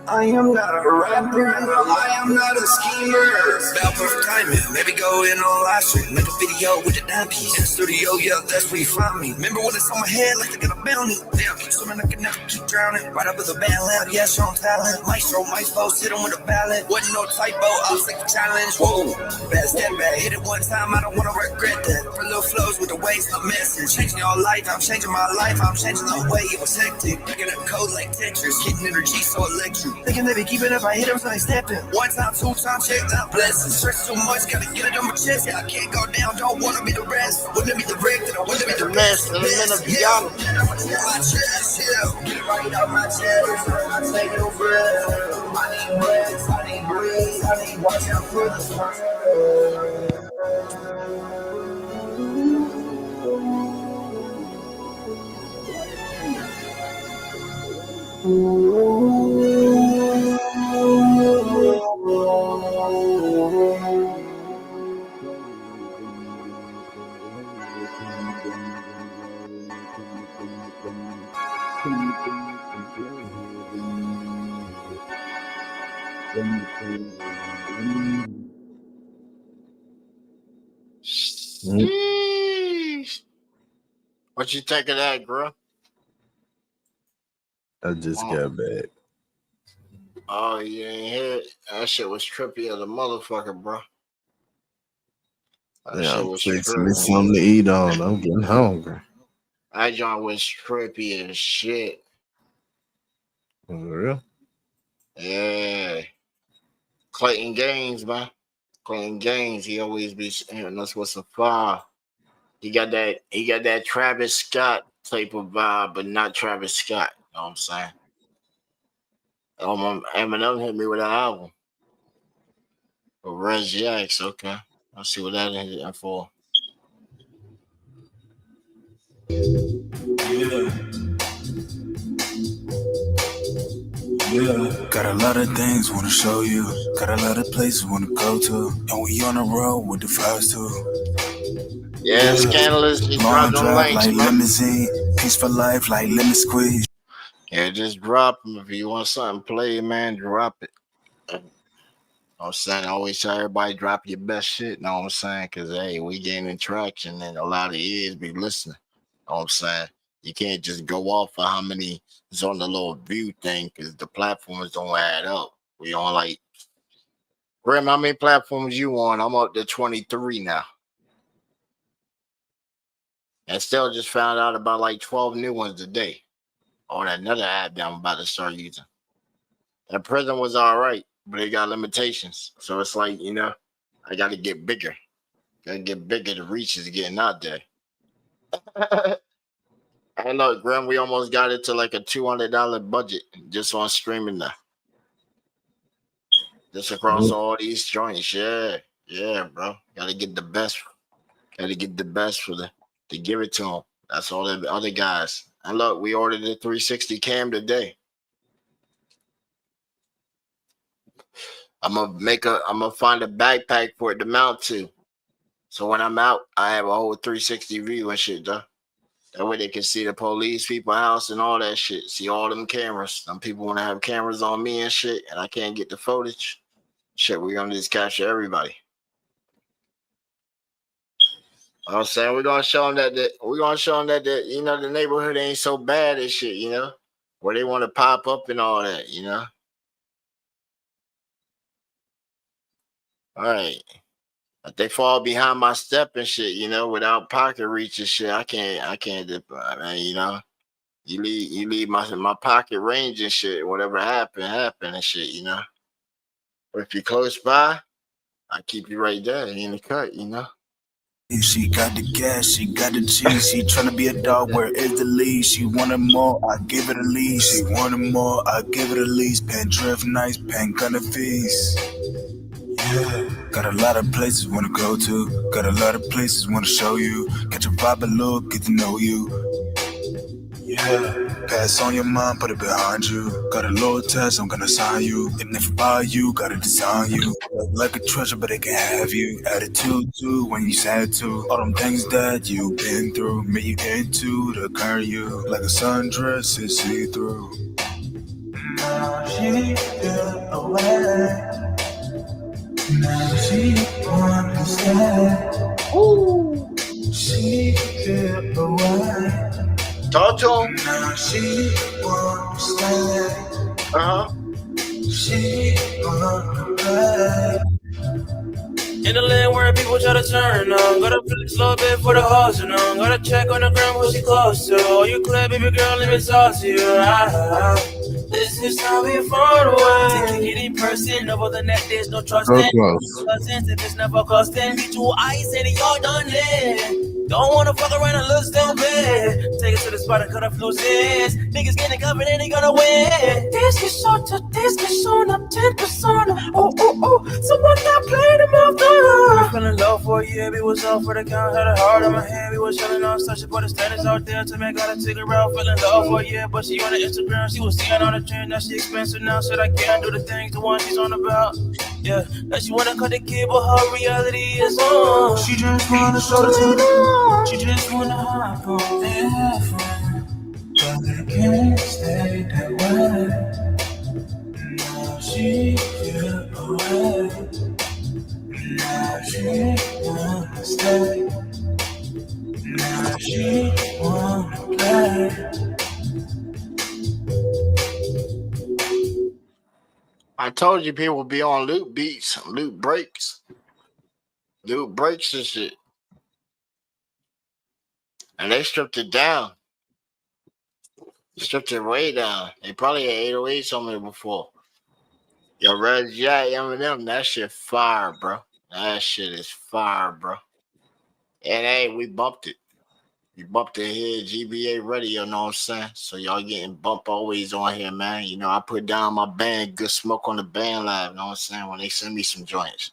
I am not a rapper, I am not a schemer. About perfect timing, maybe go in on live stream. Make a video with the dime piece. In the studio, yeah, that's where you find me. Remember when it's on my head like they got a bounty. Damn, keep swimming, I can never keep drowning. Right up with a band lab, yeah, show talent. Maestro, my flow, hit him with a ballad. Wasn't no typo, I'll take the challenge. Whoa, bad step back, hit it one time, I don't wanna regret that. For little flows with the waves, no message. Changing your life, I'm changing my life, I'm changing the way it was hectic. Picking up code like Tetris, getting energy so electric. Thinking they be keeping up, I hit them, so they stepping. One time, two times, check out blessings. Stress too much, gotta get it on my chest. Yeah, I can't go down, don't wanna be the rest. Wouldn't be the wreck, then I wouldn't be the best. My chest, yeah. Get it right out my chest. I take no breath. I need breath, I need breeze, I need watch out for the sun. What you think of that, bro? I just got back. Oh, you ain't hear it? That shit was trippy as a motherfucker, bro. That Yeah, shit I'm was fixing me trippy. something to eat on. I'm getting hungry. That joint was trippy as shit. For real? Yeah. Clayton Gaines, man. Clayton Gaines, he always be saying that's what's a fire. He got that Travis Scott type of vibe, but not Travis Scott. You know what I'm saying? Eminem hit me with an album. But Res Jax, okay. I'll see what that is for. Yeah, got a lot of things wanna show you. Got a lot of places wanna go to. And we on the road with the vibes too. Yeah, Scandalous. He Long dropped them drive links, like man. limousine. Peace for life like lemon squeeze. Yeah, just drop them. If you want something played, man, drop it. You know what I'm saying? I always tell everybody drop your best shit. You know what I'm saying? Because, hey, we gaining traction and a lot of ears be listening. You know what I'm saying? You can't just go off of how many is on the little view thing because the platforms don't add up. We on like, Grim, how many platforms you on? I'm up to 23 now. And still just found out about like 12 new ones today on another app that I'm about to start using. That prison was all right. but they got limitations. So it's like, you know, I got to get bigger. Got to get bigger. The reach is getting out there. I know, Graham, we almost got it to like a $200 budget just on streaming now. Just across all these joints. Yeah, bro. Got to get the best. Got to get the best for to give it to them. That's all the other guys. And look, we ordered a 360 cam today. I'm gonna find a backpack for it to mount to. So when I'm out, I have a whole 360 view and shit, though. That way they can see the police, people's house, and all that shit. See all them cameras. Some people want to have cameras on me and shit, and I can't get the footage. Shit, we're gonna just capture everybody. I'm saying we're gonna show them that you know the neighborhood ain't so bad and shit, you know, where they want to pop up and all that, you know. All right. If they fall behind my step and shit, you know, without pocket reach and shit, I can't, I mean, you know, you leave my pocket range and shit, whatever happen and shit, you know. But if you're close by, I keep you right there in the cut, you know. She got the gas, she got the cheese. She tryna be a dog, where is the leash? She wanted more, I give it a leash. She wanted more, I give it a leash. Pen drift nice, pen gonna feast. Yeah, got a lot of places wanna go to. Got a lot of places wanna show you. Catch a vibe and look, get to know you. Yeah, pass on your mind, put it behind you. Got a little test, I'm gonna sign you. And if I buy you, gotta design you. Like a treasure, but it can have you. Attitude too, when you sad to. All them things that you've been through. Me you into the current you. Like a sundress, it's see-through. Now she feel away. Now she wanna stay. Ooh. She feel away. Talk to him. Now she wanna stay. She wanna play. In the land where people try to turn on, gotta flex a little bit for the hustle on. Gotta check on the ground who she close to. Oh, you clear, baby girl, let me talk to you. This is how we fall away. Taking it in person, over the net, there's no trust. So close. If it's never costing me 2 eyes and y'all done it. Don't wanna fuck around and look stupid. Take it to the spot and cut off loose ends. Niggas getting covered and they gonna win. This is short to this is shown up 10%. Oh. Someone got played him off the. Feeling low for a year, we was off for the count. Had a heart on my hand, we was chilling on such a but the status out there to make got a ticket around. Feeling low for a year, but she on the Instagram, she was seeing on the trend. Now she expensive now, said I can't do the things the one she's on about. Yeah, now she wanna cut the kid, but her reality is on. She just wanna show the TV. She just wanna hop on their phone, but they can't stay that way. Now she feel away. Now she wanna stay. Now she wanna play. I told you people be on loop beats, loop breaks and shit. And they stripped it down. Stripped it way down. They probably had 808s on there before. Yo, Red Jack, Eminem, that shit fire, bro. That shit is fire, bro. And hey, we bumped it. We bumped it here, GBA Radio, you know what I'm saying? So y'all getting bumped always on here, man. You know, I put down my band, Good Smoke on the Band Live, you know what I'm saying? When they send me some joints.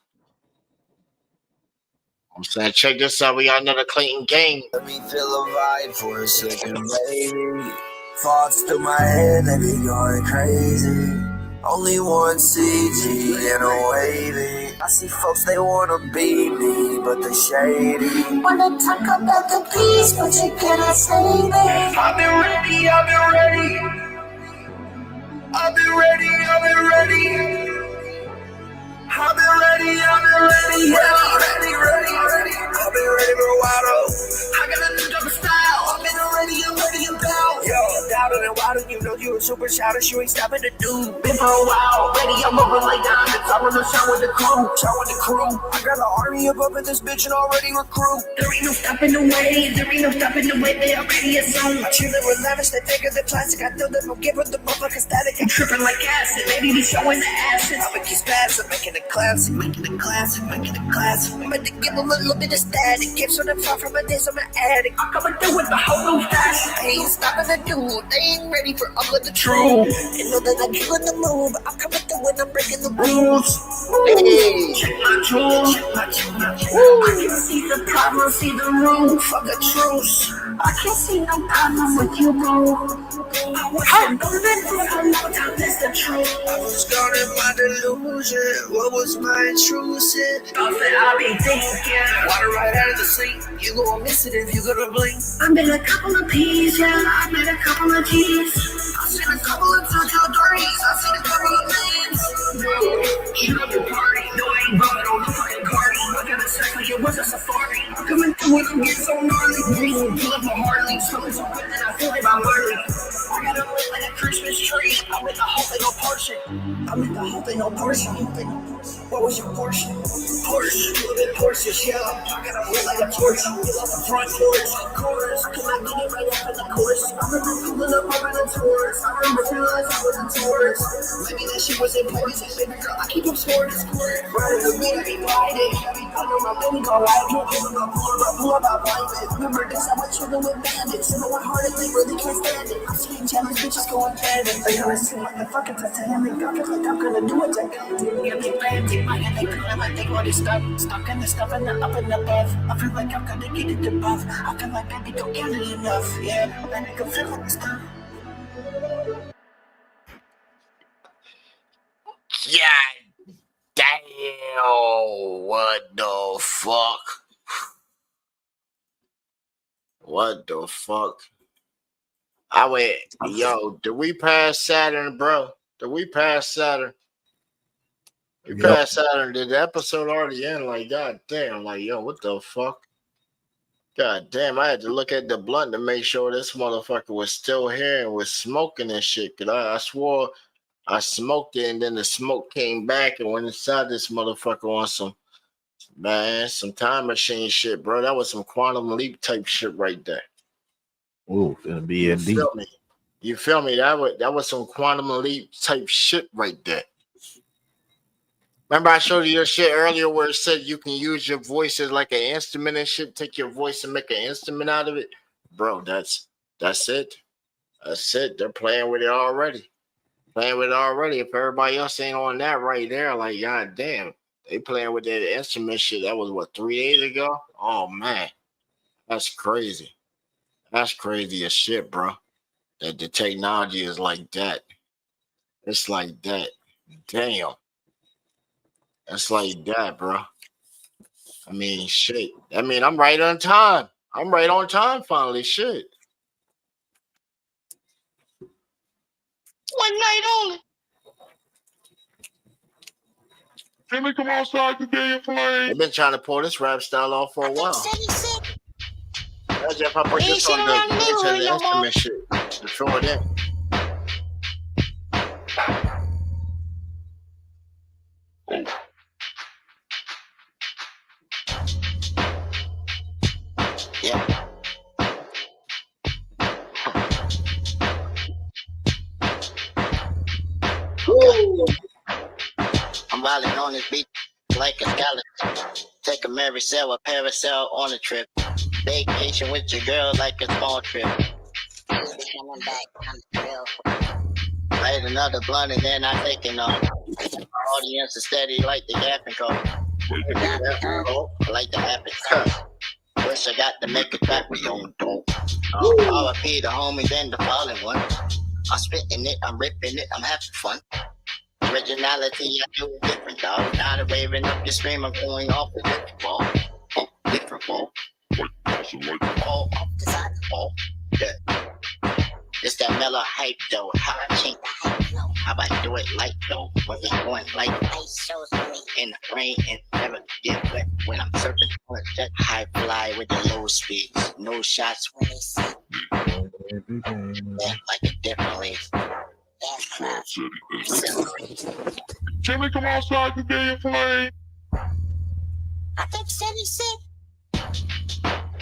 I'm saying, check this out. We got another Clayton game. Let me feel a vibe for a second, baby. Thoughts through my head, they be going crazy. Only one CG in a wavy. I see folks, they wanna be me, but they shady. Wanna talk about the peace, but you cannot save it. I've been ready. I've been ready. I've been ready. Yeah, ready. I've been ready for a while though. I got a new type of style. I've been ready about. Yo, louder than wilder. You know you a super shouter, you ain't stopping to do. Been for a while, ready, I'm moving like diamonds. I'm on the show with the crew, I got an army above in this bitch and already recruit. There ain't no stopping the way, they already assume. I chill with lavish, they bigger than plastic. I throw them, I'll give her the motherfucking static. I'm tripping like acid, maybe be showing the acid. I'ma keep spazzing, making it classic. I'm about to give a little bit of static. Get so far from a days, I'm an addict. I'm coming through with the whole fast. I ain't stopping the dude, they ain't ready for all of the truth. They know that I'm killing the move, I'm coming through when I'm breaking the rules. Hey. Check my tools. I can see the problem, see the room. Fuck a truce. I can't see no problem with you, bro. I wasn't going for a long time, that's the truth. I was gone in my delusion. What was my intrusion? Thought that I'd be thinking. Water right out of the sink. You gon' miss it if you gonna blink. I made a couple of P's, yeah. I made a couple of G's. I seen a couple of Tokyo Dories. I seen a couple of names. Shut up your party. No, I ain't bumming on the fucking party. I got a sex like it was a safari. I'm coming through and I'm getting so gnarly. Breathing, pull up my Harley. Smelling so good that I feel it by Marley. I got a lit like a Christmas tree. I'm in the hope ain't no portion. What was your portion? Porsche, a little bit Porsche, yeah. I got a lit like a torch. Get off the front porch, chorus. Cause I get it right after the course. I remember pulling up over the tours. I remember feeling like I was in tours. Maybe that shit was important. Baby girl, I keep up scoring. Right with me, I be riding. I know my baby gon' ride. Pull up, I blind it. Remember this, I was chilling with bandits. You know what hard they really can't stand it. I'm seeing challenge bitches going bandit. They gonna seem like the fucking Titanic. I feel like I'm gonna do it again. Yeah, they bandit. My and they feeling like they already stuck in the stuff and the up and above. I feel like I'm gonna get it above. I feel like baby don't get it enough. Yeah, that nigga feel like stuff. God damn, what the fuck? What the fuck? I went, yo, did we pass Saturn, bro? Did we pass Saturn? We passed Saturn. Did the episode already end? Like, god damn, like, yo, what the fuck? God damn, I had to look at the blunt to make sure this motherfucker was still here and was smoking and shit. Cause I swore I smoked it and then the smoke came back and went inside this motherfucker on some time machine shit, bro. That was some quantum leap type shit right there. Ooh, gonna be indeed. You feel me? That was some quantum leap type shit right there. Remember I showed you your shit earlier where it said you can use your voice as like an instrument and shit, take your voice and make an instrument out of it? Bro, that's it. That's it. They're playing with it already. If everybody else ain't on that right there, like, god damn. They playing with that instrument shit. That was, what, 3 days ago? Oh, man. That's crazy. That's crazy as shit, bro. That the technology is like that. It's like that. Damn. That's like that, bro. I mean, shit. I mean, I'm right on time. Finally, shit. One night only. Can we come outside to get your plane? They've been trying to pull this rap style off for a while. Imagine if I put this on the instrument shit to throw it in. Yeah. Woo. I'm riding on this beat like a skeleton. Take a Maricel, a parasail on a trip. Vacation with your girl like a small trip. Coming back on the trail. Light another blunt and then I taking off. Audience is steady like the gapping code. Like the happy cut. Wish I got to make a track we on dope. RIP the homie, then the fallen one. I'm spitting it, I'm ripping it, I'm having fun. Originality, I do it different, dog. Not a raving up your stream, I'm going off the different ball. Different ball. Ball off the side of the ball. Yeah. It's that mellow hype though. How I change the hype though. How I do it like though. When it's going like ice shows me in the rain and never get wet. When I'm surfing on a jet, high fly with the low speeds. No shots when they see. Yeah, like a Definitely. Jimmy, come outside to get your plane. I think he said he's sick.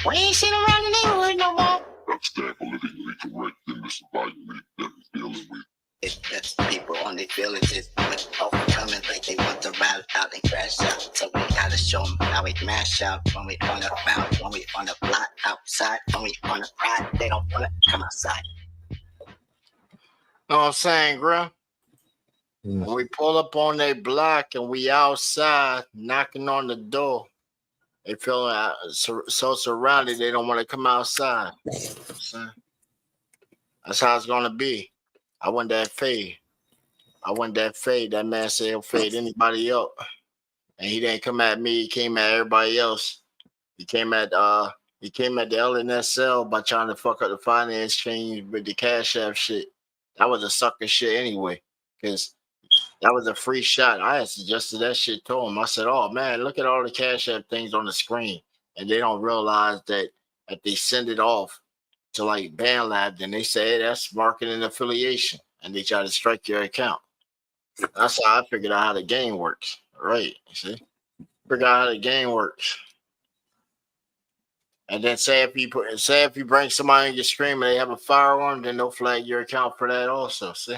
We ain't seen him around the neighborhood no more. That's that politically correct in this environment that we're dealing with. That's people on their villages with overcoming like they want to ride out and crash out. So we gotta show them how we mash out when we on the bounce, when we on the block outside, when we on the ride, they don't wanna come outside. Know what I'm saying, Grim? When we pull up on their block and we outside knocking on the door, they feel so surrounded they don't want to come outside. That's how it's gonna be. I want that fade. That man said he'll fade anybody else. And he didn't come at me, he came at everybody else. He came at the LNSL by trying to fuck up the finance change with the Cash App shit. That was a sucker shit anyway. Because that was a free shot. I had suggested that shit to him. I said, oh man, look at all the Cash App things on the screen. And they don't realize that if they send it off to like BandLab, then they say, hey, that's marketing affiliation. And they try to strike your account. That's how I figured out how the game works. Right. You see? Figure out how the game works. And then say if you bring somebody on your screen and they have a firearm, then they'll flag your account for that also. See?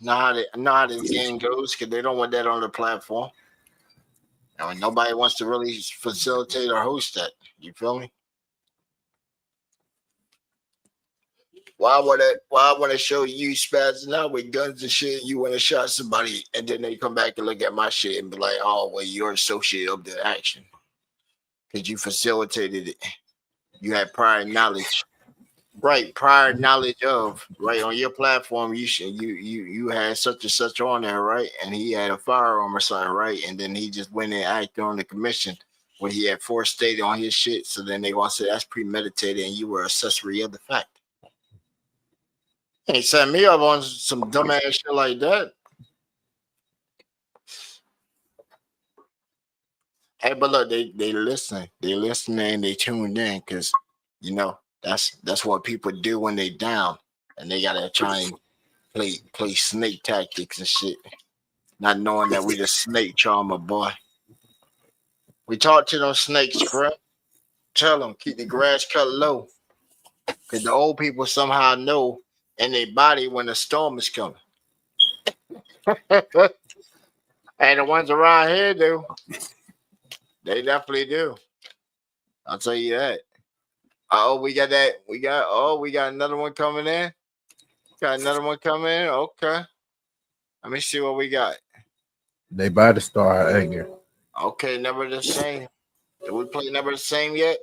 Know how the game goes because they don't want that on the platform. I mean, nobody wants to really facilitate or host that. You feel me? Why would I want to show you spazzing out with guns and shit? You want to shot somebody, and then they come back and look at my shit and be like, "Oh, well, you're associate of the action because you facilitated it. You had prior knowledge, right? Prior knowledge of right on your platform. You had such and such on there, right? And he had a firearm or something, right? And then he just went and acted on the commission when he had forestated on his shit. So then they want to say that's premeditated, and you were accessory of the fact." Hey, set me up on some dumbass shit like that. Hey, but look, they listen. They listen and they tuned in because you know that's what people do when they down and they gotta try and play snake tactics and shit, not knowing that we the snake charmer, boy. We talk to those snakes, bro. Tell them keep the grass cut low, because the old people somehow know in their body when the storm is coming. And the ones around here do. They definitely do. I'll tell you that. We got another one coming in. Got another one coming in. Okay. Let me see what we got. They about to start again. Okay, Never the Same. Did we play Never the Same yet?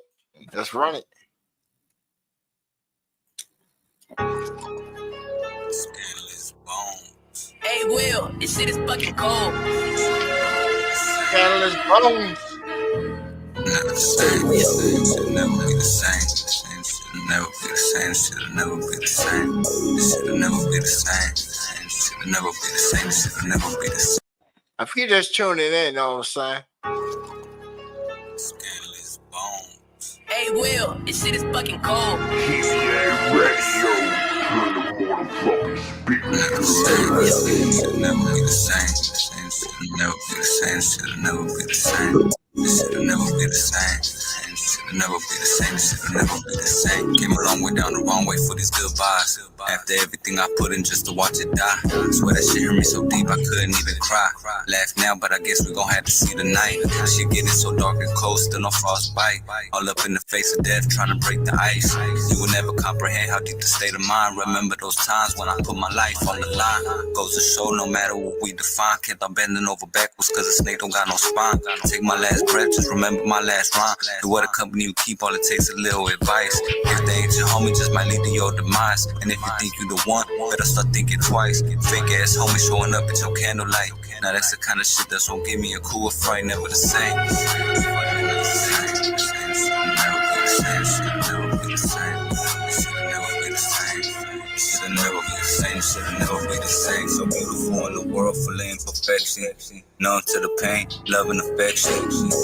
Let's run it. Hey, Will, this shit is fucking cold. Scandalous Bones. Never the same. Shit'll never be the same. Shit'll never be the same. Shit'll never be the same. Shit'll never be the same. Shit'll never be the same. Shit'll never be the same. If you just tuning in, you know what I'm saying? Scandalous Bones. Hey, Will, this shit is fucking cold. PBA Radio. Turn the motherfucking speakers to the Shit'll never be the same. Shit'll never be the same. Shit'll never be the same. Shit'll never be the same. Shit'll never be the same. Shit'll never be the same. Came a long way down the wrong way for these good vibes. After everything I put in just to watch it die. Swear that shit hurt me so deep I couldn't even cry. Laugh now, but I guess we gon' have to see the night. Shit getting so dark and cold, still no frostbite. All up in the face of death, trying to break the ice. You will never comprehend how deep the state of mind. Remember those times when I put my life on the line. Goes to show no matter what we define. Can't I'm bending over backwards cause a snake don't got no spine. Take my last breath, just remember my last rhyme. The what a company you keep, all it takes a little advice. If they ain't your homie, just might lead to your demise. And if you think you the one, better start thinking twice. Fake ass homie showing up at your candlelight. Now that's the kind of shit that's gonna give me a cool fright. Never the same. Shit'll never be the same. Shit'll never be the same. So beautiful in the world, full of imperfection. Numb to the pain, love and affection.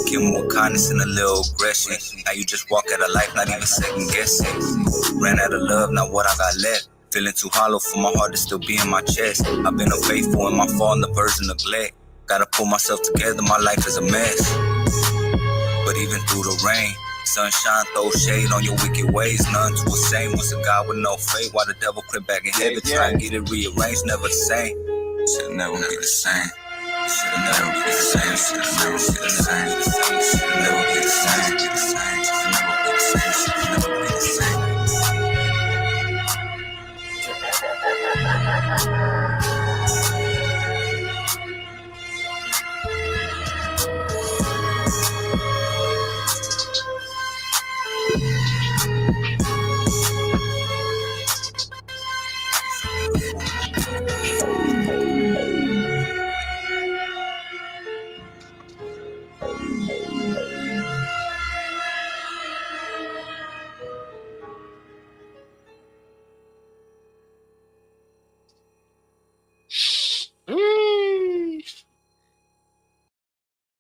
Kill me with kindness and a little aggression. Now you just walk out of life, not even second guessing. Ran out of love, now what I got left? Feeling too hollow for my heart to still be in my chest. I've been unfaithful in my fall and the verge of neglect. Gotta pull myself together, my life is a mess. But even through the rain, sunshine throws shade on your wicked ways. None to the same. Was a God with no faith. While the devil crept back in heaven, try and get it rearranged. Never the same. Should've never be the same. Should've never be the same. Should've never be the same. Should've never be the same. Should've never be the same. Should've never be the same.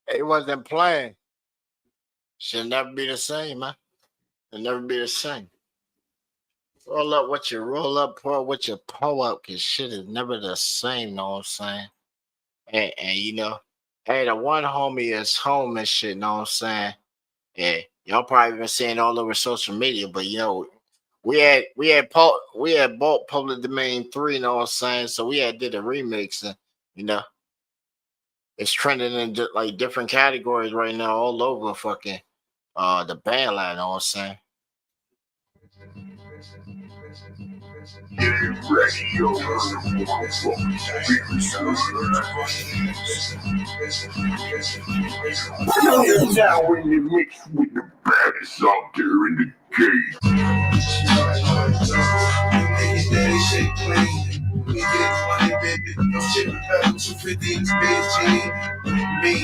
It wasn't playing. Should never be the same, man. It'll never be the same. Roll up what you roll up, pour what you pull up, cause shit is never the same, know what I'm saying? And you know, hey, the one homie is home and shit, know what I'm saying? Yeah, y'all probably been seeing all over social media, but you know, we had bought Public Domain 3, know what I'm saying? So we had did a remix, and you know, it's trending in like different categories right now, all over fucking the band line, know what I'm saying? Get ready, yo, motherfucking speakers. You're now in the mix with the baddest out there in the game. We get money, baby. No shit about 250 in Beijing. Me,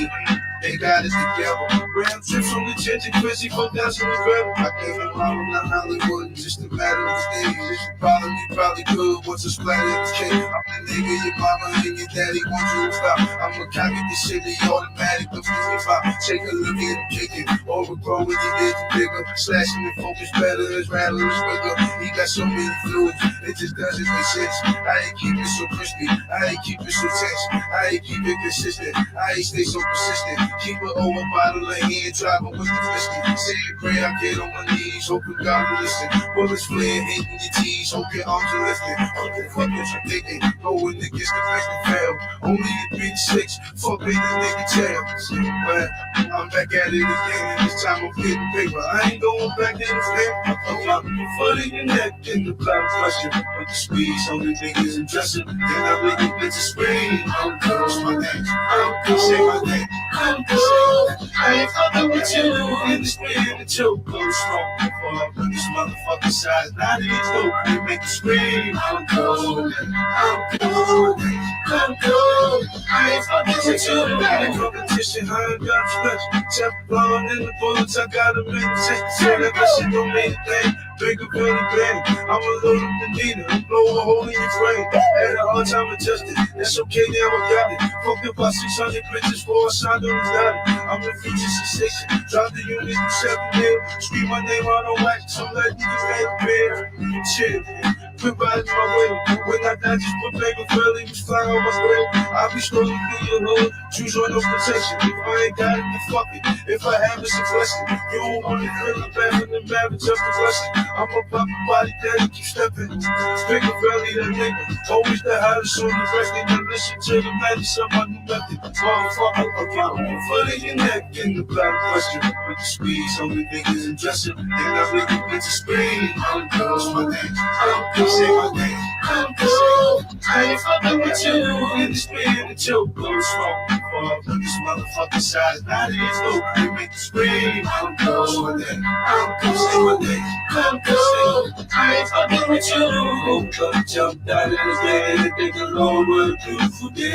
they got it together. Round trips on the jet and crazy fuck down to the river. I came from Harlem, not Hollywood, just a matter of days. If you probably could. Once a splatter in the cake, I'm the nigga your mama and your daddy want you to stop. I'ma copy this shit, the automatic, the 55. Take a look at him kicking. Overgrown when you get bigger. Slashing the focus better, as rattling his wigger. He got so many fluids, it just doesn't make sense. I ain't keep it so crispy, I ain't keep it so tense, I ain't keep it consistent, I ain't stay so persistent. Keep it over bottle of hand, driving with the whiskey. Say a prayer, I get on my knees, hoping God will listen. Bullets flaring, hitting your teeth, hope your arms are lifted. What the fuck is you thinking? Going against the face and fail. Only a 3-6, fuck me the nigga tail. But I'm back at it again, and this time I'm getting paper. I ain't going back in the flame. I'm out the foot in your neck, in the blood pressure. With the squeeze on the niggas and dressing. Then I make you bitches scream. I'm good, my name. I'm good, say my name. I'm good. I ain't fucking with you in the spin and choke. Go strong before I put this motherfucking size. Now these dope, they make you scream. I'm good. I'm good. I'm good. I ain't fucking with you. The competition, I ain't got stretch. Chef blowing in the bullets, I got a minute. Say that shit don't mean a thing. Bigger, really bad. I'ma load up the needle and blow a hole in your brain. Had a hard time adjusting. That's okay, now I got it. Fucked about 600 bitches for a sign on the dotted. I'm the future sensation. Drop the unit in 7 mil. Scream my name out on wax. So let you get bear. Shit. Quit riding my way. When I die, just put paper fairly. Was flying on my grave. I'll be strolling through your hood. Choose on no protection. If I ain't got it, then fuck it. If I have, it's a blessing. You don't want to feel the bad with the marriage of the blessing. I'm a pop body daddy, keep stepping. Bigger belly than nigga. Always the hottest on the record. Then listen to the madness of my new method. Motherfucker, I'm counting your foot in your neck in the blood question. With the squeeze on the niggas and dressing. Then I make you bitches scream. I'm good, my name. I'm good, say my name. I'm good. I ain't fucking with you in the spin and choke. Go strong before I put this motherfucking size. Now these dope, they make you scream. I'm good, my name. I'm good, say my name. I'm good. I ain't fucking with you. Woke up, jumped out of the bed, and think alone what a beautiful day.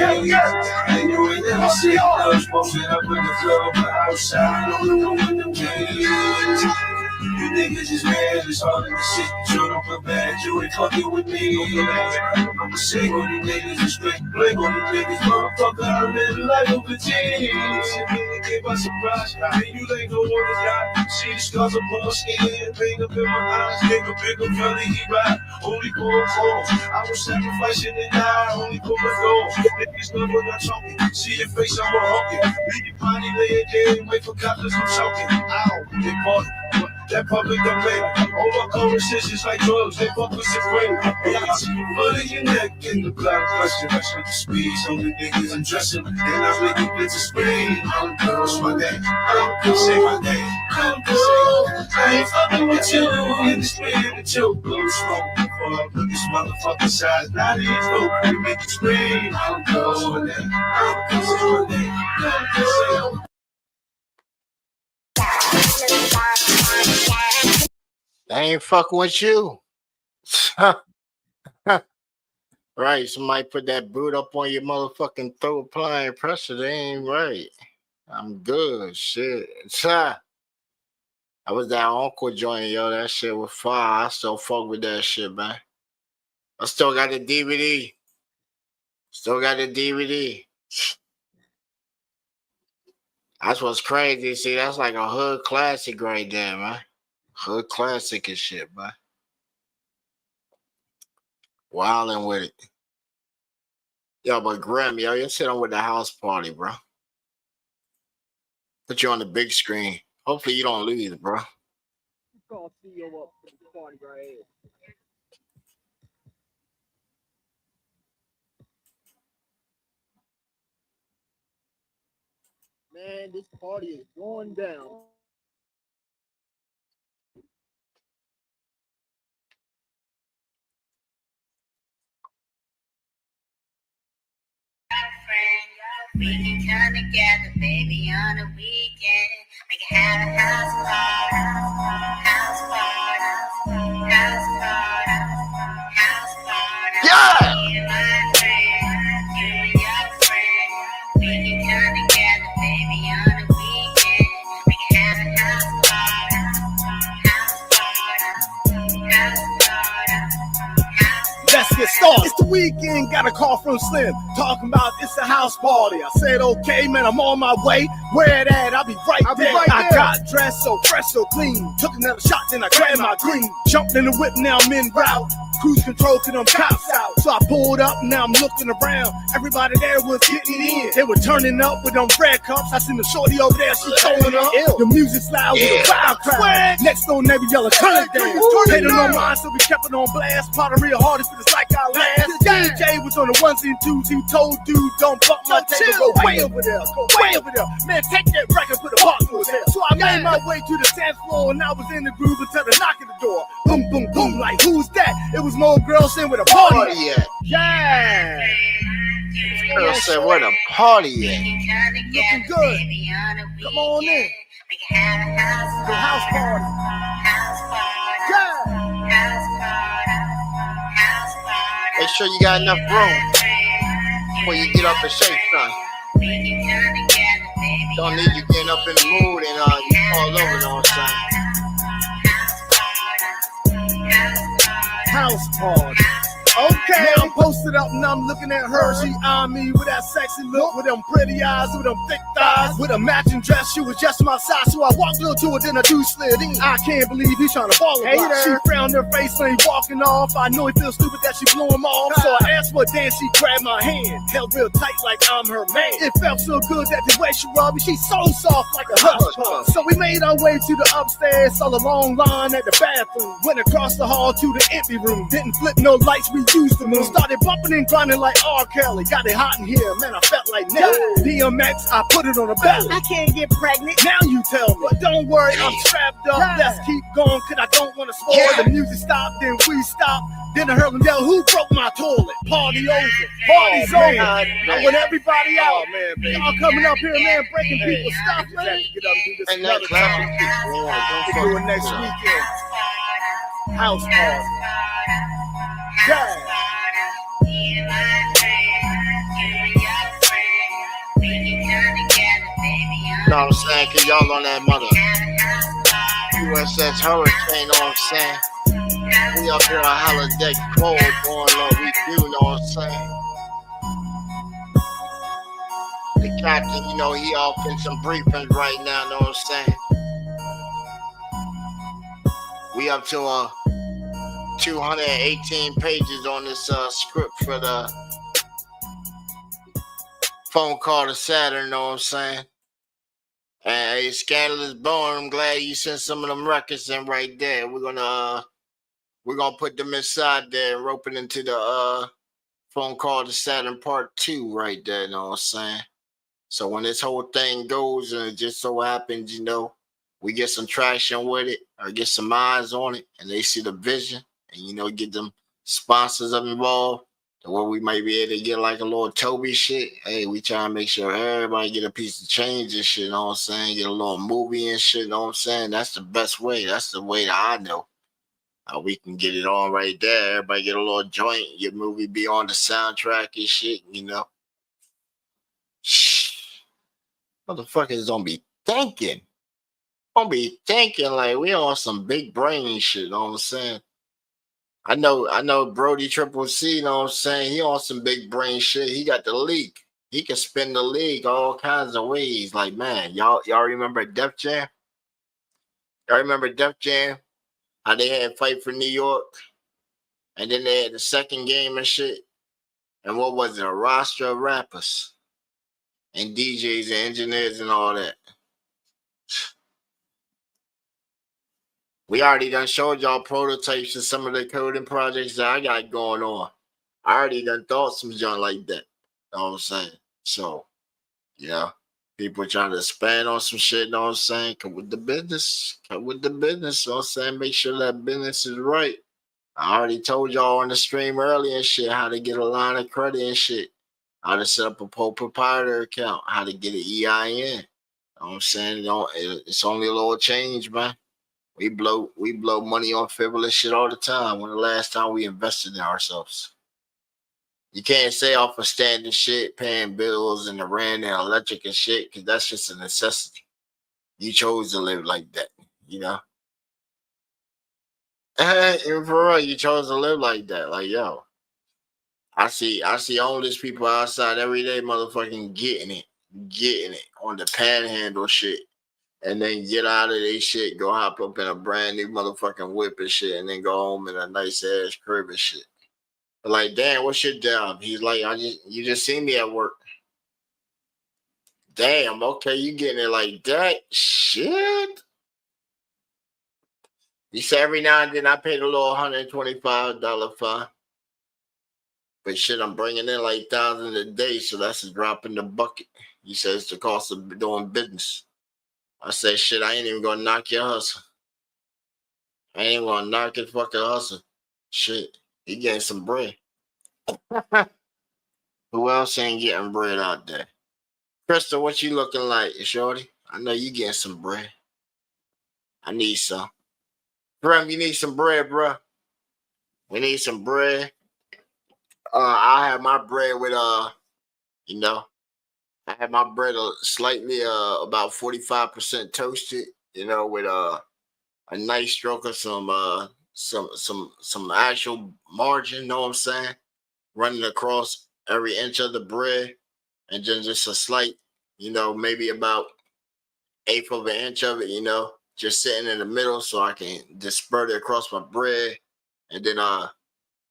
And you ain't never seen us smoking up in the club, but outside on the window. You niggas is mad, it's hard to shit. You don't feel bad, you ain't fucking with me. I'ma sing on you niggas and straight bling on you niggas. Motherfucker, I live life of a G. Shit really gave us surprise. And you ain't no one guy. See the scars upon my skin, pain up in my eyes. Nigga, bigger, fella, he ride. Only for a fall. I was sacrificing and die, only for my goals. Niggas love when I'm talking. See your face, I'm a honky. Leave your body, lay it there, wait for cops, I'm choking. Ow, they caught it. That public domain. All my conversations like drugs, they fuck with your brain. Foot in your neck in the blood pressure. Rush with the speed, so the niggas I'm dressing. And I make you bitches scream. I'm good, what's my name? I'm good, say my name. I'm good, I ain't fucking with you. In the street with you, blue smoke. Fuck this motherfucking size, not even smoke. You make you scream. I'm good, what's my name? I'm good, say my name. I'm good, say They ain't fucking with you. Right, somebody put that boot up on your motherfucking throat applying pressure. They ain't right. I'm good. Shit. I was that uncle joint, yo. That shit was fire. I still fuck with that shit, man. I still got the DVD. Still got the DVD. That's what's crazy. See, that's like a hood classic right there, man. Hood classic and shit, man. Wildin' with it. Yo, but Grim, yo, you're sitting with the house party, bro. Put you on the big screen. Hopefully you don't lose, bro. Call CEO up for the party right here. Man, this party is going down. We can come together, baby, on a weekend. We can have a house party, house party, house party, house party. Yeah! Me and my friend, you and your friend. We can come together, baby, on a weekend. We can have a house party, house party, house party. Let's get started. It's the weekend, got a call from Slim, talking about it's a house party. I said, okay, man, I'm on my way. Where it at? I'll be right there. I got dressed so fresh, so clean. Took another shot, then I grabbed my green. Jumped in the whip, now I'm en route. Cruise control, cause them cops out. So I pulled up, now I'm looking around. Everybody there was getting in. They were turning up with them red cups. I seen the shorty over there, she throwing up. The music's loud with a wild crowd. Next door neighbor yelling, turn it down. They don't know mine, so we kept it on blast. Potted real hard, it's like our last. DJ was on the ones and twos. He told dude, don't bump my table. Go way over there, go way over there. Man, take that record, put a box to his head. So I made my way to the dance floor, and I was in the groove until the knock at the door. Boom, boom, boom, like who's that? It was my old girl saying with a party at. Yeah. Girl said, where the party at? Looking good. Come on in. The house party. Yeah. Make sure you got enough room before you get up and shake, son. Don't need you getting up in the mood and you fall over, you know what I'm saying? House party. Okay, now I'm posted up and I'm looking at her. She on me with that sexy look, with them pretty eyes, with them thick thighs, with a matching dress. She was just my size, so I walked a little to her, then I do slid in. I can't believe he's trying to follow me. She frowned her face and he walking off. I know he feels stupid that she blew him off. So I asked for a dance, she grabbed my hand, held real tight like I'm her man. It felt so good that the way she rubbed me, she's so soft like a hush puff. So we made our way to the upstairs, saw a long line at the bathroom. Went across the hall to the empty room, didn't flip no lights, we used the moon. Started bumping and grinding like R. Kelly. Got it hot in here, man, I felt like Nelly. DMX, I put it on the belly. I can't get pregnant. Now you tell me. But don't worry, I'm strapped up. Let's keep going, cause I don't want to spoil. The music stopped, then we stopped. Then I heard them yell, who broke my toilet? Party over. Party's over. I want everybody out. Y'all coming up here, man, breaking people's stuff, man. Get up and do this another time. We'll do it next weekend. House party. Yeah. You know what I'm saying? Cause y'all on that mother. USS Hurricane, know what I'm saying? We up here on holiday cold, doing what we do, know what I'm saying? The captain, you know, he off in some briefings right now, know what I'm saying? We up to 218 pages on this script for the phone call to Saturn, know what I'm saying? And hey, Scandalous Bone, I'm glad you sent some of them records in right there. We're gonna put them inside there and rope it into the phone call to Saturn Part 2 right there, you know what I'm saying? So when this whole thing goes and it just so happens, you know, we get some traction with it or get some eyes on it and they see the vision and, you know, get them sponsors involved to where we might be able to get like a little Toby shit. Hey, we try to make sure everybody get a piece of change and shit, you know what I'm saying? Get a little movie and shit, you know what I'm saying? That's the best way. That's the way that I know. We can get it on right there. Everybody get a little joint. Your movie be on the soundtrack and shit, you know. Motherfuckers don't be thinking. Don't be thinking like we on some big brain shit, you know what I'm saying? I know Brody Triple C, you know what I'm saying? He on some big brain shit. He got the league. He can spin the league all kinds of ways. Like, man, y'all remember Def Jam? Y'all remember Def Jam? How they had Fight for New York? And then they had the second game and shit. And what was it? A roster of rappers and DJs and engineers and all that. We already done showed y'all prototypes of some of the coding projects that I got going on. I already done thought some junk like that. You know what I'm saying? So, you know, people trying to expand on some shit, you know what I'm saying? Come with the business. Come with the business, you know what I'm saying? Make sure that business is right. I already told y'all on the stream earlier and shit how to get a line of credit and shit. How to set up a proprietor account. How to get an EIN. You know what I'm saying? It's only a little change, man. We blow money on frivolous shit all the time. When the last time we invested in ourselves? You can't say off of standing shit, paying bills and the rent and electric and shit, because that's just a necessity. You chose to live like that, you know? And for real, you chose to live like that. Like, yo, I see all these people outside every day motherfucking getting it on the panhandle shit. And then get out of their shit, go hop up in a brand new motherfucking whip and shit, and then go home in a nice ass crib and shit. But like, damn, what's your job? He's like, you just see me at work. Damn, okay, you getting it like that? Shit. He said every now and then I paid a little $125 fine. But shit, I'm bringing in like thousands a day, so that's a drop in the bucket. He says it's the cost of doing business. I said, shit, I ain't even gonna knock your hustle. I ain't even gonna knock your fucking hustle. Shit, he getting some bread. Who else ain't getting bread out there? Crystal, what you looking like, shorty? I know you getting some bread. I need some. Grim, you need some bread, bro. We need some bread. I have my bread with you know, I have my bread slightly about 45% toasted, you know, with a nice stroke of some actual margin, you know what I'm saying? Running across every inch of the bread, and then just a slight, you know, maybe about 1/8 of an inch of it, you know, just sitting in the middle so I can disperse it across my bread. And then I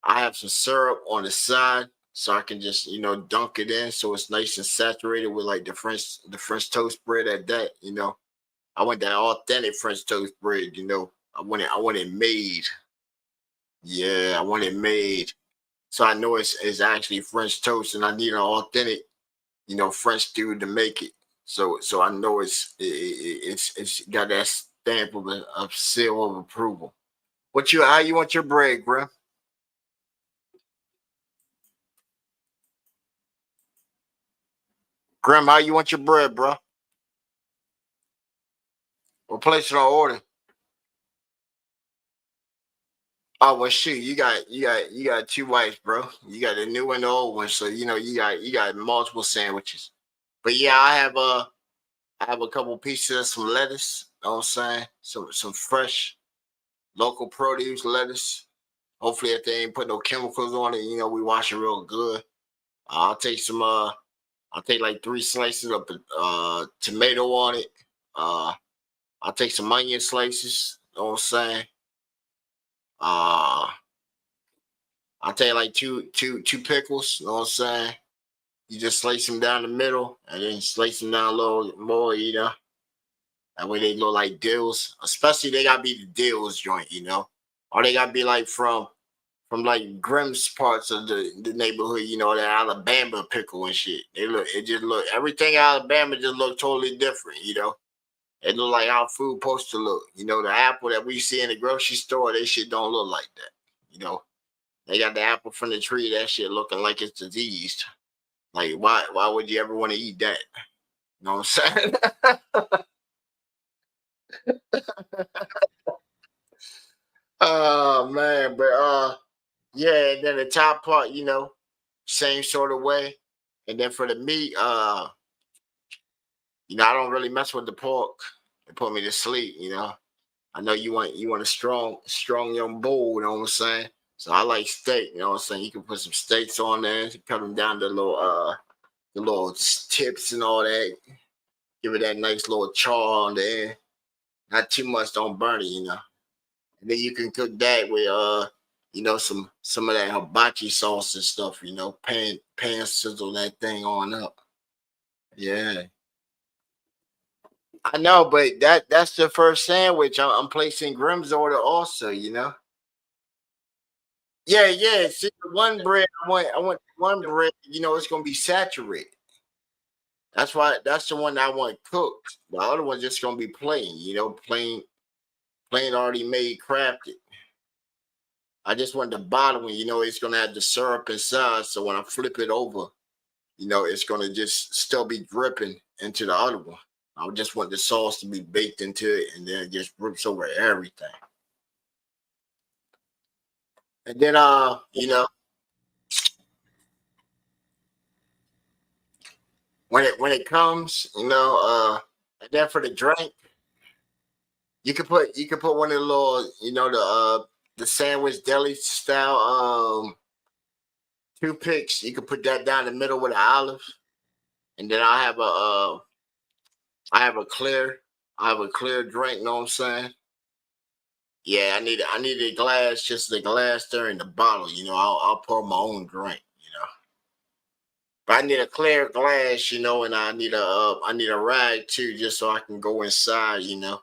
have some syrup on the side so I can just, you know, dunk it in so it's nice and saturated with like the French toast bread at that, you know. I want that authentic French toast bread, you know. I want it made. Yeah, I want it made. So I know it's actually French toast, and I need an authentic, you know, French dude to make it. So I know it's got that stamp of seal of approval. How you want your bread, bro? Grim, how you want your bread, bro? We'll place it on order. Oh well, shoot, you got two wives, bro. You got the new and the old one, so you know you got multiple sandwiches. But yeah, I have a couple pieces of some lettuce. know what I'm saying? Some fresh local produce, lettuce. Hopefully if they ain't put no chemicals on it, you know, we wash it real good. I'll take like 3 slices of tomato on it. I'll take some onion slices, you know what I'm saying? I'll take like two pickles, you know what I'm saying? You just slice them down the middle and then slice them down a little more, you know. That way they look like dills. Especially they gotta be the dills joint, you know. Or they gotta be like from like Grimm's parts of the neighborhood, you know, that Alabama pickle and shit. Everything Alabama just look totally different, you know. It look like our food supposed to look. You know, the apple that we see in the grocery store, they shit don't look like that. You know, they got the apple from the tree, that shit looking like it's diseased. Like, why would you ever want to eat that? You know what I'm saying? Oh man, but yeah, and then the top part, you know, same sort of way. And then for the meat, you know, I don't really mess with the pork. It put me to sleep, you know. I know you want a strong young bull, you know what I'm saying? So I like steak, you know what I'm saying? You can put some steaks on there, cut them down to the little tips and all that. Give it that nice little char on the end. Not too much, don't burn it, you know. And then you can cook that with you know, some of that hibachi sauce and stuff, you know, pan sizzle that thing on up. Yeah. I know, but that's the first sandwich. I'm placing Grimm's order also, you know. Yeah. See, the one bread I want one bread, you know, it's gonna be saturated. That's the one I want cooked. The other one's just gonna be plain, you know, plain already made, crafted. I just want the bottom one, you know, it's gonna have the syrup inside. So when I flip it over, you know, it's gonna just still be dripping into the other one. I just want the sauce to be baked into it, and then it just drips over everything. And then you know, when it comes, you know, and then for the drink, you could put one of the little, you know, the sandwich deli style toothpicks. You could put that down the middle with an olive, and then I have a clear drink. Know what I'm saying? Yeah, I need a glass, just the glass there in the bottle. You know, I'll pour my own drink. You know, but I need a clear glass. You know, and I need a rag too, just so I can go inside. You know,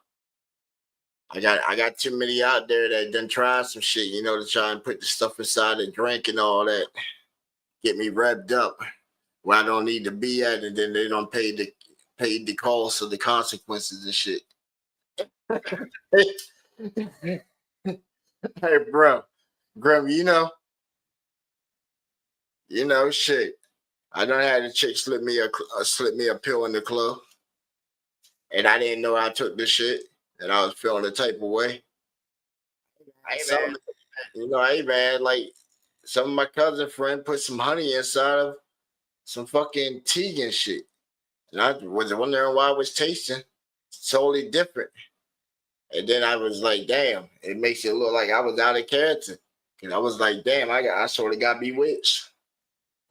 I got too many out there that done tried some shit. You know, to try and put the stuff inside the drink and all that, get me revved up where I don't need to be at, and then they don't pay the cost of the consequences and shit. Hey, bro, Grim, you know, shit. I done had a chick slip me a pill in the club, and I didn't know I took the shit, and I was feeling the type of way. You know, I even had like some of my cousin friend put some honey inside of some fucking tea and shit, and I was wondering why I was tasting totally different. And then I was like, damn, it makes it look like I was out of character. And I was like, damn, I sort of got bewitched.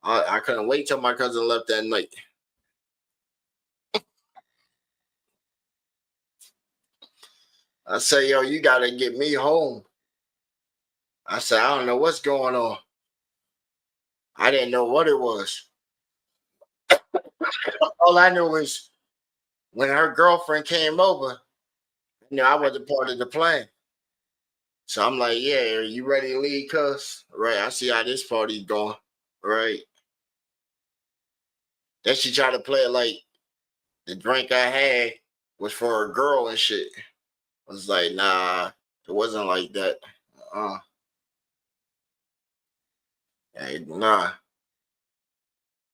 I couldn't wait till my cousin left that night. I said, yo, you got to get me home. I said, I don't know what's going on. I didn't know what it was. All I knew was when her girlfriend came over, you know, I wasn't part of the plan. So I'm like, yeah, are you ready to leave, cuz? Right, I see how this party's going. Right. Then she tried to play it like the drink I had was for a girl and shit. I was like, nah, it wasn't like that. Hey, nah.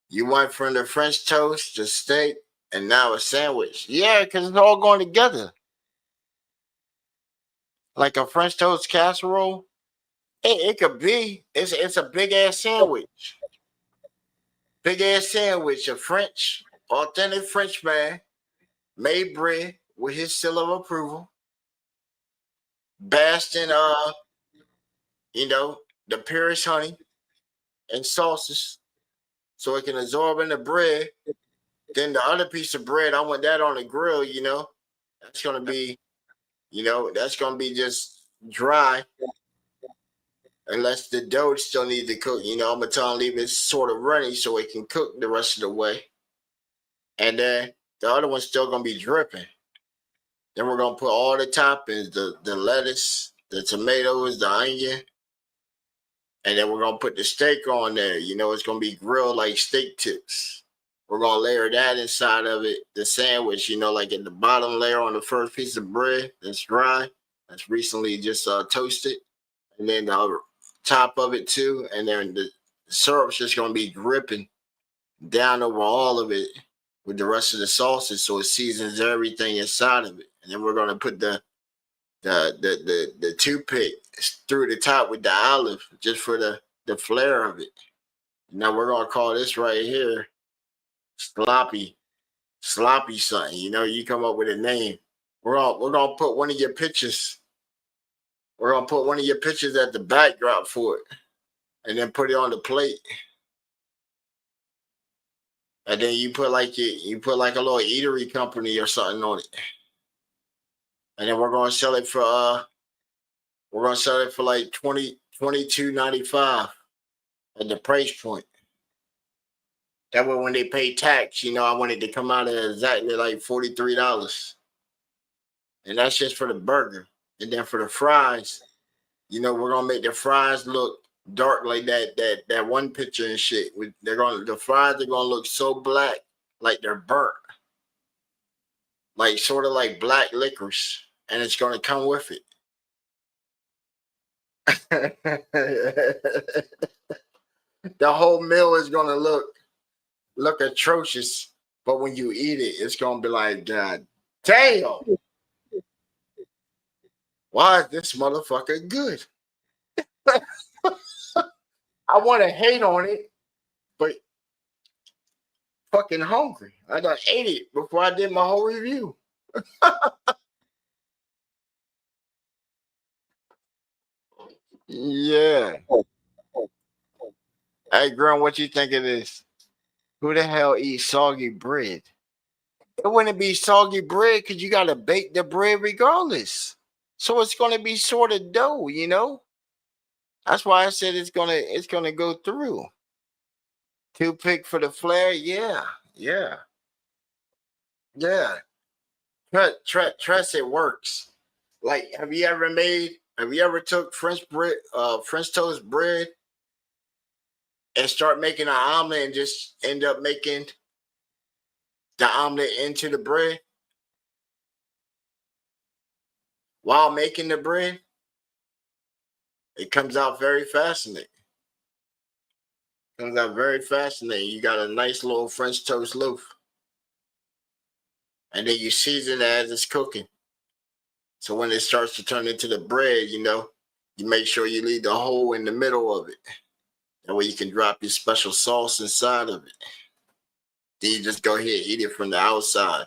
You went from the French toast to steak and now a sandwich. Yeah, because it's all going together. Like a French toast casserole, it could be. It's a big ass sandwich. Big ass sandwich, a French, authentic French man, made bread with his seal of approval, basting the Paris honey and sauces so it can absorb in the bread. Then the other piece of bread, I want that on the grill, That's gonna be, that's gonna be just dry. Unless the dough still needs to cook. I'm gonna tell them leave it sort of runny so it can cook the rest of the way. And then the other one's still gonna be dripping. Then we're gonna put all the toppings, the lettuce, the tomatoes, the onion, and then we're gonna put the steak on there. It's gonna be grilled like steak tips. We're gonna layer that inside of it, the sandwich, like at the bottom layer on the first piece of bread that's dry, that's recently just toasted, and then the top of it too, and then the syrup's just gonna be dripping down over all of it with the rest of the sauces, so it seasons everything inside of it. And then we're gonna put the toothpick through the top with the olive just for the flair of it. Now we're gonna call this right here sloppy something. You come up with a name. We're gonna put one of your pictures. We're gonna put one of your pictures at the backdrop for it, and then put it on the plate. And then you put like a little eatery company or something on it. And then we're gonna sell it for like $22.95 at the price point. That way when they pay tax, I want it to come out at exactly like $43. And that's just for the burger. And then for the fries, we're gonna make the fries look dark like that one picture and shit. The fries are gonna look so black, like they're burnt, like sort of like black licorice, and it's gonna come with it. The whole meal is gonna look atrocious, but when you eat it, it's gonna be like, God damn, why is this motherfucker good? I want to hate on it, but fucking hungry. I done ate it before I did my whole review. Yeah. Hey, Grum, what you think of this? Who the hell eats soggy bread? It wouldn't be soggy bread because you got to bake the bread regardless. So it's going to be sort of dough, That's why I said it's gonna go through. Toothpick for the flair, yeah. Trust it works. Like, have you ever took French toast bread and start making an omelet and just end up making the omelet into the bread while making the bread? It comes out very fascinating. You got a nice little French toast loaf. And then you season it as it's cooking. So when it starts to turn into the bread, you make sure you leave the hole in the middle of it. That way you can drop your special sauce inside of it. Then you just go ahead and eat it from the outside.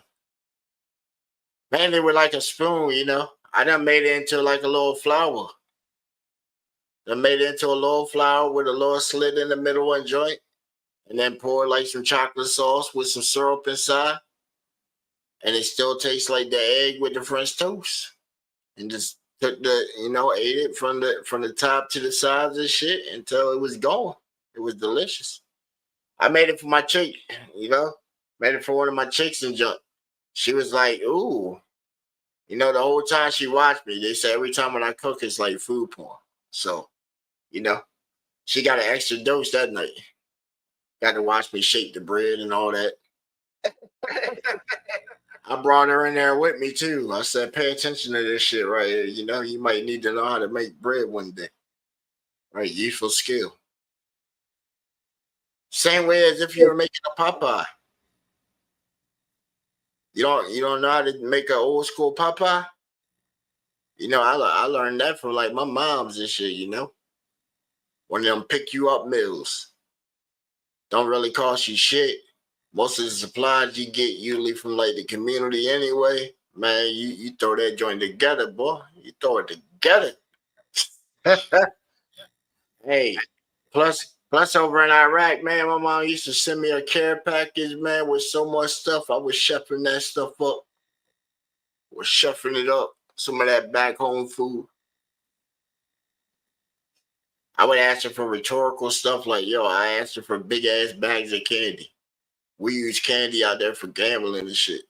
Man, it with like a spoon, I done made it into like a little flower. I made it into a little flour with a little slit in the middle and joint, and then pour like some chocolate sauce with some syrup inside, and it still tastes like the egg with the French toast. And just took ate it from the top to the sides and shit until it was gone. It was delicious. I made it for my chick, made it for one of my chicks and junk. She was like, ooh, the whole time she watched me, they say every time when I cook, it's like food porn. So, she got an extra dose that night. Got to watch me shake the bread and all that. I brought her in there with me too. I said, pay attention to this shit right here. You might need to know how to make bread one day. Right, useful skill. Same way as if you were making a Popeye. You don't know how to make an old school Popeye? I learned that from like my moms and shit, One of them pick you up meals. Don't really cost you shit. Most of the supplies you get usually from like the community anyway. Man, you throw that joint together, boy. You throw it together. Hey, plus over in Iraq, man, my mom used to send me a care package, man, with so much stuff. I was shuffling that stuff up. Was shuffling it up. Some of that back home food. I would ask her for rhetorical stuff like, yo, I asked her for big ass bags of candy. We use candy out there for gambling and shit.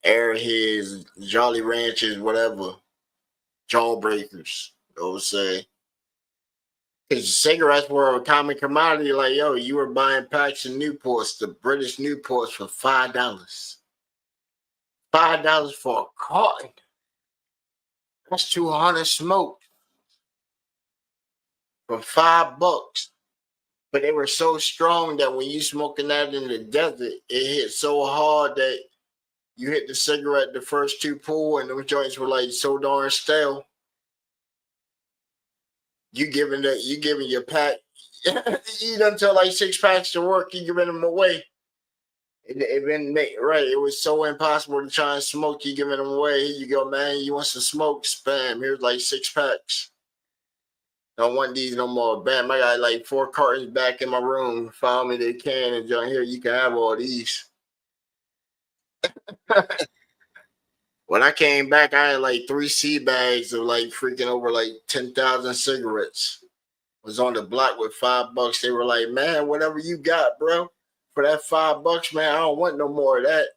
Airheads, Jolly Ranchers, whatever. Jawbreakers. You know what I'm saying? Because cigarettes were a common commodity. Like, yo, you were buying packs of Newports, the British Newports, for $5. $5 for a carton. That's 200 smoked for $5. But they were so strong that when you smoking that in the desert, it hit so hard that you hit the cigarette the first two pull, and those joints were like so darn stale. You giving your pack, you done tell like 6 packs to work, you giving them away. It been made, right. It was so impossible to try and smoke, you giving them away. Here you go, man. You want some smoke? Spam. Here's like 6 packs. Don't want these no more. Bam, I got like 4 cartons back in my room. Found me the can and joint here. You can have all these. When I came back, I had like 3 sea bags of like freaking over like 10,000 cigarettes. Was on the block with $5. They were like, man, whatever you got, bro. For that $5, man, I don't want no more of that.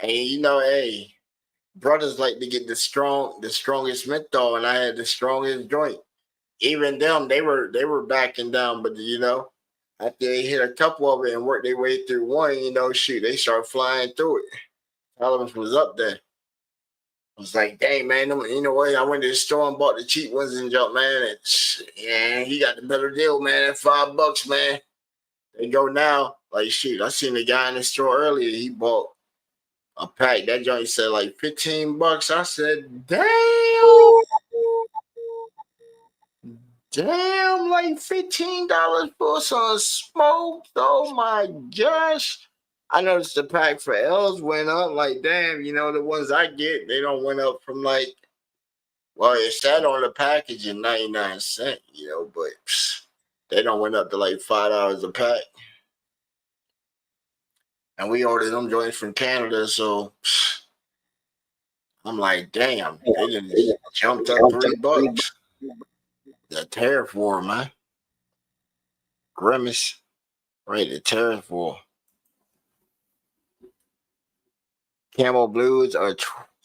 And you know, hey, brothers like to get the strongest menthol, and I had the strongest joint. Even them, they were backing down, but you know, after they hit a couple of it and worked their way through one, you know, shoot, they start flying through it. Tolerance was up there. I was like, dang, man, you know what? I went to the store and bought the cheap ones and jumped, man. And yeah, he got the better deal, man. At $5, man. They go now, like, shoot, I seen the guy in the store earlier. He bought a pack. That joint said like $15. I said, damn, like $15 for some smoke. Oh my gosh. I noticed the pack for L's went up. Like, damn, you know, the ones I get, they don't went up from like, well, it sat on the package at 99 cents, you know, but they don't went up to like $5 a pack. And we ordered them joints from Canada, so I'm like, damn, they just jumped up $3. The tariff war, man. Grimace. Right, the tariff war. Camel Blues are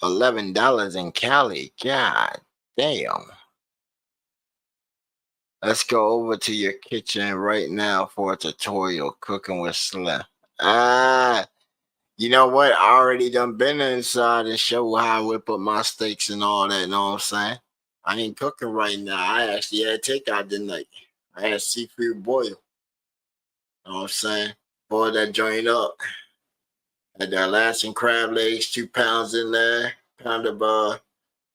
$11 in Cali. God damn. Let's go over to your kitchen right now for a tutorial cooking with Slim. You know what? I already done been inside and show how I whip up my steaks and all that, you know what I'm saying? I ain't cooking right now. I actually had takeout tonight. I had seafood boil. You know what I'm saying? Boil that joint up. Had the Alaskan crab legs, 2 pounds in there. Pound of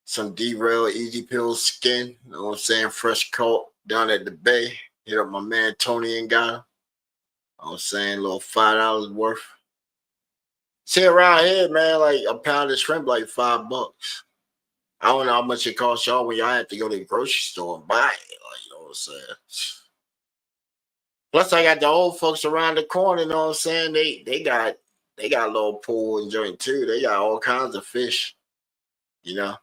some derailed easy peel skin. You know what I'm saying? Fresh caught down at the bay. Hit up my man Tony and got him. You know what I'm saying? A little $5 worth. See, around here, man, like a pound of shrimp, like $5. I don't know how much it costs y'all when y'all have to go to the grocery store and buy it. Like, you know what I'm saying? Plus, I got the old folks around the corner, you know what I'm saying? They got a little pool and joint too. They got all kinds of fish, you know.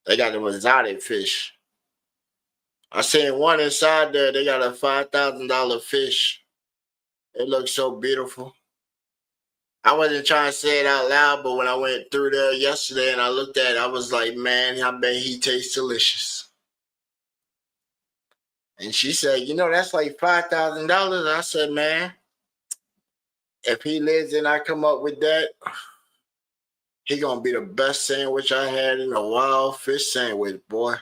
They got the exotic fish. I seen one inside there. They got a $5,000 fish. It looks so beautiful. I wasn't trying to say it out loud, but when I went through there yesterday and I looked at it, I was like, man, I bet he tastes delicious. And she said, you know, that's like $5,000. I said, man, if he lives and I come up with that, he gonna be the best sandwich I had in a wild fish sandwich, boy. Of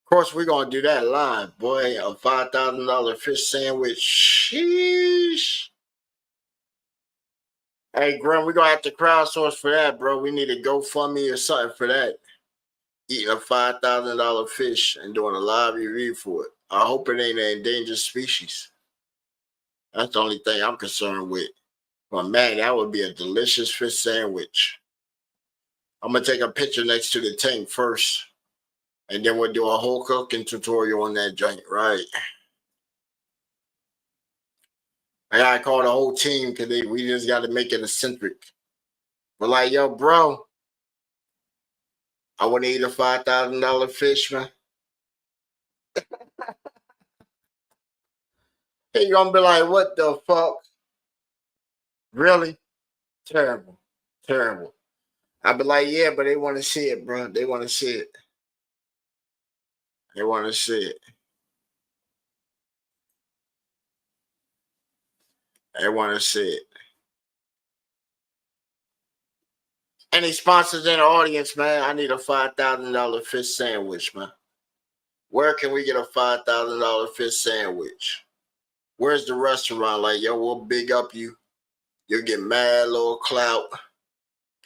course, we're gonna do that live, boy. A $5,000 fish sandwich. Sheesh. Hey, Grim, we're gonna have to crowdsource for that, bro. We need a GoFundMe or something for that. Eating a $5,000 fish and doing a live review for it. I hope it ain't an endangered species. That's the only thing I'm concerned with. But man, that would be a delicious fish sandwich. I'm gonna take a picture next to the tank first, and then we'll do a whole cooking tutorial on that joint, right? I gotta call the whole team because we just gotta make it eccentric. But like, yo, bro, I want to eat a $5,000 fish, man. He gonna be like, what the fuck? Really? Terrible. Terrible. I be like, yeah, but they want to see it, bro. They want to see it. They want to see it. They want to see it. Any sponsors in the audience, man? I need a $5,000 fish sandwich, man. Where can we get a $5,000 fish sandwich? Where's the restaurant? Like, yo, we'll big up you. You'll get mad little clout.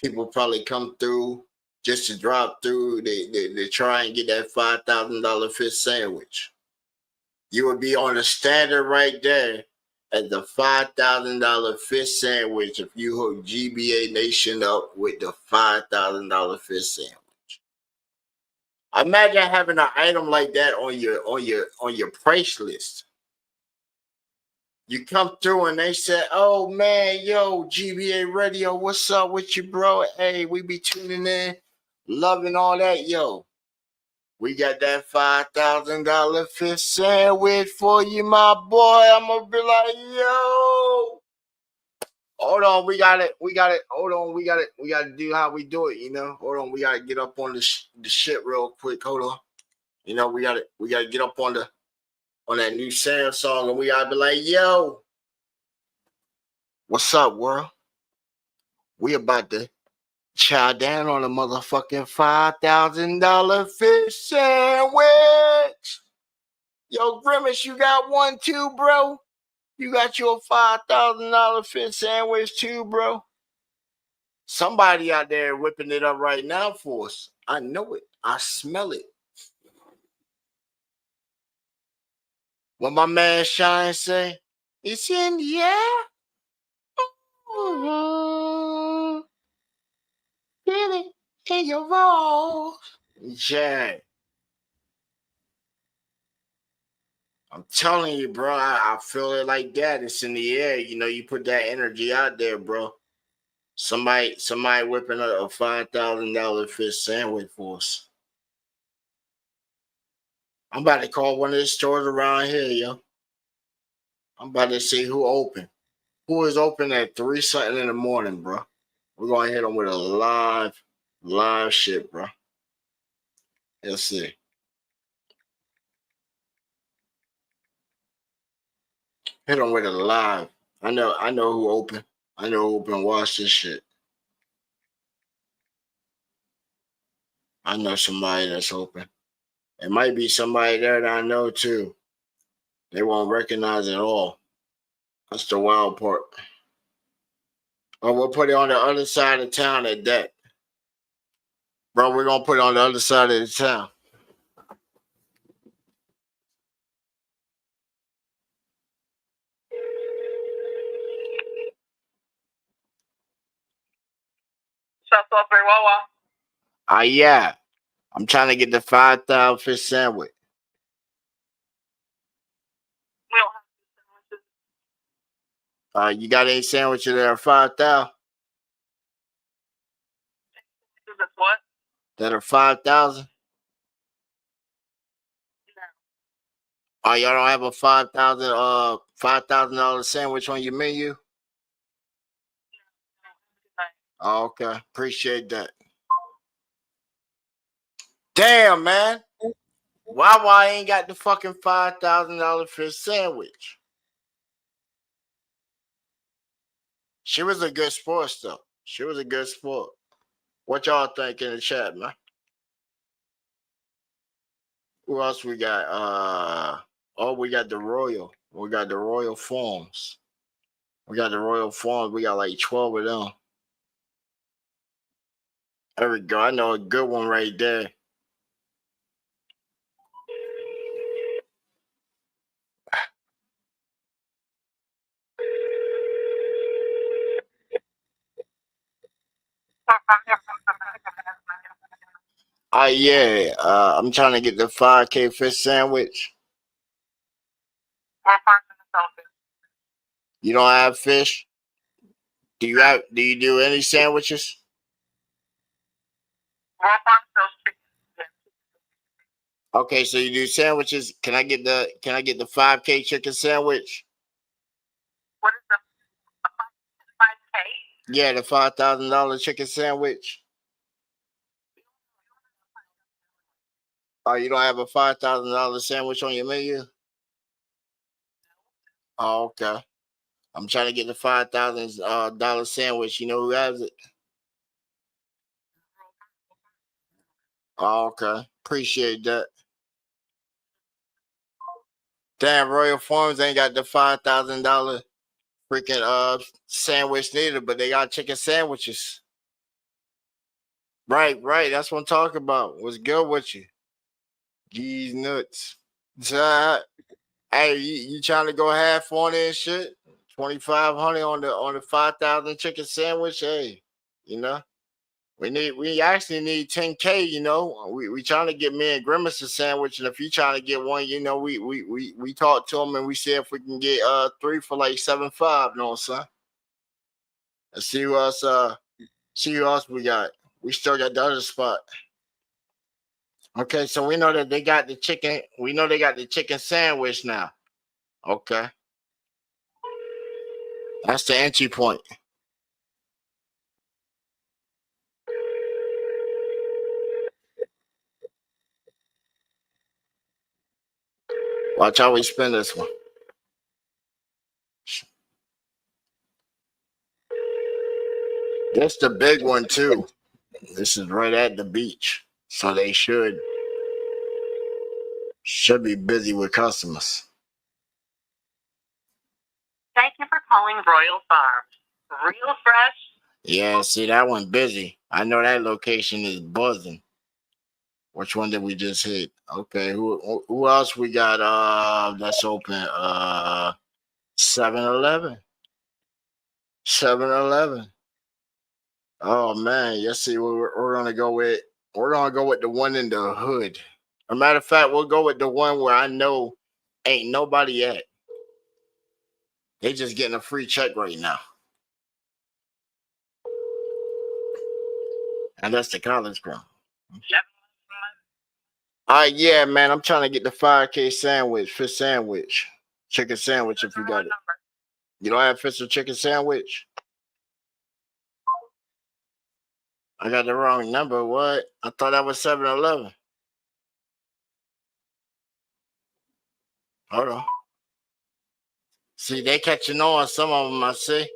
People probably come through just to drop through. They try and get that $5,000 fish sandwich. You would be on the standard right there at the $5,000 fish sandwich if you hook GBA Nation up with the $5,000 fish sandwich. Imagine having an item like that on your price list. You come through and they say, oh man, yo, GBA Radio, what's up with you, bro? Hey, we be tuning in, loving all that, yo. We got that $5,000 fish sandwich for you, my boy. I'm gonna be like, yo. Hold on, we got it. Hold on, we got to do how we do it, you know. Hold on, we got to get up on the shit real quick. Hold on. You know, we got to get up on that new Sam song, and we gotta be like, yo, what's up, world? We about to chow down on a motherfucking $5,000 fish sandwich. Yo, Grimace, you got one too, bro? You got your $5,000 fish sandwich too, bro? Somebody out there whipping it up right now for us. I know it. I smell it. What my man Shine say? It's in the air. Mm-hmm. Feel it in your balls. Yeah. I'm telling you, bro. I feel it like that. It's in the air. You know, you put that energy out there, bro. Somebody whipping up a $5,000 fish sandwich for us. I'm about to call one of the stores around here, yo. I'm about to see who open. Who is open at 3 something in the morning, bro? We're gonna hit them with a live shit, bro. Let's see. Hit them with a live. I know who open. I know who open. Watch this shit. I know somebody that's open. It might be somebody there that I know too. They won't recognize it all. That's the wild part. Or we'll put it on the other side of town at that. Bro, we're going to put it on the other side of the town. Southwest Wawa. Yeah. I'm trying to get the 5,000 fish sandwich. We don't have sandwiches. You got any sandwiches that are 5,000? That's what? That are 5,000? No. Oh, y'all don't have a $5,000 sandwich on your menu? No. Oh, okay. Appreciate that. Damn, man. Why ain't got the fucking $5,000 fish sandwich? She was a good sport, though. She was a good sport. What y'all think in the chat, man? Who else we got? We got the Royal. We got the Royal Farms. We got like 12 of them. There we go. I know a good one right there. Yeah. I'm trying to get the 5K fish sandwich. You don't have fish? Do you do any sandwiches? Okay, so you do sandwiches. Can I get the 5K chicken sandwich? What is the 5K? Yeah, the $5,000 chicken sandwich. Oh, you don't have a $5,000 sandwich on your menu? Oh, okay. I'm trying to get the $5,000 sandwich. You know who has it? Oh, okay. Appreciate that. Damn, Royal Farms ain't got the $5,000 freaking sandwich neither, but they got chicken sandwiches. Right. That's what I'm talking about. What's good with you? These nuts. So, hey, you trying to go half on it and shit? 2,500 on the 5,000 chicken sandwich. Hey, you know, we actually need 10K. You know, we trying to get me and Grimace a sandwich, and if you trying to get one, you know, we talked to him and we see if we can get 3 for like 7.5. You know what I'm saying? Let's see who else we got. We still got the other spot. Okay, so we know that they got the chicken. We know they got the chicken sandwich now. Okay. That's the entry point. Watch how we spin this one. That's the big one too. This is right at the beach. So they should be busy with customers. Thank you for calling Royal Farms. Real fresh. Yeah, see that one busy. I know that location is buzzing. Which one did we just hit? Okay, who else we got that's open? 7-Eleven. 7-Eleven. Oh man, yes, see we're gonna go with the one in the hood. As a matter of fact, we'll go with the one where I know ain't nobody at. They just getting a free check right now. And that's the college ground. Yeah, man. I'm trying to get the 5K sandwich, fish sandwich, chicken sandwich if you got it. You don't have fish or chicken sandwich? I got the wrong number. What? I thought that was 7-Eleven. Hold on. See, they catching on. Some of them, I see.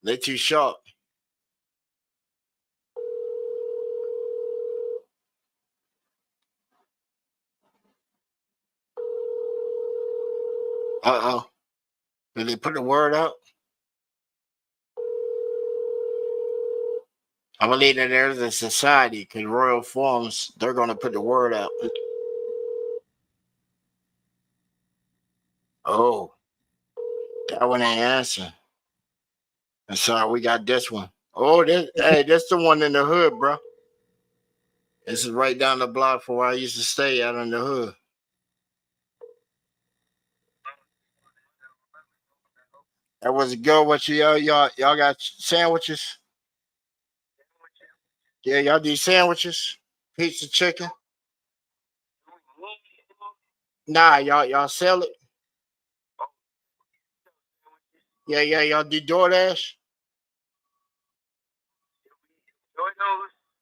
They too sharp. Uh-oh. Did they put the word out? I believe that there's a society because Royal Farms, they're going to put the word out. Oh, that one ain't answering. And so we got this one. Oh, that's the one in the hood, bro. This is right down the block from where I used to stay out in the hood. That was good. What y'all got sandwiches? Yeah, y'all do sandwiches, pizza, chicken. Nah, y'all sell it. Yeah, y'all do DoorDash.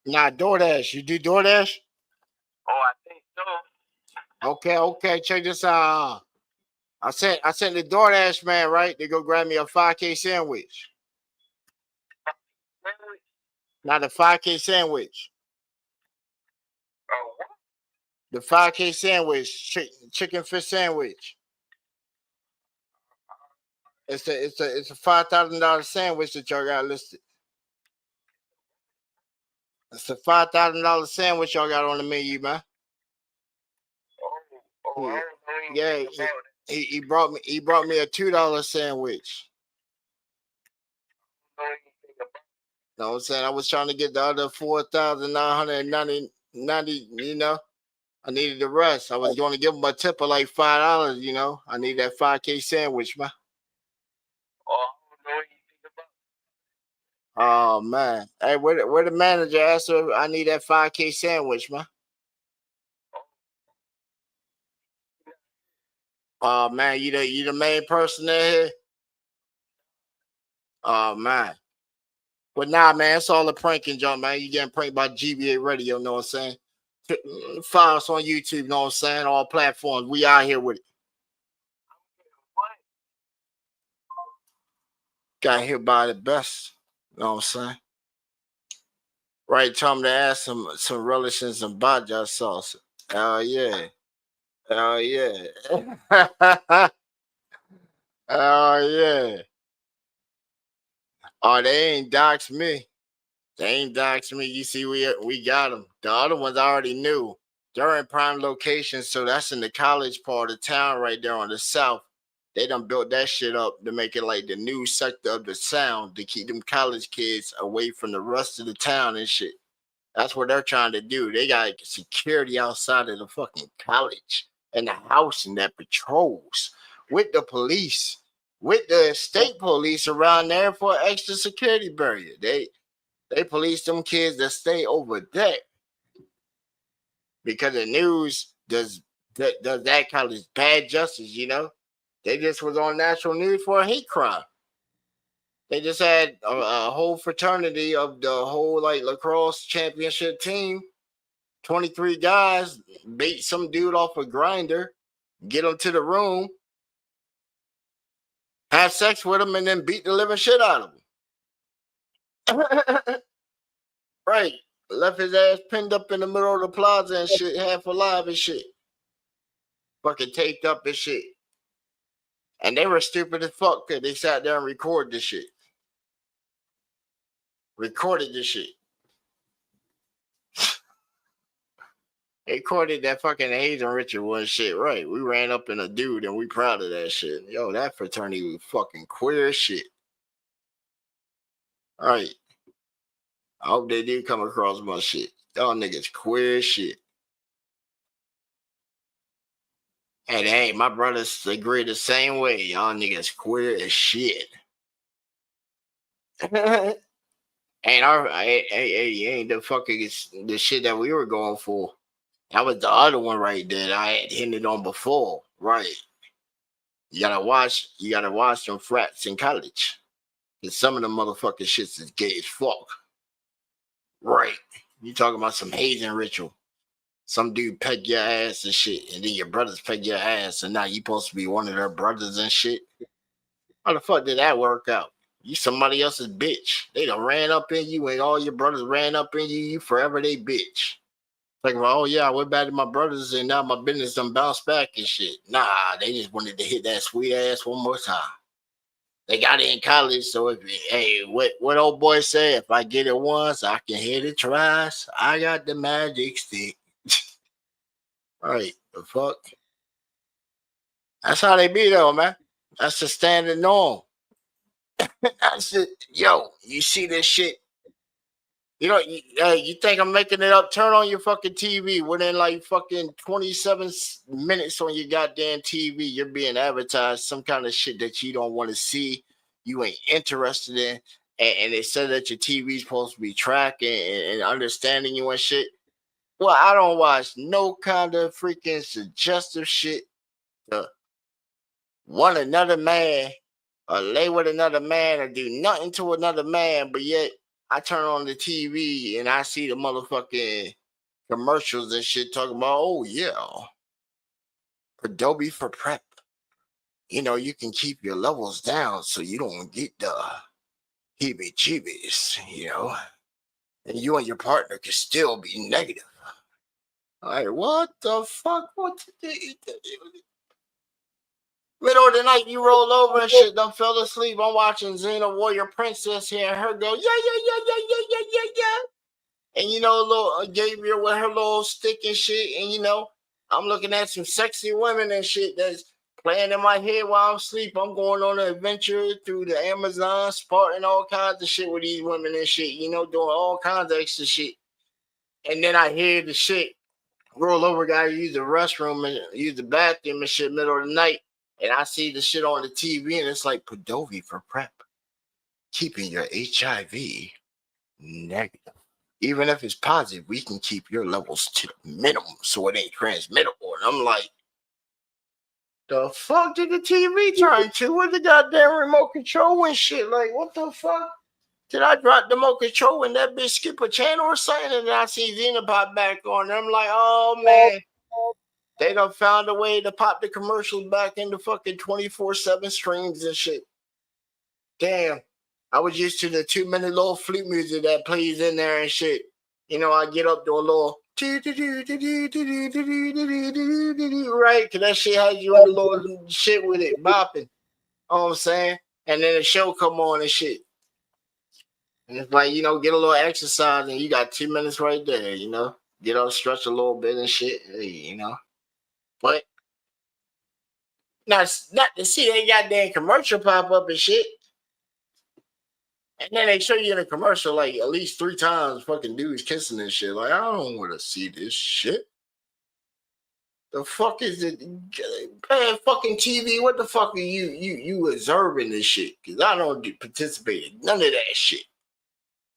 Nah, DoorDash. You do DoorDash? Oh, I think so. Okay. Check this out. I sent the DoorDash man, right? They go grab me a 5K sandwich. Not the 5K sandwich. Oh, the 5K sandwich, chicken fish sandwich. It's a $5,000 sandwich that y'all got listed. It's a $5,000 sandwich y'all got on the menu, man. Yeah, he brought me a $2 sandwich. Know what I'm saying? I was trying to get the other $4,999 not, you know, I needed the rest. I was going to give him a tip of like $5, you know. I need that 5K sandwich, man. Oh man. Hey, where the manager asked her I need that 5K sandwich, man. Oh man, you the main person there? Oh man. But nah, man, it's all a pranking job, man. You getting pranked by GBA Radio, know what I'm saying? Follow us on YouTube, know what I'm saying? All platforms. We out here with it. Got hit by the best. Know what I'm saying? Right, time to add some relish and some baja sauce. Oh yeah. Oh yeah. Oh yeah. Oh, they ain't doxed me. They ain't doxed me. You see, we got them. The other ones I already knew. They're in prime locations, so that's in the college part of town right there on the south. They done built that shit up to make it like the new sector of the sound to keep them college kids away from the rest of the town and shit. That's what they're trying to do. They got security outside of the fucking college and the house and that patrols with the police, with the state police around there for extra security barrier. They police them kids that stay over there because the news does that college bad justice, you know. They just was on national news for a hate crime. They just had a whole fraternity of the whole like lacrosse championship team. 23 guys beat some dude off a grinder, get him to the room, have sex with him, and then beat the living shit out of him. Right. Left his ass pinned up in the middle of the plaza and shit, half alive and shit. Fucking taped up and shit. And they were stupid as fuck because they sat there and recorded this shit. Recorded this shit. They recorded that fucking hazing ritual and shit, right? We ran up in a dude and we proud of that shit. Yo, that fraternity was fucking queer as shit. All right. I hope they did come across my shit. Y'all niggas queer as shit. And hey, my brothers agree the same way. Y'all niggas queer as shit. ain't the fucking the shit that we were going for. That was the other one right there that I had hinted on before. Right. You gotta watch them frats in college. Cause some of the motherfucking shits is gay as fuck. Right. You talking about some hazing ritual. Some dude peg your ass and shit, and then your brothers peg your ass, and now you supposed to be one of their brothers and shit. How the fuck did that work out? You somebody else's bitch. They done ran up in you, and all your brothers ran up in you. You forever they bitch. Like, well, oh yeah, I went back to my brothers, and now my business done bounced back and shit. Nah, they just wanted to hit that sweet ass one more time. They got it in college, so what old boy say? If I get it once, I can hit it twice. I got the magic stick. All right, the fuck. That's how they be though, man. That's the standard norm. That's it. Yo, you see this shit? You know, you think I'm making it up? Turn on your fucking TV. Within like fucking 27 minutes on your goddamn TV, you're being advertised some kind of shit that you don't want to see. You ain't interested in. And they said that your TV's supposed to be tracking and understanding you and shit. Well, I don't watch no kind of freaking suggestive shit to want another man or lay with another man or do nothing to another man, but yet I turn on the TV and I see the motherfucking commercials and shit talking about, oh yeah, Adobe for prep. You know, you can keep your levels down so you don't get the heebie-jeebies, you know, and you and your partner can still be negative. Like, what the fuck? Middle of the night, you roll over and shit, done fell asleep. I'm watching Xena Warrior Princess here, and her go, yeah. And you know, little Gabriel with her little stick and shit. And you know, I'm looking at some sexy women and shit that's playing in my head while I'm asleep. I'm going on an adventure through the Amazon, spotting all kinds of shit with these women and shit, you know, doing all kinds of extra shit. And then I hear the shit roll over, guy use the restroom and use the bathroom and shit middle of the night. And I see the shit on the TV and it's like Padovi for PrEP, keeping your HIV negative. Even if it's positive, we can keep your levels to the minimum so it ain't transmittable. And I'm like, the fuck did the TV turn to with the goddamn remote control and shit? Like, what the fuck? Did I drop the remote control and that bitch skip a channel or something? And then I see Xena pop back on. And I'm like, oh man, they done found a way to pop the commercials back into fucking 24/7 streams and shit. Damn. I was used to the 2-minute little flute music that plays in there and shit. You know, I get up to a little right, because that shit has you on the little shit with it bopping. You know what I'm saying? And then the show come on and shit. And it's like, you know, get a little exercise and you got 2 minutes right there, you know? Get up, stretch a little bit and shit, hey, you know? But not to see that goddamn commercial pop up and shit. And then they show you in a commercial like at least 3 times fucking dudes kissing and shit. Like, I don't want to see this shit. The fuck is it? Man, fucking TV, what the fuck are you observing this shit? Because I don't participate in none of that shit.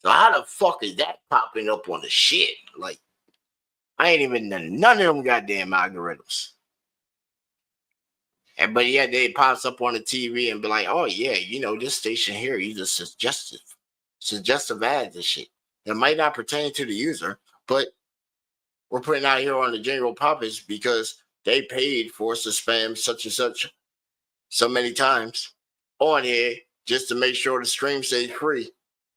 So how the fuck is that popping up on the shit? Like, I ain't even done none of them goddamn algorithms. And but yeah, they pops up on the TV and be like, oh yeah, you know, this station here uses suggestive ads and shit. That might not pertain to the user, but we're putting out here on the general purpose because they paid for us to spam such and such so many times on here just to make sure the stream stays free.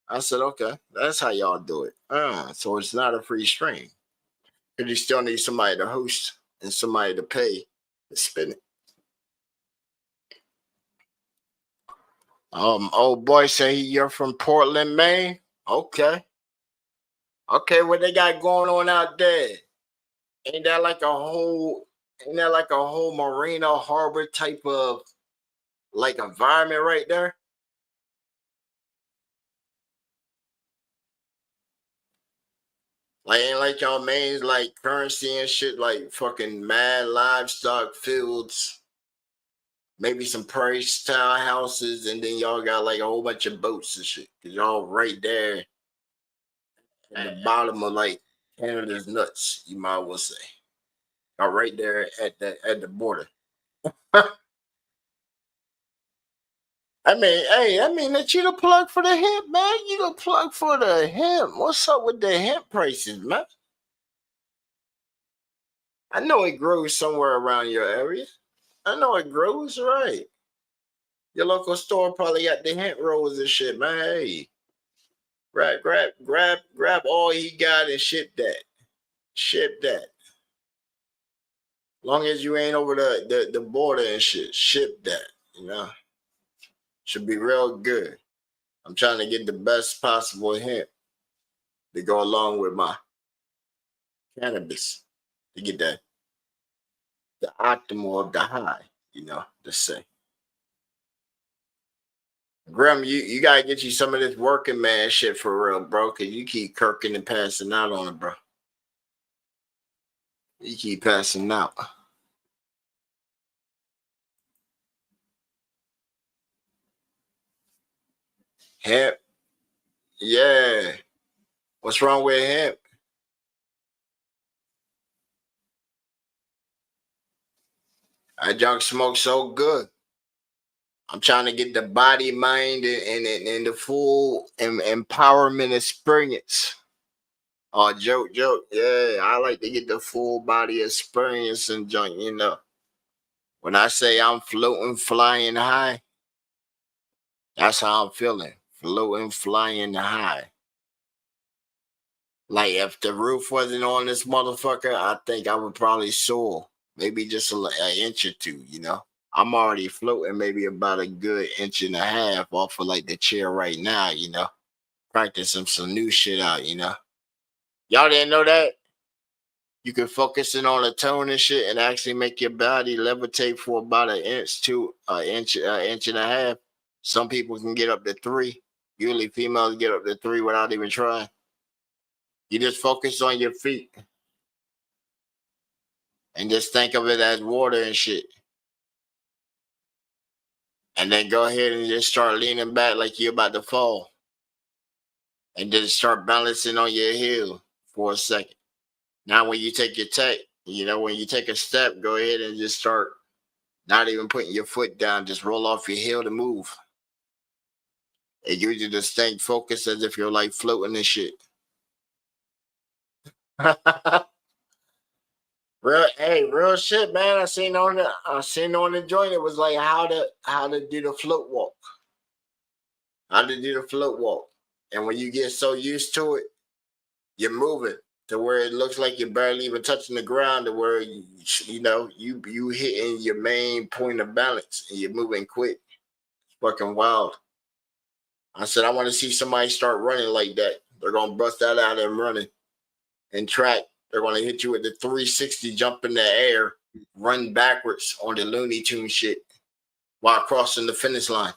I said, okay, that's how y'all do it. So it's not a free stream. Because you still need somebody to host and somebody to pay to spin it. Old boy say you're from Portland, Maine. Okay. Okay, what they got going on out there? Ain't that like a whole Marina Harbor type of like environment right there? Like ain't like y'all Maine's like currency and shit, like fucking mad livestock fields. Maybe some prairie style houses, and then y'all got like a whole bunch of boats and shit. Cause y'all right there at the bottom of like Canada's nuts, you might well say. Y'all right there at the border. I mean that you the plug for the hemp, man. You the plug for the hemp. What's up with the hemp prices, man? I know it grows somewhere around your area. I know it grows, right? Your local store probably got the hemp rolls and shit, man. Hey, grab all he got and ship that. Ship that. Long as you ain't over the border and shit, ship that. You know, should be real good. I'm trying to get the best possible hemp to go along with my cannabis to get the optimal of the high, you know, to say. Grim, you gotta get you some of this working man shit for real, bro, because you keep kirking and passing out on it, bro. You keep passing out. Hemp. Yeah. What's wrong with hemp? I junk smoke so good. I'm trying to get the body, mind, and the full empowerment experience. Oh, joke. Yeah, I like to get the full body experience and junk, you know. When I say I'm floating, flying high, that's how I'm feeling. Floating, flying high. Like if the roof wasn't on this motherfucker, I think I would probably soar. Maybe just an inch or two, you know. I'm already floating maybe about a good inch and a half off of like the chair right now, you know. Practicing some new shit out, you know. Y'all didn't know that? You can focus in on a tone and shit and actually make your body levitate for about an inch to an inch and a half. Some people can get up to 3. Usually females get up to 3 without even trying. You just focus on your feet. And just think of it as water and shit. And then go ahead and just start leaning back like you're about to fall. And then start balancing on your heel for a second. Now, when you take your when you take a step, go ahead and just start not even putting your foot down. Just roll off your heel to move. It gives you the same focus as if you're like floating and shit. Real shit, man. I seen on the joint. It was like how to do the float walk. How to do the float walk. And when you get so used to it, you're moving to where it looks like you're barely even touching the ground, to where you hitting your main point of balance and you're moving quick. It's fucking wild. I said, I want to see somebody start running like that. They're gonna bust that out and running and track. They're gonna hit you with the 360 jump in the air, run backwards on the Looney Tune shit while crossing the finish line.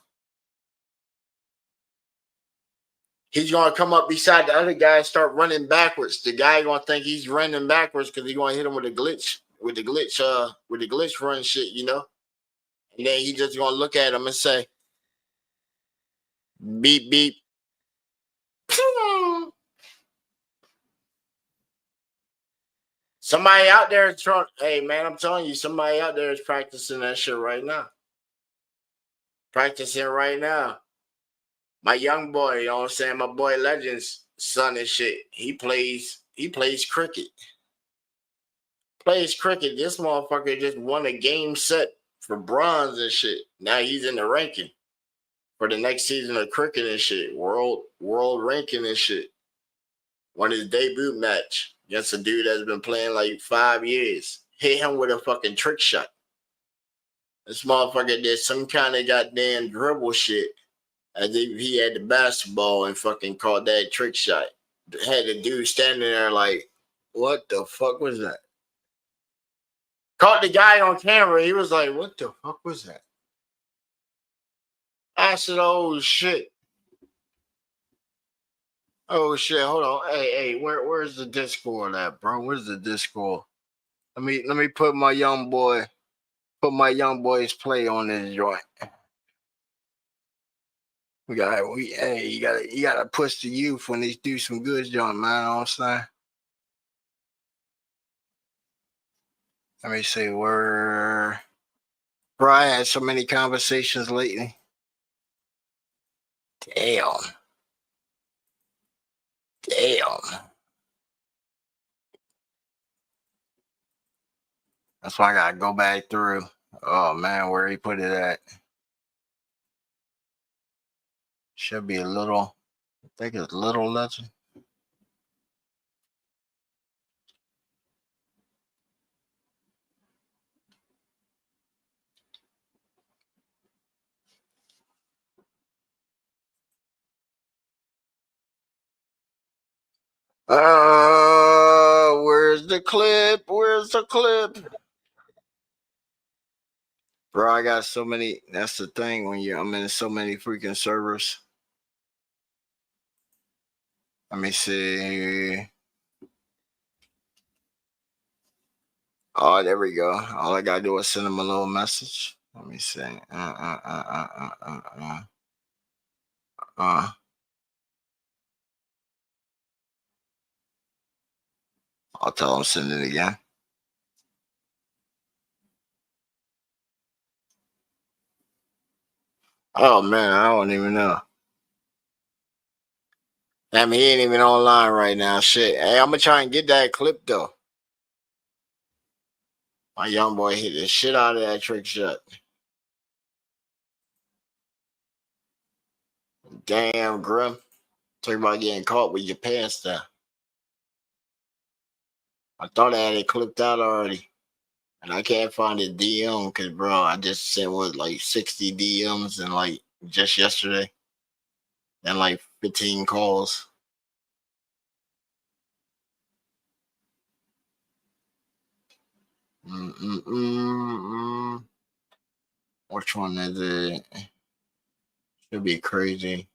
He's gonna come up beside the other guy and start running backwards. The guy gonna think he's running backwards because he's gonna hit him with the glitch run shit, you know. And then he just gonna look at him and say, beep beep. Somebody out there is trying. Hey man, I'm telling you, somebody out there is practicing that shit right now. Practicing right now. My young boy, you know what I'm saying? My boy Legend's son and shit. He plays cricket. Plays cricket. This motherfucker just won a game set for bronze and shit. Now he's in the ranking for the next season of cricket and shit. World ranking and shit. Won his debut match against a dude that's been playing like 5 years. Hit him with a fucking trick shot. This motherfucker did some kind of goddamn dribble shit as if he had the basketball and fucking caught that trick shot. Had the dude standing there like, what the fuck was that? Caught the guy on camera. He was like, what the fuck was that? I said, oh shit. Oh shit, hold on. Hey, where's the Discord at, bro? Where's the Discord? Let me put my young boy's play on this joint. You gotta push the youth when they do some good joint, man. You know what I'm saying? Let me see where. Bro, I had so many conversations lately. Damn. That's why I gotta go back through. Oh man, where he put it at? Should be a little. I think it's Little Legend. Where's the clip? Where's the clip? Bro, I got so many. That's the thing when I'm in so many freaking servers. Let me see. Oh, there we go. All I gotta do is send him a little message. Let me see. I'll tell him send it again. Oh man, I don't even know. I mean, he ain't even online right now. Shit. Hey, I'm gonna try and get that clip though. My young boy hit the shit out of that trick shot. Damn, Grim. Talk about getting caught with your pants down. I thought I had it clipped out already. And I can't find a DM because, bro, I just sent like 60 DMs and like just yesterday. And like 15 calls. Which one is it? Should be crazy.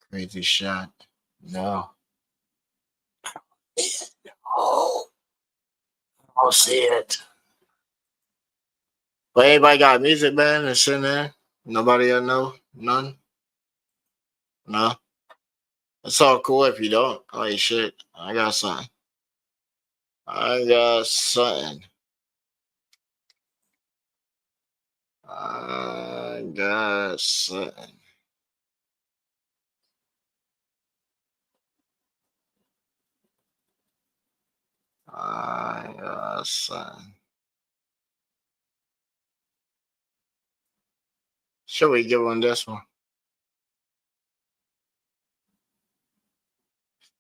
Crazy shot. No. Oh, I don't see it. But everybody got music, man, that's in there. Nobody else know? None? No? It's all cool if you don't. Oh, shit. I got something. I got something. I got something. I got something. Should we give on this one?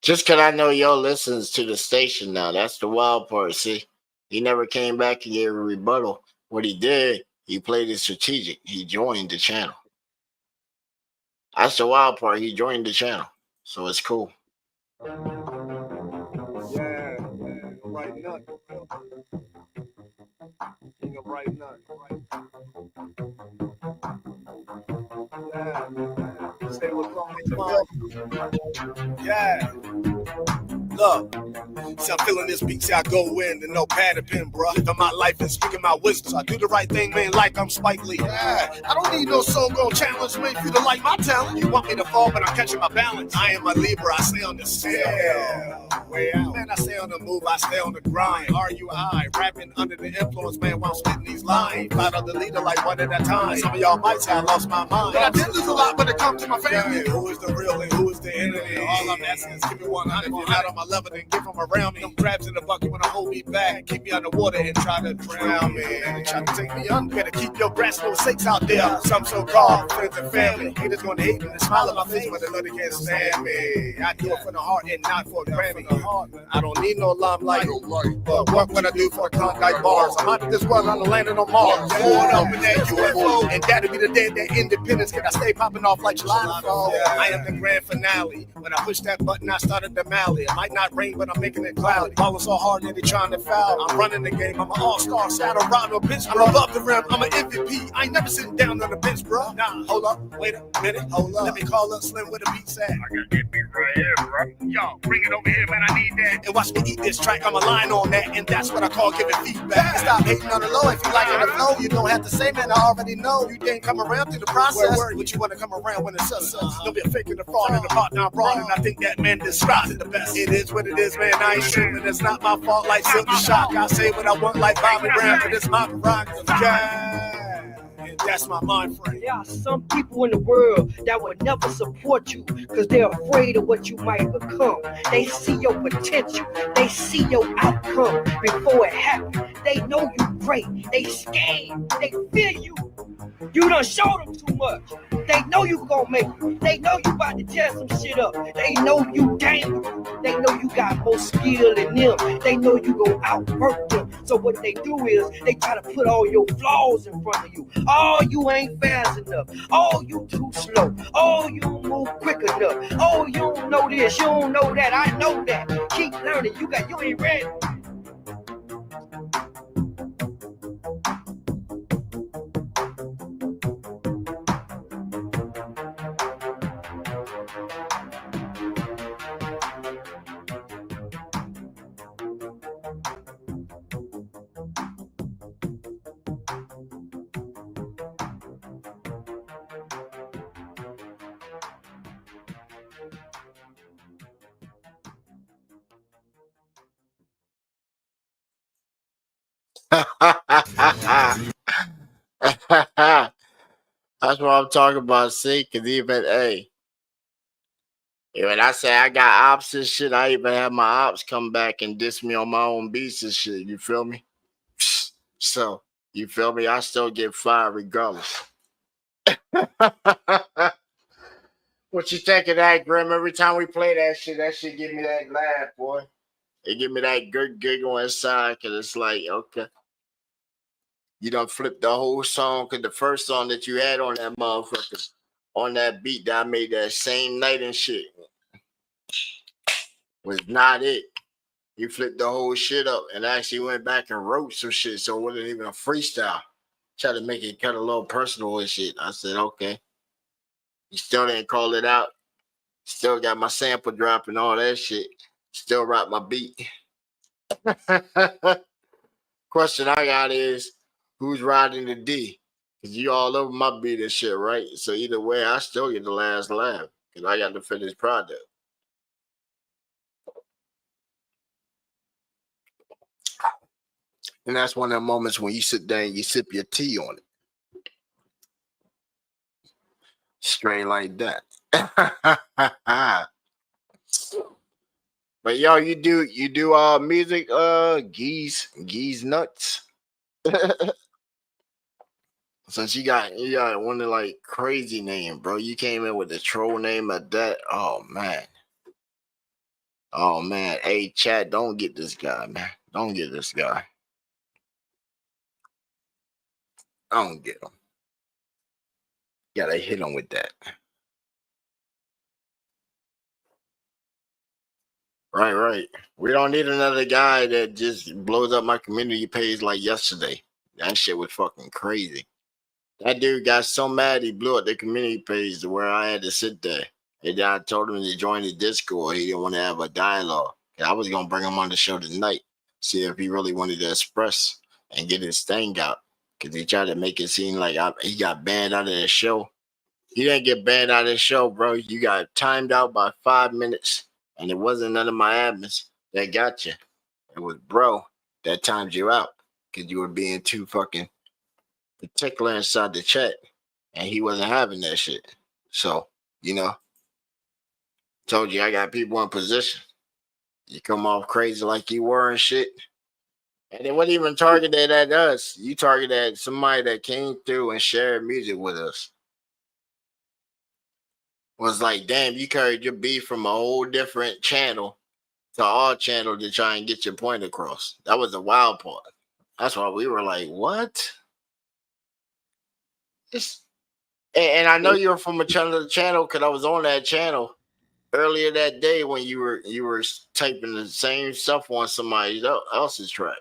Just because I know Yo listens to the station now. That's the wild part. See, he never came back and gave a rebuttal. What he did, he played it strategic. He joined the channel. That's the wild part. He joined the channel. So it's cool. Yeah, right nut. King of right nut. Yeah. Say what's on his mind. Yeah. Look, see, I'm feeling this beat, see, I go in and no pad and pen, bro. Living my life and speaking my wisdom. So I do the right thing, man, like I'm Spike Lee. Yeah, I don't need no song gonna challenge me for you to like my talent. You want me to fall, but I'm catching my balance. I am a Libra, I stay on the scale. Way out. Man, I stay on the move, I stay on the grind. RUI, rapping under the influence, man, while I'm spitting these lines. Fight on the leader like one at a time. Some of y'all might say I lost my mind. But I did lose a lot when it comes to my family. Yeah, who is the real and who is the enemy? All I'm asking is give me 100. If you're not on my level, then give them around me. Them crabs in the bucket wanna hold me back. Keep me underwater and try to drown me. And try to take me under. Better keep your grass no sakes out there. Some so-called friends and family. Haters gonna hate me and smile at my face, but they know they can't stand me. I do it for the heart and not for a Grammy. I don't need no limelight. But what when I do for Klondike bars? I'm out of this world, I'm landing on Mars. Going up in that UFO, and that'll be the day that independence can I stay popping off like July. I am the grand finale. When I push that button, I started the mally. It might not rain, but I'm making it cloudy. Balling so hard that they trying to foul. I'm running the game. I'm an all-star. Shadow Rondo, bitch. I'm above the rim. I'm an MVP. I ain't never sitting down on the bench, bro. Nah, hold up. Wait a minute. Hold up. Let me call up Slim with a beat set. I got that beat right here, bro. Yo, bring it over here, man. I need that. And watch me eat this track. I'm a line on that, and that's what I call giving feedback. Stop hating on the low. If you like it, the flow, you don't have to say, man. I already know. You didn't come around through the process. But you want to come around when it's us. Don't be a fake in the fraud and the partner I'm broad. And I think that man describes it the best. It is what it is, man. I ain't tripping. It's not my fault. Like Silk the Shock. I say what I want, like Bobby Brown. But it's my prerogative. Yeah. And that's my mind frame. There are some people in the world that will never support you because they're afraid of what you might become. They see your potential. They see your outcome before it happens. They know you great. They scared. They fear you. You done showed them too much. They know you gonna make it. They know you about to tear some shit up. They know you dangerous. They know you got more skill than them. They know you gonna outwork them. So what they do is they try to put all your flaws in front of you. Oh, you ain't fast enough. Oh, you too slow. Oh, you don't move quick enough. Oh, you don't know this. You don't know that. I know that. Keep learning. You ain't ready. That's what I'm talking about. See, because even when I say I got ops and shit, I even have my ops come back and diss me on my own beats and shit. You feel me? So you feel me? I still get fired regardless. What you think of that, Grim? Every time we play that shit give me that laugh, boy. It give me that good giggle inside because it's like, okay. You done flipped the whole song because the first song that you had on that motherfucker, on that beat that I made that same night and shit, was not it. You flipped the whole shit up and actually went back and wrote some shit, so it wasn't even a freestyle. Tried to make it kind of a little personal and shit. I said, okay. You still didn't call it out. Still got my sample drop and all that shit. Still rock my beat. Question I got is, who's riding the D? Because you all over my beat and shit, right? So either way, I still get the last laugh because I got the finished product. And that's one of the moments when you sit there and you sip your tea on it. Straight like that. But yo, you do music, geese nuts. Since you got one of like crazy name, bro. You came in with the troll name of that. Oh man. Hey, chat, don't get this guy, man. Don't get this guy. Don't get him. Gotta hit him with that. Right. We don't need another guy that just blows up my community page like yesterday. That shit was fucking crazy. That dude got so mad he blew up the community page to where I had to sit there. And then I told him to join the Discord. He didn't want to have a dialogue. And I was gonna bring him on the show tonight, see if he really wanted to express and get his thing out. Cause he tried to make it seem like he got banned out of the show. He didn't get banned out of the show, bro. You got timed out by 5 minutes. And it wasn't none of my admins that got you. It was bro that timed you out because you were being too fucking particular inside the chat. And he wasn't having that shit. So, told you I got people in position. You come off crazy like you were and shit. And it wasn't even targeted at us. You targeted at somebody that came through and shared music with us. Was like, damn, you carried your beef from a whole different channel to our channel to try and get your point across. That was the wild part. That's why we were like, what? And I know you're from a channel because I was on that channel earlier that day when you were typing the same stuff on somebody else's track.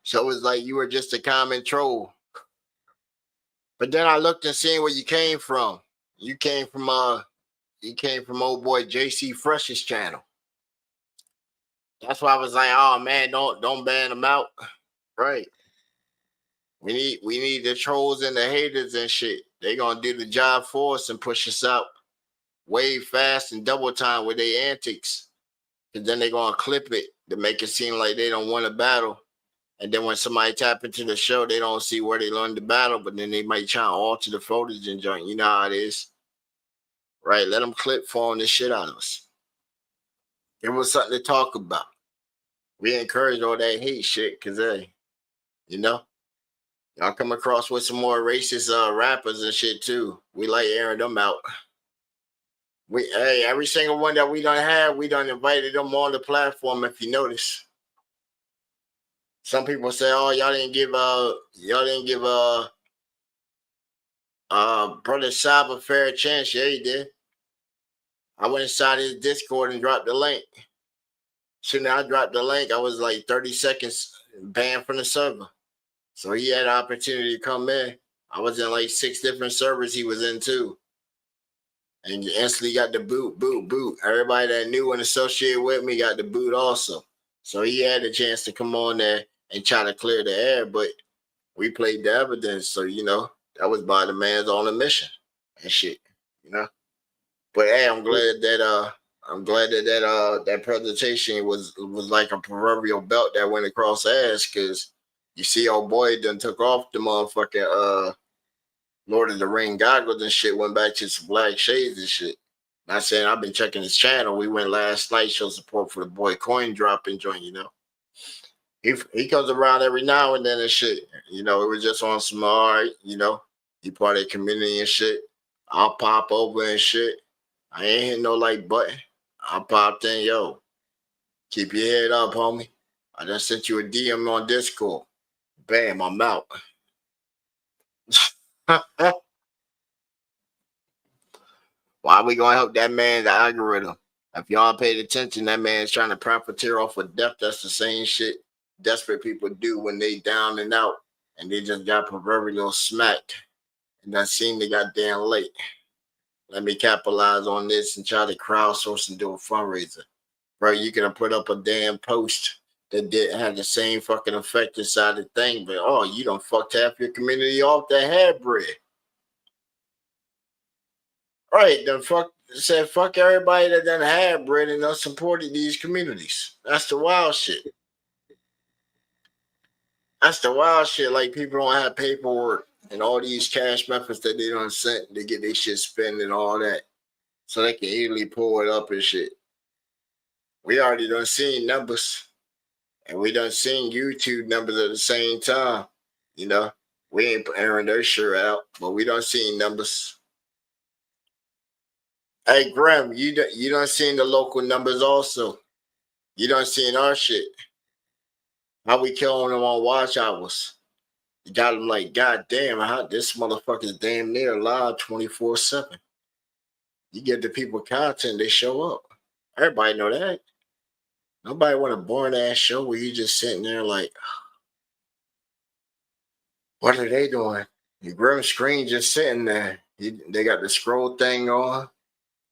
So it's like you were just a common troll. But then I looked and seen where you came from. You came from old boy JC Fresh's channel. That's why I was like, oh man, don't ban them out. Right. We need the trolls and the haters and shit. They gonna do the job for us and push us out way fast and double time with their antics. And then they gonna clip it to make it seem like they don't want a battle. And then when somebody tap into the show, they don't see where they learned the battle, but then they might try and alter the footage and joint. You know how it is. Right? Let them clip phone the shit out of us. It was something to talk about. We encourage all that hate shit because, hey, y'all come across with some more racist rappers and shit too. We like airing them out. Every single one that we done had, we done invited them on the platform if you notice. Some people say, "Oh, y'all didn't give Brother Saab a fair chance." Yeah, he did. I went inside his Discord and dropped the link. Soon as I dropped the link, I was like 30 seconds banned from the server. So he had an opportunity to come in. I was in like 6 different servers he was in too. And you instantly got the boot. Everybody that knew and associated with me got the boot also. So he had a chance to come on there and try to clear the air, but we played the evidence. So, that was by the man's own admission and shit, But hey, I'm glad that that presentation was like a proverbial belt that went across ass, because you see old boy done took off the motherfucking Lord of the Ring goggles and shit, went back to some black shades and shit. Not saying I've been checking his channel. We went last night, show support for the boy Coin Dropping joint, He comes around every now and then and shit. It was just on some, all right, he part of the community and shit. I'll pop over and shit. I ain't hit no like button. I popped in, yo. Keep your head up, homie. I just sent you a DM on Discord. Bam, I'm out. Why we gonna help that man's algorithm? If y'all paid attention, that man's trying to profiteer off of death. That's the same shit desperate people do when they down and out and they just got proverbial smacked and that seemed they got damn late. let me capitalize on this and try to crowdsource and do a fundraiser. Bro, you could have put up a damn post that did have the same fucking effect inside the thing, but oh, you done fucked half your community off that had bread. Right, then fuck everybody that done had bread and done supported these communities. That's the wild shit. That's the wild shit. Like people don't have paperwork and all these cash methods that they done sent to get their shit spent and all that. So they can easily pull it up and shit. We already done seen numbers. And we done seen YouTube numbers at the same time. You know, we ain't airing their shit out, but we done seen numbers. Hey, Grim, you done seen the local numbers also. You done seen our shit. How we killing them on watch hours. You got them like, God damn, how this motherfucker's damn near live 24/7. You give the people content, they show up. Everybody know that. Nobody want a boring ass show where you just sitting there like, what are they doing? Your Grim screen just sitting there. They got the scroll thing on.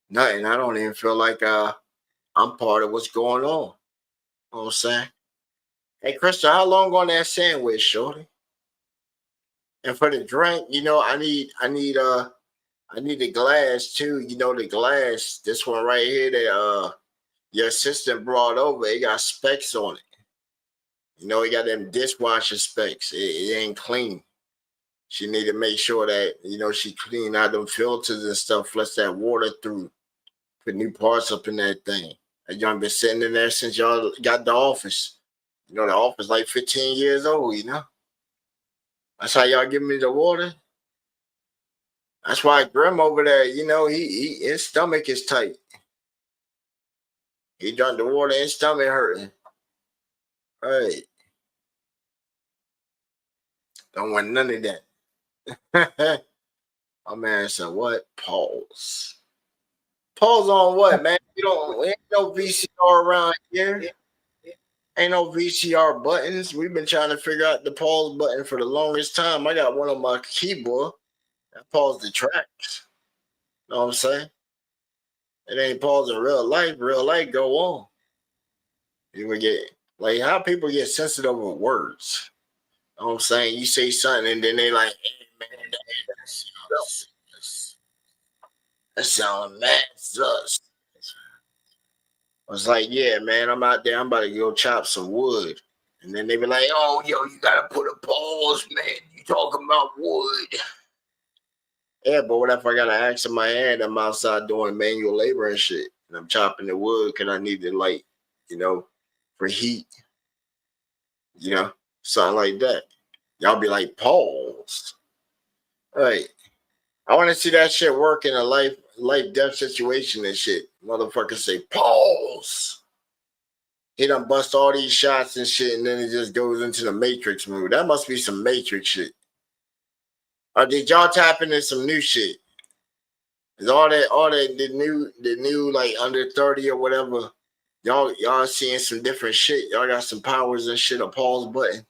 Nothing. I don't even feel like I'm part of what's going on. You know what I'm saying? Hey, Crystal, how long on that sandwich, shorty? And for the drink, you know, I need the glass too. You know, the glass. This one right here that your assistant brought over. It got specs on it. You know, it got them dishwasher specs. It ain't clean. She need to make sure that, you know, she clean out them filters and stuff, flush that water through, put new parts up in that thing. That y'all been sitting in there since y'all got the office. You know, the office like 15 years old, you know. That's how y'all give me the water. That's why Grim over there, you know, his stomach is tight. He drank the water, his stomach hurting. Right. Don't want none of that. My man said, what? Pause. Pause on what, man? Ain't no VCR around here. Ain't no VCR buttons. We've been trying to figure out the pause button for the longest time. I got one on my keyboard. I pause the tracks. Know what I'm saying? It ain't pause in real life. Real life go on. You would get, like, how people get sensitive with words. Know what I'm saying? You say something and then they like, hey, man, that sound mad sus. I was like, yeah, man, I'm out there. I'm about to go chop some wood. And then they be like, oh, yo, you got to put a pause, man. You talking about wood. Yeah, but what if I got an axe in my hand? I'm outside doing manual labor and shit. And I'm chopping the wood because I need the light, you know, for heat. You know, something like that. Y'all be like, pause. All right. I want to see that shit work in a life-death situation and shit. Motherfuckers say, pause. He done bust all these shots and shit, and then it just goes into the Matrix move. That must be some Matrix shit. Or did y'all tap into some new shit? Is all that the new like under 30 or whatever? Y'all seeing some different shit. Y'all got some powers and shit. A pause button.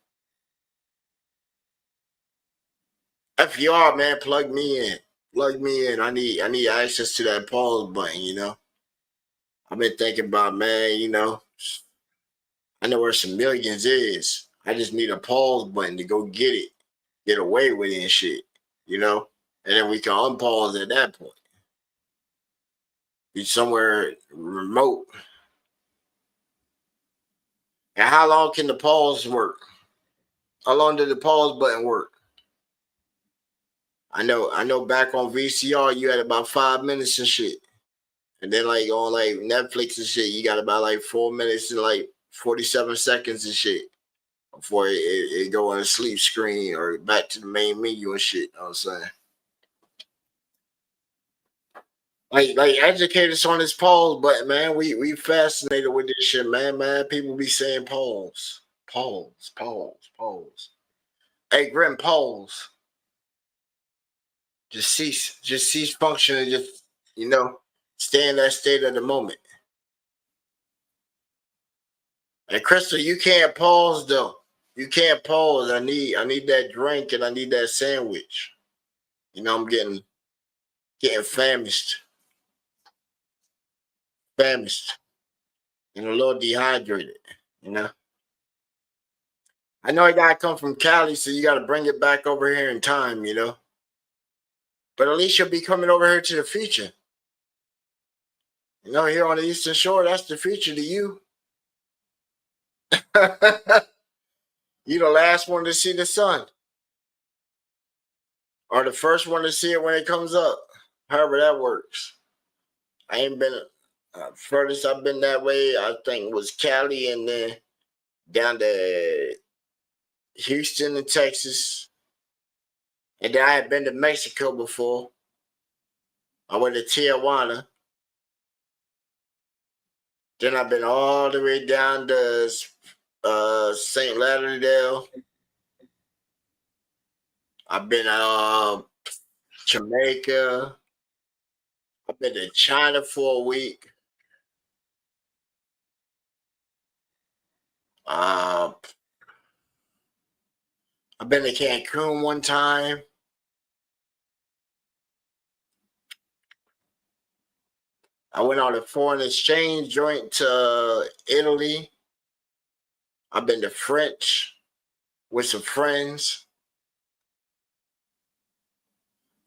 FDR, man, plug me in. Plug me in. I need access to that pause button, you know. I've been thinking about, man, you know, I know where some millions is. I just need a pause button to go get it, get away with it and shit, you know. And then we can unpause at that point. Be somewhere remote. And how long can the pause work? How long did the pause button work? I know back on VCR you had about 5 minutes and shit. And then like on like Netflix and shit, you got about like 4 minutes and like 47 seconds and shit before it go on a sleep screen or back to the main menu and shit. You know what I'm saying? Like educate us on this pause button, man. We fascinated with this shit, man. People be saying pause. Pause. Hey, Grim, pause. Just cease functioning, just, you know, stay in that state of the moment. And Crystal, you can't pause though. You can't pause. I need that drink and I need that sandwich. You know, I'm getting getting famished, and a little dehydrated, you know. I know I gotta come from Cali, so you gotta bring it back over here in time, you know. But at least you'll be coming over here to the future. You know, here on the Eastern Shore, that's the future to you. You the last one to see the sun. Or the first one to see it when it comes up. However that works. I ain't been furthest I've been that way, I think was Cali, and then down to Houston and Texas. And then I had been to Mexico before. I went to Tijuana. Then I've been all the way down to St. Lauderdale. I've been Jamaica. I've been to China for a week. I've been to Cancun one time. I went on a foreign exchange joint to Italy. I've been to French with some friends.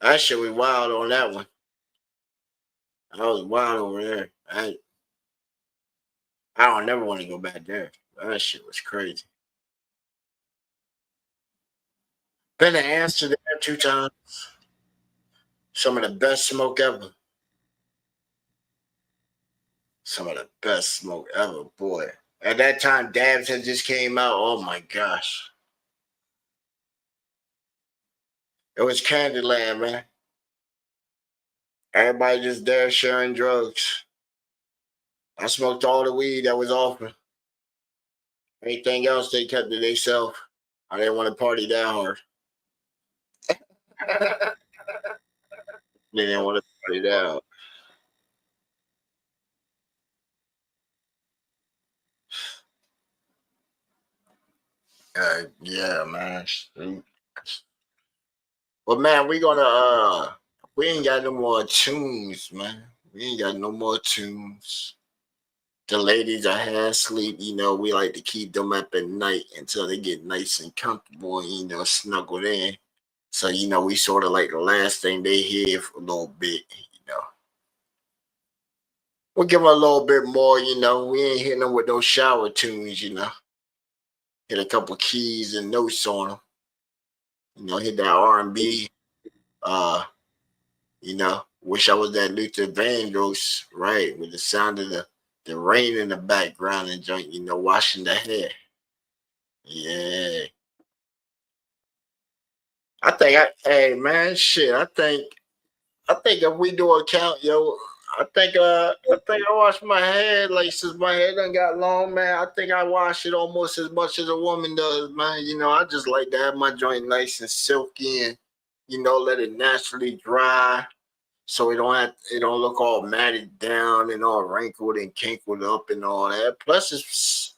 That shit was wild on that one. I was wild over there. I don't never want to go back there. That shit was crazy. Been to Amsterdam 2 times. Some of the best smoke ever. Some of the best smoke ever, boy. At that time, Dabs had just came out. Oh my gosh. It was Candyland, man. Everybody just there sharing drugs. I smoked all the weed that was offered. Anything else they kept to themselves. I didn't want to party that hard. They didn't want to party that hard. Yeah, man. But man, we ain't got no more tunes, man. We ain't got no more tunes. The ladies are half asleep, you know, we like to keep them up at night until they get nice and comfortable and, you know, snuggled in. So, you know, we sort of like the last thing they hear for a little bit, you know. We'll give them a little bit more, you know. We ain't hitting them with those shower tunes, you know. Hit a couple keys and notes on them. You know, hit that R&B. You know, wish I was that Luther Vandross, right, with the sound of the rain in the background and joint, you know, washing the hair. Yeah. I think hey man, shit. I think if we do a count, yo, I think I wash my hair like since my hair done got long, man. I think I wash it almost as much as a woman does, man. You know, I just like to have my joint nice and silky and, you know, let it naturally dry. So it don't look all matted down and all wrinkled and kinkled up and all that. Plus it's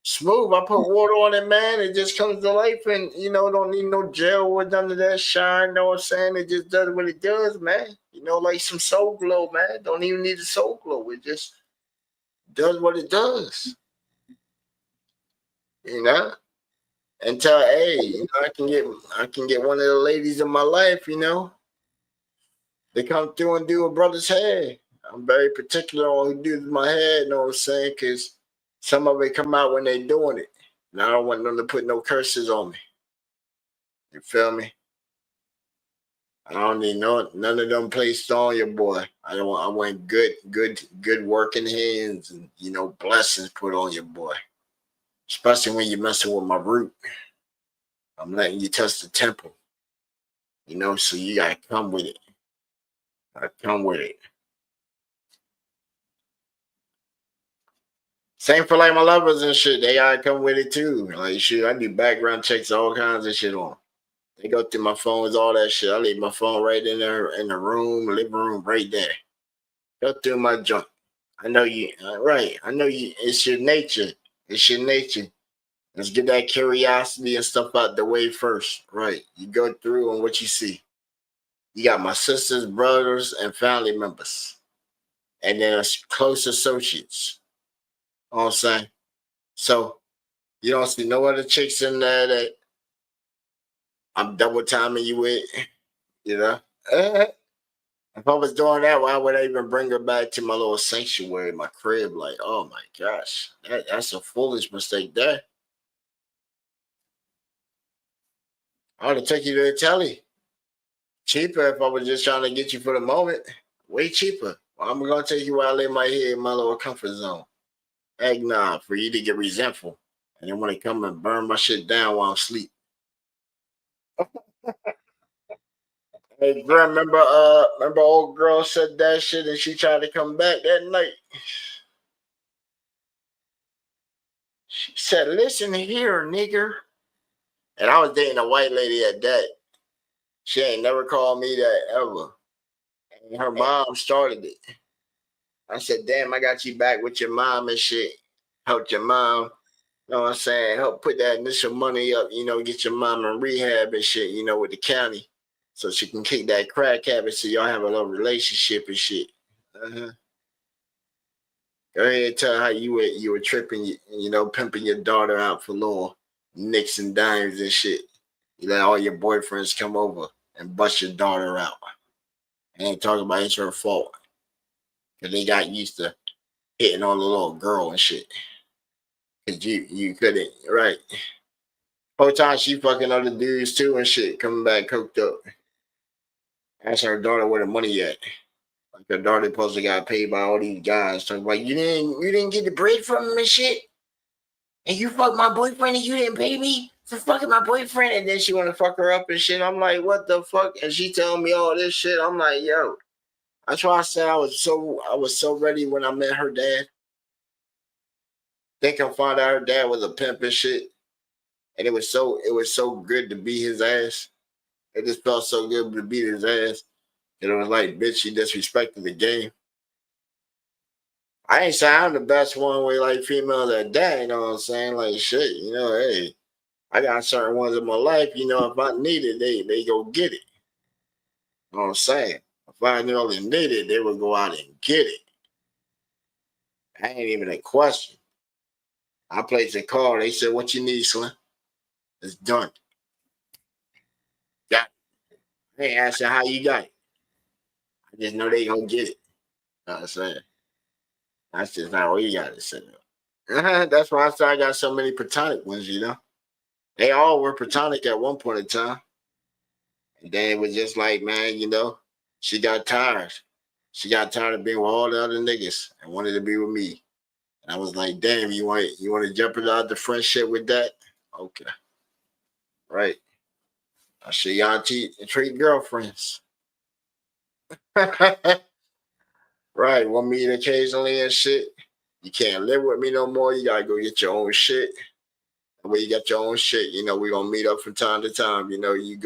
smooth. I put water on it, man. It just comes to life and, you know, don't need no gel or none of that shine. You know what I'm saying? It just does what it does, man. You know, like some Soul Glow, man. Don't even need a Soul Glow. It just does what it does. You know? Until, hey, you know, I can get one of the ladies in my life, you know. They come through and do a brother's hair. I'm very particular on who does my hair, you know what I'm saying? Because some of it come out when they doing it. And I don't want them to put no curses on me. You feel me? I don't need none of them placed on your boy. I want good working hands and, you know, blessings put on your boy. Especially when you're messing with my root. I'm letting you touch the temple. You know, so you gotta come with it. I come with it. Same for like my lovers and shit. They gotta come with it too. Like shit, I do background checks, all kinds of shit on. They go through my phones, all that shit. I leave my phone right in there in the room, living room, right there. Go through my junk. I know you, right? I know you. It's your nature. It's your nature. Let's get that curiosity and stuff out the way first, right? You go through and what you see. You got my sisters, brothers, and family members. And then close associates. You know what I'm saying? So you don't see no other chicks in there that I'm double timing you with, you know? If I was doing that, why would I even bring her back to my little sanctuary, my crib? Like, oh my gosh, that's a foolish mistake there. I ought to take you to Italy. Cheaper if I was just trying to get you for the moment. Way cheaper. Well, I'm going to take you while I lay my head in my little comfort zone. Heck nah, for you to get resentful. And then when they come and burn my shit down while I'm asleep. Hey, girl, remember old girl said that shit and she tried to come back that night. She said, listen here, nigger. And I was dating a white lady at that. She ain't never called me that ever. And her mom started it. I said, damn, I got you back with your mom and shit. Helped your mom, you know what I'm saying? Help put that initial money up, you know, get your mom in rehab and shit, you know, with the county. So she can kick that crack habit so y'all have a little relationship and shit. Go ahead and tell how you were tripping, you know, pimping your daughter out for little nicks and dimes and shit. You let all your boyfriends come over and bust your daughter out. And ain't talking about it's her fault. Because they got used to hitting on the little girl and shit. Because you couldn't, right. Whole time she fucking other dudes too and shit, coming back coked up. Ask her daughter where the money at. Like her daughter supposed to got paid by all these guys. Talking about you didn't get the bread from him and shit. And you fucked my boyfriend and you didn't pay me for fucking my boyfriend. And then she want to fuck her up and shit. I'm like, what the fuck? And she telling me all this shit. I'm like, yo. That's why I said I was so ready when I met her dad. Think I found out her dad was a pimp and shit. And it was so good to be his ass. It just felt so good to beat his ass. And it was like, bitch, you disrespected the game. I ain't saying I'm the best one with like females at that, you know what I'm saying? Like shit, you know, hey, I got certain ones in my life, you know, if I need it, they go get it. You know what I'm saying? If I really need it, they would go out and get it. I ain't even a question. I placed a call. They said, what you need, Slim? It's done. Got it. I ain't asking how you got it. I just know they gonna get it. You know what I'm saying? That's just not what you got to say. That's why I said I got so many platonic ones, you know? They all were platonic at one point in time. And then it was just like, man, you know, she got tired. She got tired of being with all the other niggas and wanted to be with me. And I was like, damn, you want to jeopardize the friendship with that? Okay. Right. I should y'all treat girlfriends. Right. Want me occasionally and shit. You can't live with me no more. You gotta go get your own shit. When you got your own shit, you know, we're gonna meet up from time to time. You know, you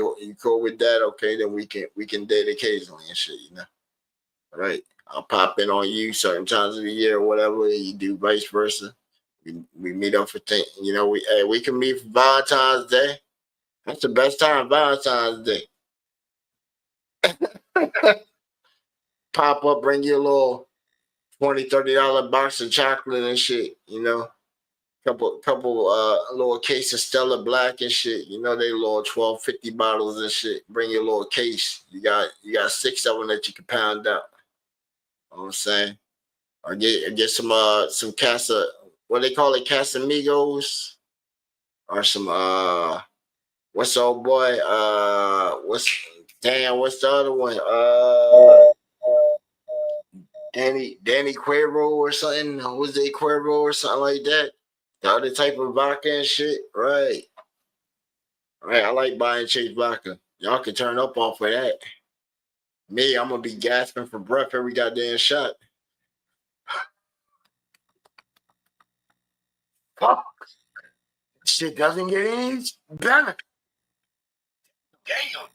cool with that, okay, then we can date occasionally and shit, you know. Right. I'll pop in on you certain times of the year or whatever, and you do vice versa. We meet up for things, you know, we can meet for Valentine's Day. That's the best time, Valentine's Day. Pop up, bring you a little $20, $30 box of chocolate and shit, you know. Couple little case of Stella Black and shit. You know, they little 12, 50 bottles and shit. Bring your little case. You got 6 of them that you can pound out. You know what I'm saying? Or get some Casa, what they call it, Casamigos, or some what's the old boy? What's the other one? Danny Cuervo or something. Jose Cuervo or something like that. The other type of vodka and shit. Right. Right. I like buying Chase vodka. Y'all can turn up off of that. Me, I'm gonna be gasping for breath every goddamn shot. Fuck. Shit doesn't get any better. Damn.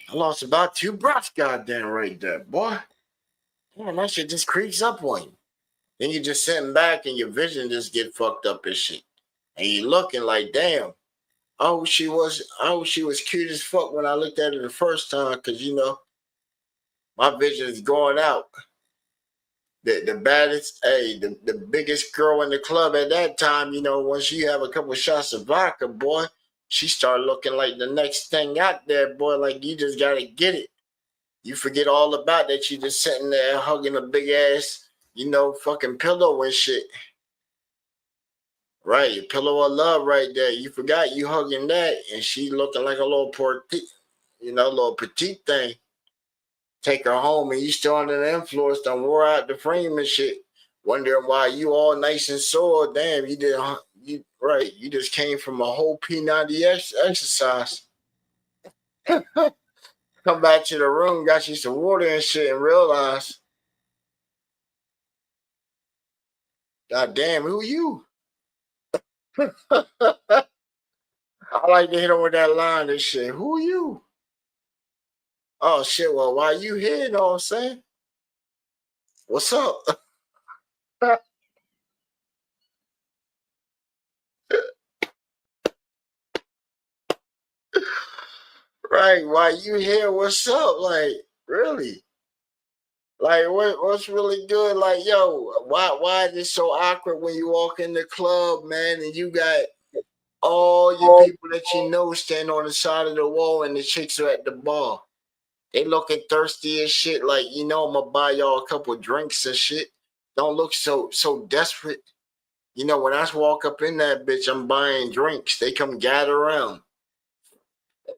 I lost about 2 breaths, goddamn right there, boy. Damn, that shit just creeps up on you. Then you just sitting back and your vision just get fucked up and shit. And you looking like, damn. She was cute as fuck when I looked at her the first time, cause you know, My vision is going out. The baddest, the biggest girl in the club at that time, you know, once you have a couple shots of vodka, boy, she started looking like the next thing out there, boy. Like you just gotta get it. You forget all about that. You just sitting there hugging a big ass, you know, fucking pillow and shit. Right, your pillow of love right there. You forgot you hugging that, and she looking like a little petite, you know, little petite thing. Take her home, and you still under the influence, done wore out the frame and shit. Wondering why you all nice and sore. Damn, you just came from a whole P90 exercise. Come back to the room, got you some water and shit, and realize, God damn, who you? I like to hit him with that line and shit. Who you? Oh shit, well, why you here? You know what I'm saying? What's up? Right, why you here? What's up? Like, really? Like, what's really good? Like, yo, why is it so awkward when you walk in the club, man, and you got all your people that you know stand on the side of the wall and the chicks are at the bar. They looking thirsty as shit, like, you know, I'm gonna buy y'all a couple drinks and shit. Don't look so desperate. You know, when I walk up in that bitch, I'm buying drinks. They come gather around.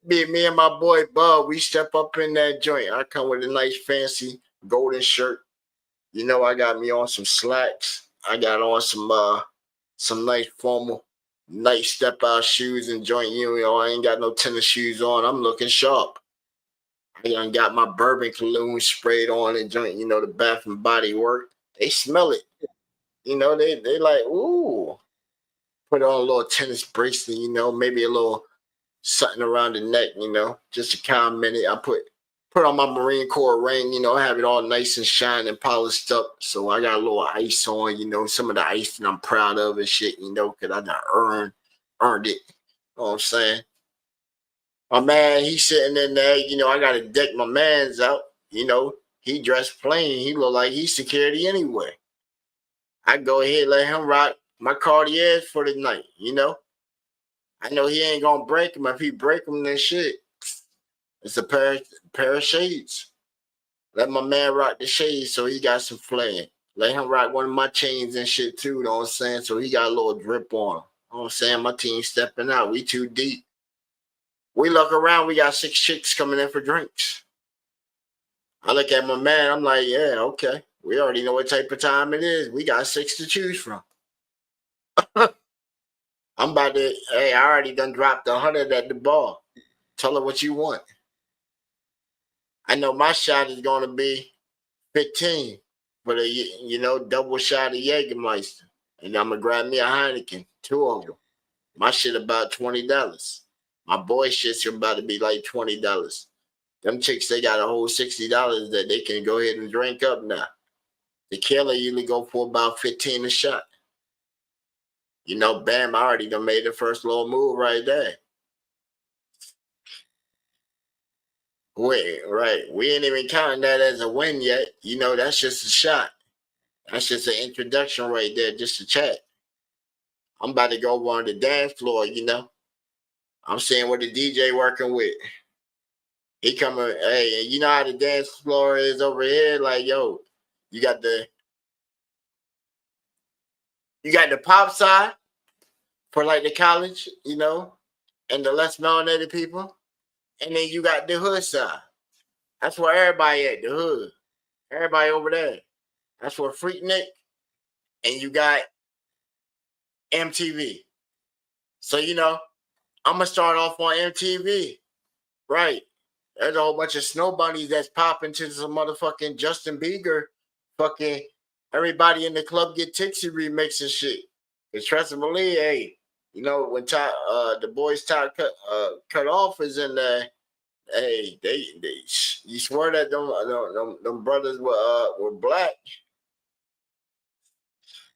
Me and my boy Bub, we step up in that joint. I come with a nice fancy golden shirt. You know, I got me on some slacks. I got on some nice formal, nice step out shoes and joint. You know, I ain't got no tennis shoes on. I'm looking sharp. I done got my bourbon cologne sprayed on and joint. You know, the Bath and Body Works. They smell it. You know, they like, ooh. Put on a little tennis bracelet, you know, maybe a little something around the neck, you know, just to comment it. I put on my Marine Corps ring, you know, have it all nice and shiny and polished up. So I got a little ice on, you know, some of the ice that I'm proud of and shit, you know, because I done earned it. You know what I'm saying? My man, he's sitting in there, you know, I got to deck my man's out, you know, he dressed plain. He look like he's security anyway. I go ahead, let him rock my Cartiers for the night, you know. I know he ain't gonna break him. If he break him, then shit. It's a pair of shades. Let my man rock the shades so he got some flair. Let him rock one of my chains and shit too, you know what I'm saying? So he got a little drip on him. You know what I'm saying? My team stepping out. We too deep. We look around, we got 6 chicks coming in for drinks. I look at my man, I'm like, yeah, okay. We already know what type of time it is. We got 6 to choose from. I'm about to, I already done dropped 100 at the bar. Tell her what you want. I know my shot is going to be 15 for the, you know, double shot of Jägermeister. And I'm going to grab me a Heineken, 2 of them. My shit about $20. My boy shit's about to be like $20. Them chicks, they got a whole $60 that they can go ahead and drink up now. The killer usually go for about 15 a shot. You know, bam, I already done made the first little move right there. Wait, right. We ain't even counting that as a win yet. You know, that's just a shot. That's just an introduction right there, just a chat. I'm about to go on the dance floor, you know. I'm seeing what the DJ working with. He coming, hey, you know how the dance floor is over here? Like, yo, you got the pop side for like the college, you know, and the less melanated people. And then you got the hood side. That's where everybody at, the hood. Everybody over there. That's where Freaknik. And you got MTV. So, you know, I'm going to start off on MTV. Right. There's a whole bunch of snow bunnies that's popping to some motherfucking Justin Bieber. Fucking everybody in the club get tipsy remix and shit. Because trust me, hey, you know, when the boys cut off is in there, hey, they you swear that them brothers were black.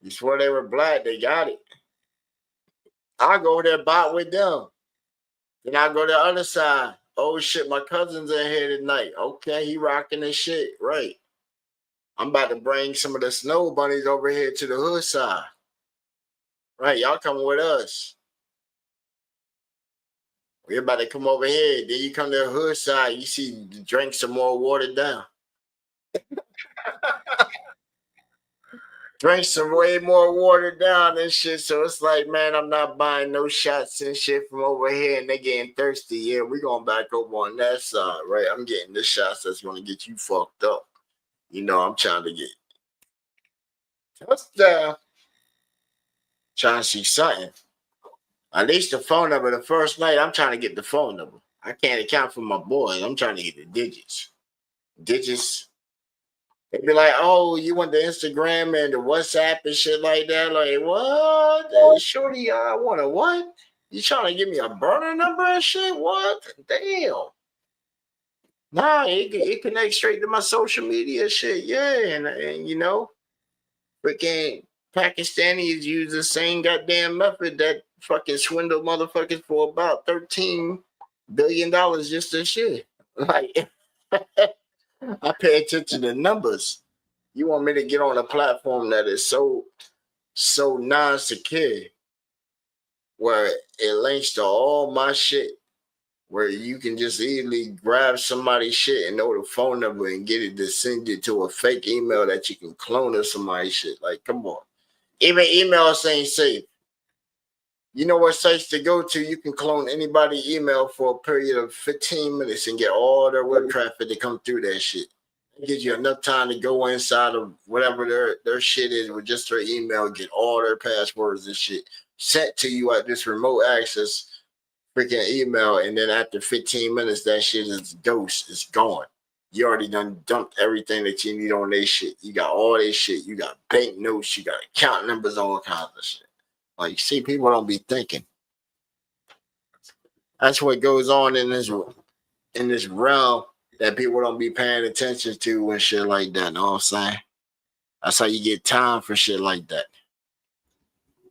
You swear they were black, they got it. I'll go there bot with them. Then I'll go to the other side. Oh shit, my cousin's in here tonight. Okay, he rocking this shit. Right. I'm about to bring some of the snow bunnies over here to the hood side. Right, y'all coming with us. We're about to come over here. Then you come to the hood side, you see drink some more watered down. Drink some way more watered down and shit. So it's like, man, I'm not buying no shots and shit from over here and they getting thirsty. Yeah, we going back over on that side, right? I'm getting the shots that's gonna get you fucked up. You know, I'm trying to get touchdown. Trying to see something. At least the phone number. The first night, I'm trying to get the phone number. I can't account for my boy. I'm trying to get the digits. Digits. They be like, oh, you want the Instagram and the WhatsApp and shit like that? Like, what? Hey, shorty, I want a what? You trying to give me a burner number and shit? What? Damn. Nah, it connects straight to my social media shit. Yeah, and you know, freaking Pakistanis use the same goddamn method that fucking swindle motherfuckers for about $13 billion just this shit. Like, I pay attention to numbers. You want me to get on a platform that is so non-secure, where it links to all my shit, where you can just easily grab somebody's shit and know the phone number and get it to send it to a fake email that you can clone of somebody's shit. Like, come on. Even emails ain't safe. You know what sites to go to? You can clone anybody's email for a period of 15 minutes and get all their web traffic to come through that shit. It gives you enough time to go inside of whatever their shit is with just their email, get all their passwords and shit sent to you at this remote access freaking email, and then after 15 minutes, that shit is ghost. It's gone. You already done dumped everything that you need on their shit. You got all this shit. You got bank notes. You got account numbers, all kinds of shit. Like, see, people don't be thinking. That's what goes on in this realm that people don't be paying attention to and shit like that. Know what I'm saying? That's how you get time for shit like that.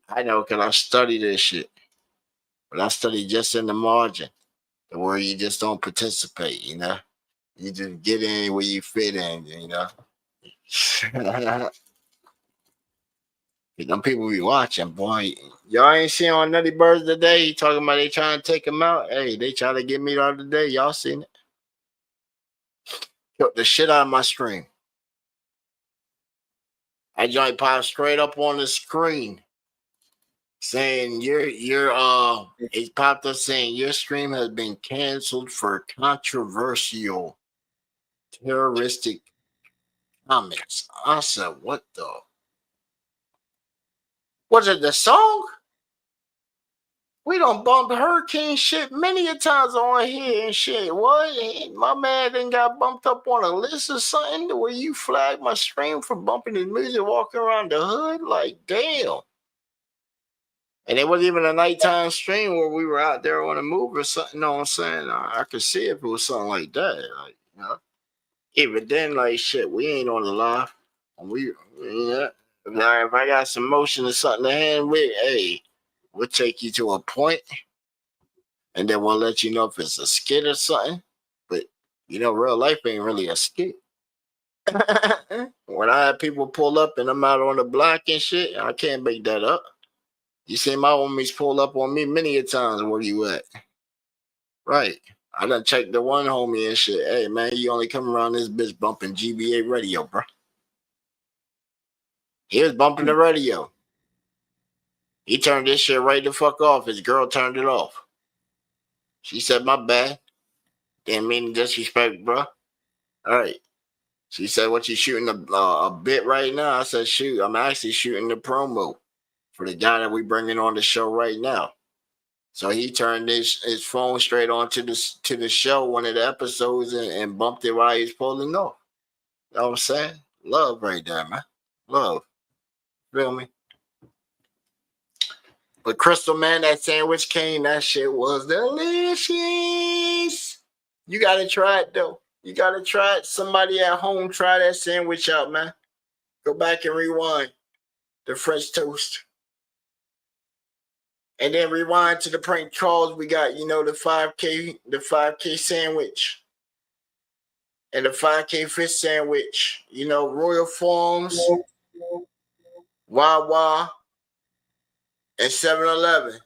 I know, because I study this shit. But I study just in the margin, where you just don't participate, you know? You just get in where you fit in, you know? Them people be watching, boy. Y'all ain't seen on Nutty Birds today. He talking about they trying to take him out. Hey, they trying to get me the other day. Y'all seen it? Took the shit out of my stream. I joint popped straight up on the screen saying it popped up saying your stream has been canceled for controversial terroristic comments. I said, what the? Was it the song? We done bumped Hurricane shit many a times on here and shit. What? My man done got bumped up on a list or something where you flagged my stream for bumping his music walking around the hood? Like, damn. And it wasn't even a nighttime stream where we were out there on a move or something. You know what I'm saying? I could see if it was something like that. Like, you know? Even then, like, shit, we ain't on the live. Now, if I got some motion or something to hand with, hey, we'll take you to a point, and then we'll let you know if it's a skit or something. But, you know, real life ain't really a skit. When I have people pull up and I'm out on the block and shit, I can't make that up. You see my homies pull up on me many a times. Where you at? Right. I done checked the one homie and shit. Hey, man, you only come around this bitch bumping GBA radio, bro. He was bumping the radio. He turned this shit right the fuck off. His girl turned it off. She said, my bad. Didn't mean to disrespect, bro. All right. She said, what, you shooting a bit right now? I said, shoot, I'm actually shooting the promo for the guy that we bringing on the show right now. So he turned his phone straight on to the show, one of the episodes, and bumped it while he was pulling off. You know what I'm saying? Love right there, man. Love. Feel me? But Crystal, man, that sandwich cane, that shit was delicious. You got to try it, though. You got to try it. Somebody at home, try that sandwich out, man. Go back and rewind the French toast. And then rewind to the prank calls. We got, you know, the 5K sandwich. And the 5K fish sandwich, you know, Royal Farms, Wawa, and 7-Eleven.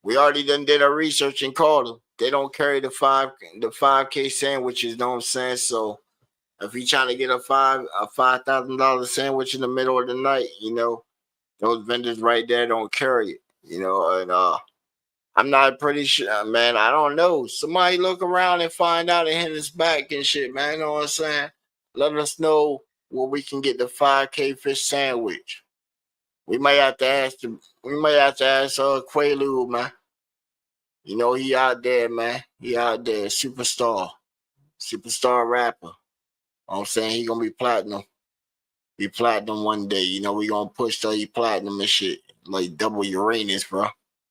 We already did our research and called them. They don't carry the 5K sandwiches, you know what I'm saying? So if you're trying to get a $5,000 sandwich in the middle of the night, you know, those vendors right there don't carry it, you know, and I'm not pretty sure, man. I don't know. Somebody look around and find out and hit us back and shit, man. You know what I'm saying? Let us know where we can get the 5K fish sandwich. We might have to ask Quaalude, man. You know, he out there, man. He out there, superstar rapper. You know what I'm saying? He gonna be platinum. Be platinum one day. You know, we gonna push till he platinum and shit. Like double Uranus, bro.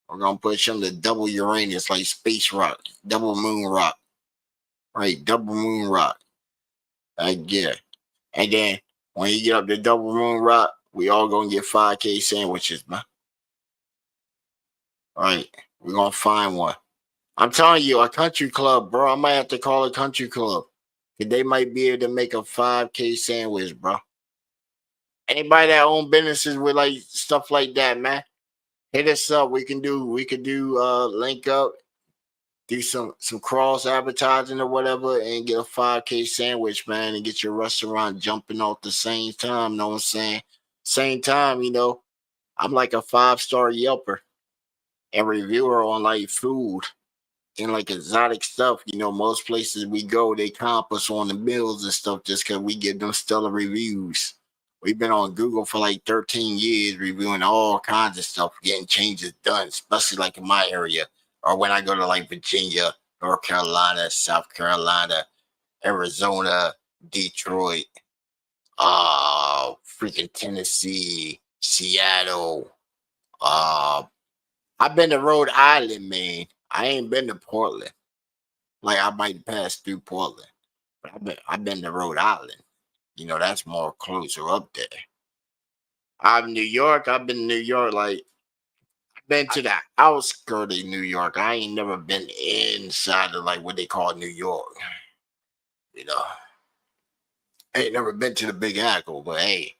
We're gonna push him to double Uranus, like space rock, double moon rock. Right, double moon rock. Yeah. And then when you get up to double moon rock, we all gonna get 5K sandwiches, man. All right, we're gonna find one. I'm telling you, a country club, bro. I might have to call a country club. They might be able to make a 5K sandwich, bro. Anybody that own businesses with like stuff like that, man, hit us up. We could do link up, do some cross advertising or whatever, and get a 5K sandwich, man, and get your restaurant jumping off the same time. Know what I'm saying? Same time, you know, I'm like a 5-star Yelper and reviewer on like food and like exotic stuff. You know, most places we go, they comp us on the bills and stuff just because we give them stellar reviews. We've been on Google for like 13 years reviewing all kinds of stuff, getting changes done, especially like in my area. Or when I go to like Virginia, North Carolina, South Carolina, Arizona, Detroit, freaking Tennessee, Seattle. I've been to Rhode Island, man. I ain't been to Portland. Like I might pass through Portland, but I've been to Rhode Island. You know, that's more closer up there. I've been to New York, like I've been to the outskirts of New York. I ain't never been inside of like what they call New York. You know. I ain't never been to the Big Apple, but hey,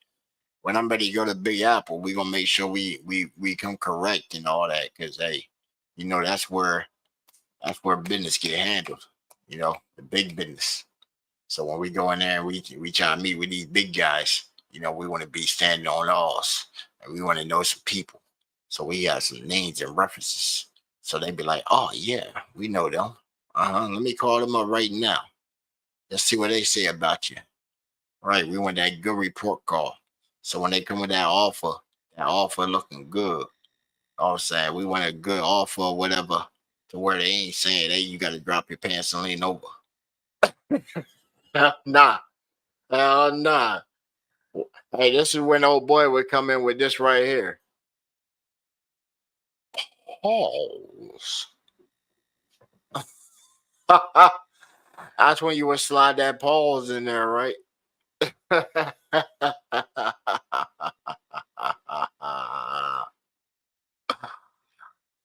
when I'm ready to go to Big Apple, we gonna make sure we come correct and all that, cause hey, you know that's where business get handled. You know, the big business. So when we go in there and we try to meet with these big guys, you know, we want to be standing on ours, and we want to know some people. So we got some names and references. So they be like, oh yeah, we know them. Let me call them up right now. Let's see what they say about you. Right, we want that good report call. So when they come with that offer looking good. I'm saying we want a good offer or whatever, to where they ain't saying, hey, you got to drop your pants and lean over. Nah. Nah. Hey, this is when old boy would come in with this right here. Pause. That's when you would slide that pause in there, right?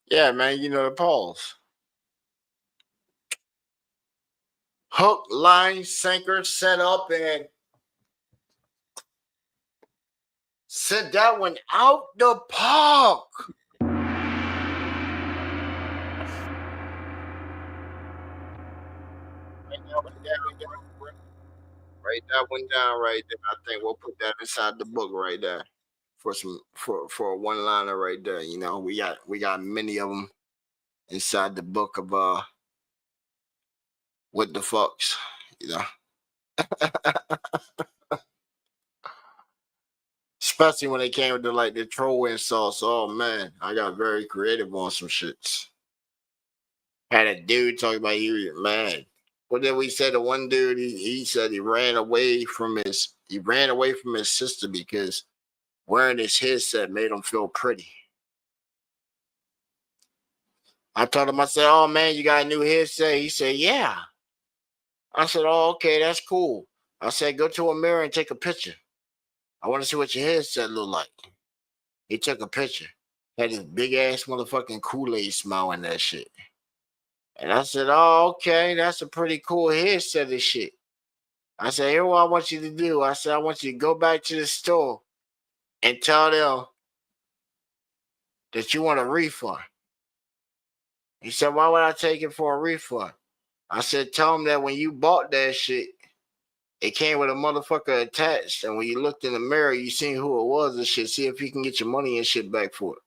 Yeah, man, you know the pause. Hook, line, sinker, set up, and sent that one out the park. Write that one down right there. I think we'll put that inside the book right there for a one liner right there. You know, we got many of them inside the book of what the fucks, you know. Especially when they came to like the troll insults. Oh man, I got very creative on some shits. Had a dude talking about you, man. What did we say? The one dude, he said he ran away from his sister because wearing his headset made him feel pretty. I told him, I said, oh man, you got a new headset? He said, yeah. I said, oh, okay, that's cool. I said, go to a mirror and take a picture. I want to see what your headset look like. He took a picture. Had this big ass motherfucking Kool-Aid smile in that shit. And I said, oh, okay, that's a pretty cool headset of shit. I said, here's what I want you to do. I said, I want you to go back to the store and tell them that you want a refund. He said, why would I take it for a refund? I said, tell them that when you bought that shit, it came with a motherfucker attached. And when you looked in the mirror, you seen who it was and shit. See if you can get your money and shit back for it.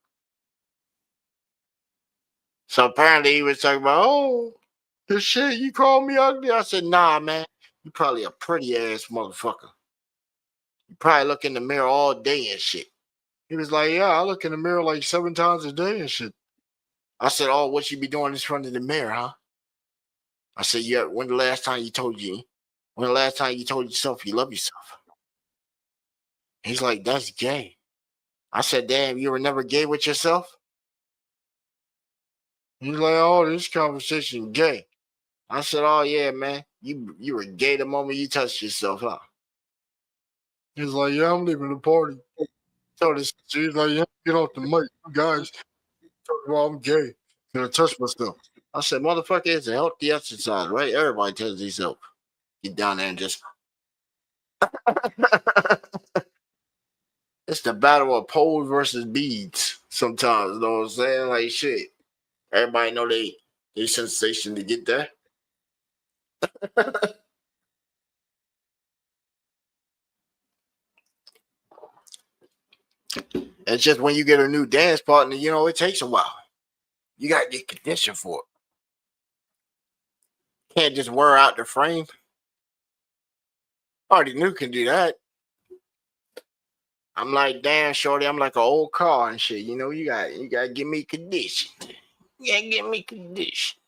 So apparently he was talking about, oh, this shit, you called me ugly. I said, nah, man, you probably a pretty ass motherfucker. You probably look in the mirror all day and shit. He was like, yeah, I look in the mirror like 7 times a day and shit. I said, oh, what you be doing in front of the mirror, huh? I said, yeah, when the last time you told yourself you love yourself? He's like, that's gay. I said, damn, you were never gay with yourself? He's like, oh, this conversation gay. I said, oh, yeah, man. You were gay the moment you touched yourself, huh? He's like, yeah, I'm leaving the party. He's like, yeah, get off the mic. You guys talk about I'm gay. Gonna touch myself. I said, motherfucker, it's a healthy exercise, right? Everybody tells themselves. Get down there and just... It's the battle of poles versus beads sometimes, you know what I'm saying? Like, shit. Everybody know they sensation to get there. It's just when you get a new dance partner, you know, it takes a while. You got to get conditioned for it. Can't just wear out the frame. Already knew can do that. I'm like, damn, shorty, I'm like an old car and shit. You know, you got to give me condition. You got to give me condition.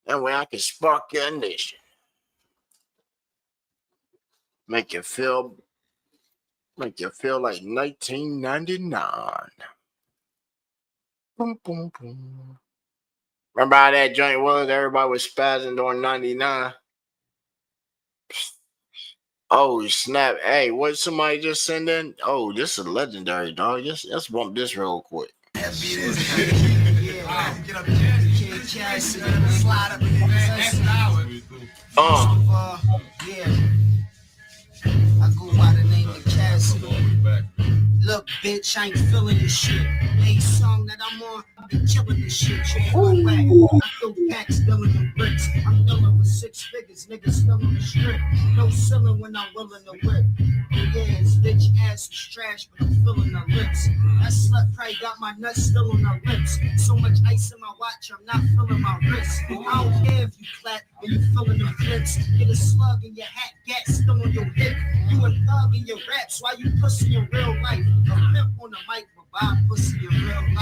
That way I can spark your ignition. Make you feel like 1999. Boom, boom, boom. Remember how that joint was? Everybody was spazzing during 99. Oh, snap. Hey, what somebody just send in? Oh, this is legendary, dog. Let's bump this real quick. I go by the name of Cassidy. Look, bitch, I ain't feeling this shit. Any song that I'm on, I be killing this shit. I throw packs, filling them bricks. I'm dealing with 6 figures, niggas still on the strip. No ceiling when I'm willing to whip. Yeah, this bitch ass is trash, but I'm feeling her lips. That slut probably got my nuts still on her lips. So much ice in my watch, I'm not feeling my wrist. I don't care if you clap when you feeling them clips. Get a slug in your hat, gat still on your hip. You a thug in your raps, why you pussy in real life? A pimp on the mic, but buy pussy in real life. I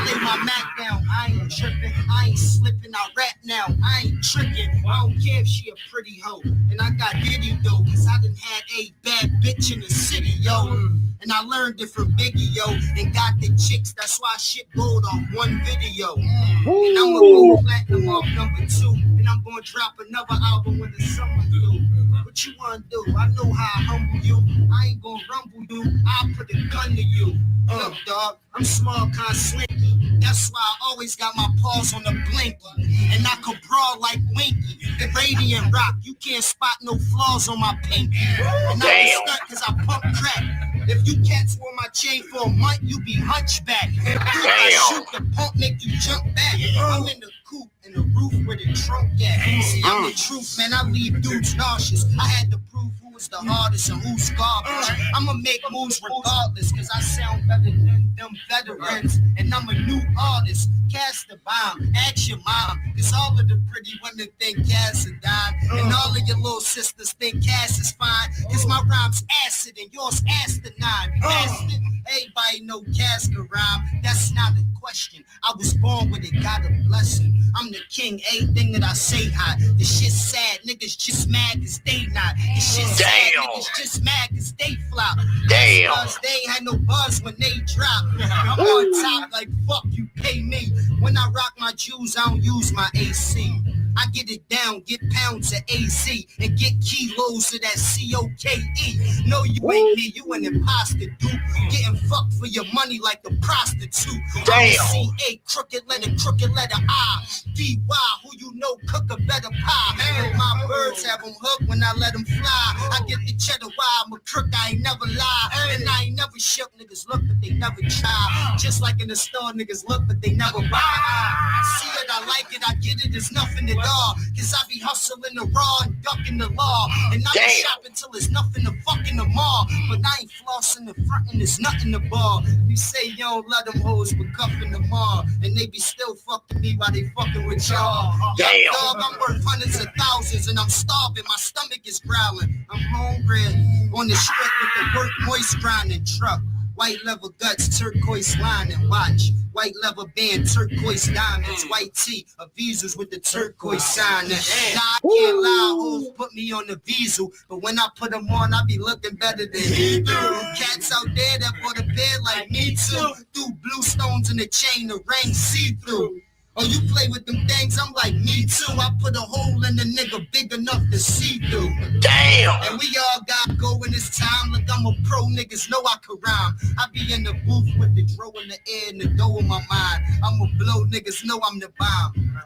lay my Mac down, I ain't tripping, I ain't slipping, I rap now, I ain't tricking. I don't care if she a pretty hoe, and I got Diddy though, cause I done had a bad bitch in the city, yo. And I learned it from Biggie, yo, and got the chicks, that's why shit gold on one video. And I'ma go platinum off number 2, and I'm gonna drop another album when the summer through. What you wanna do? I know how I humble you. I ain't gonna rumble you. I'll put a gun to you. Look, dog, I'm small, kind slinky. That's why I always got my paws on the blinky. And I could brawl like Winky. The Radiant Rock, you can't spot no flaws on my pinky. And I ain't stuck cause I pump crack. If you cats wore my chain for a month, you be hunchback. I shoot the pump, make you jump back. I'm in the coupe in the roof where the trunk at. See, I'm the truth, man. I leave dudes nauseous. I had to prove who was the hardest and who's garbage. I'ma make moves regardless, cause I sound better than them veterans. And I'm a new artist. Cast the bomb, ask your mom. Cause all of the pretty women think Cass is dime. And all of your little sisters think Cass is fine. Cause my rhyme's acid and yours asinine. Acid. Everybody know Cass can rhyme. That's not a question. I was born with it, got a blessing. I'm the king, everything that I say hot. The shit's sad, niggas just mad cause they not. The shit's sad, niggas just mad cause they flop. Damn. Cause they ain't had no buzz when they drop. I'm on top like fuck you, pay me. When I rock my Jews, I don't use my AC. I get it down, get pounds of AZ, and get kilos of that COKE. No, you ain't me, you an imposter, dude. Getting fucked for your money like a prostitute. Damn. C-A, crooked letter I. D-Y, who you know cook a better pie. And my birds have them hooked when I let them fly. I get the cheddar why I'm a crook, I ain't never lie. And I ain't never shook, niggas look but they never try. Just like in the store, niggas look but they never buy. I see it, I like it, I get it, it's nothing at all. Cause I be hustling the raw and ducking the law. And I be shopping till there's nothing to fuck in the mall. But I ain't flossing the front and there's nothing to ball. You say you don't let them hoes but cuffing the mall. And they be still fucking me while they fucking with y'all. Damn. Dog, I'm worth hundreds of thousands and I'm starving, my stomach is growling. I'm hungry on the strip with the work moist grinding truck. White leather guts, turquoise lining, watch. White leather band, turquoise diamonds. White tee, a visas with the turquoise sign. Now I can't lie, hoes put me on the visal. But when I put them on, I be looking better than he do. Cats out there that bought a bed like me too. Threw blue stones in the chain, the ring see-through. Oh, you play with them things, I'm like, me too. I put a hole in the nigga big enough to see through. Damn! And we all got go in this time. Like I'm a pro, niggas know I can rhyme. I be in the booth with the dro in the air and the dough in my mind. I'm a blow, niggas know I'm the bomb.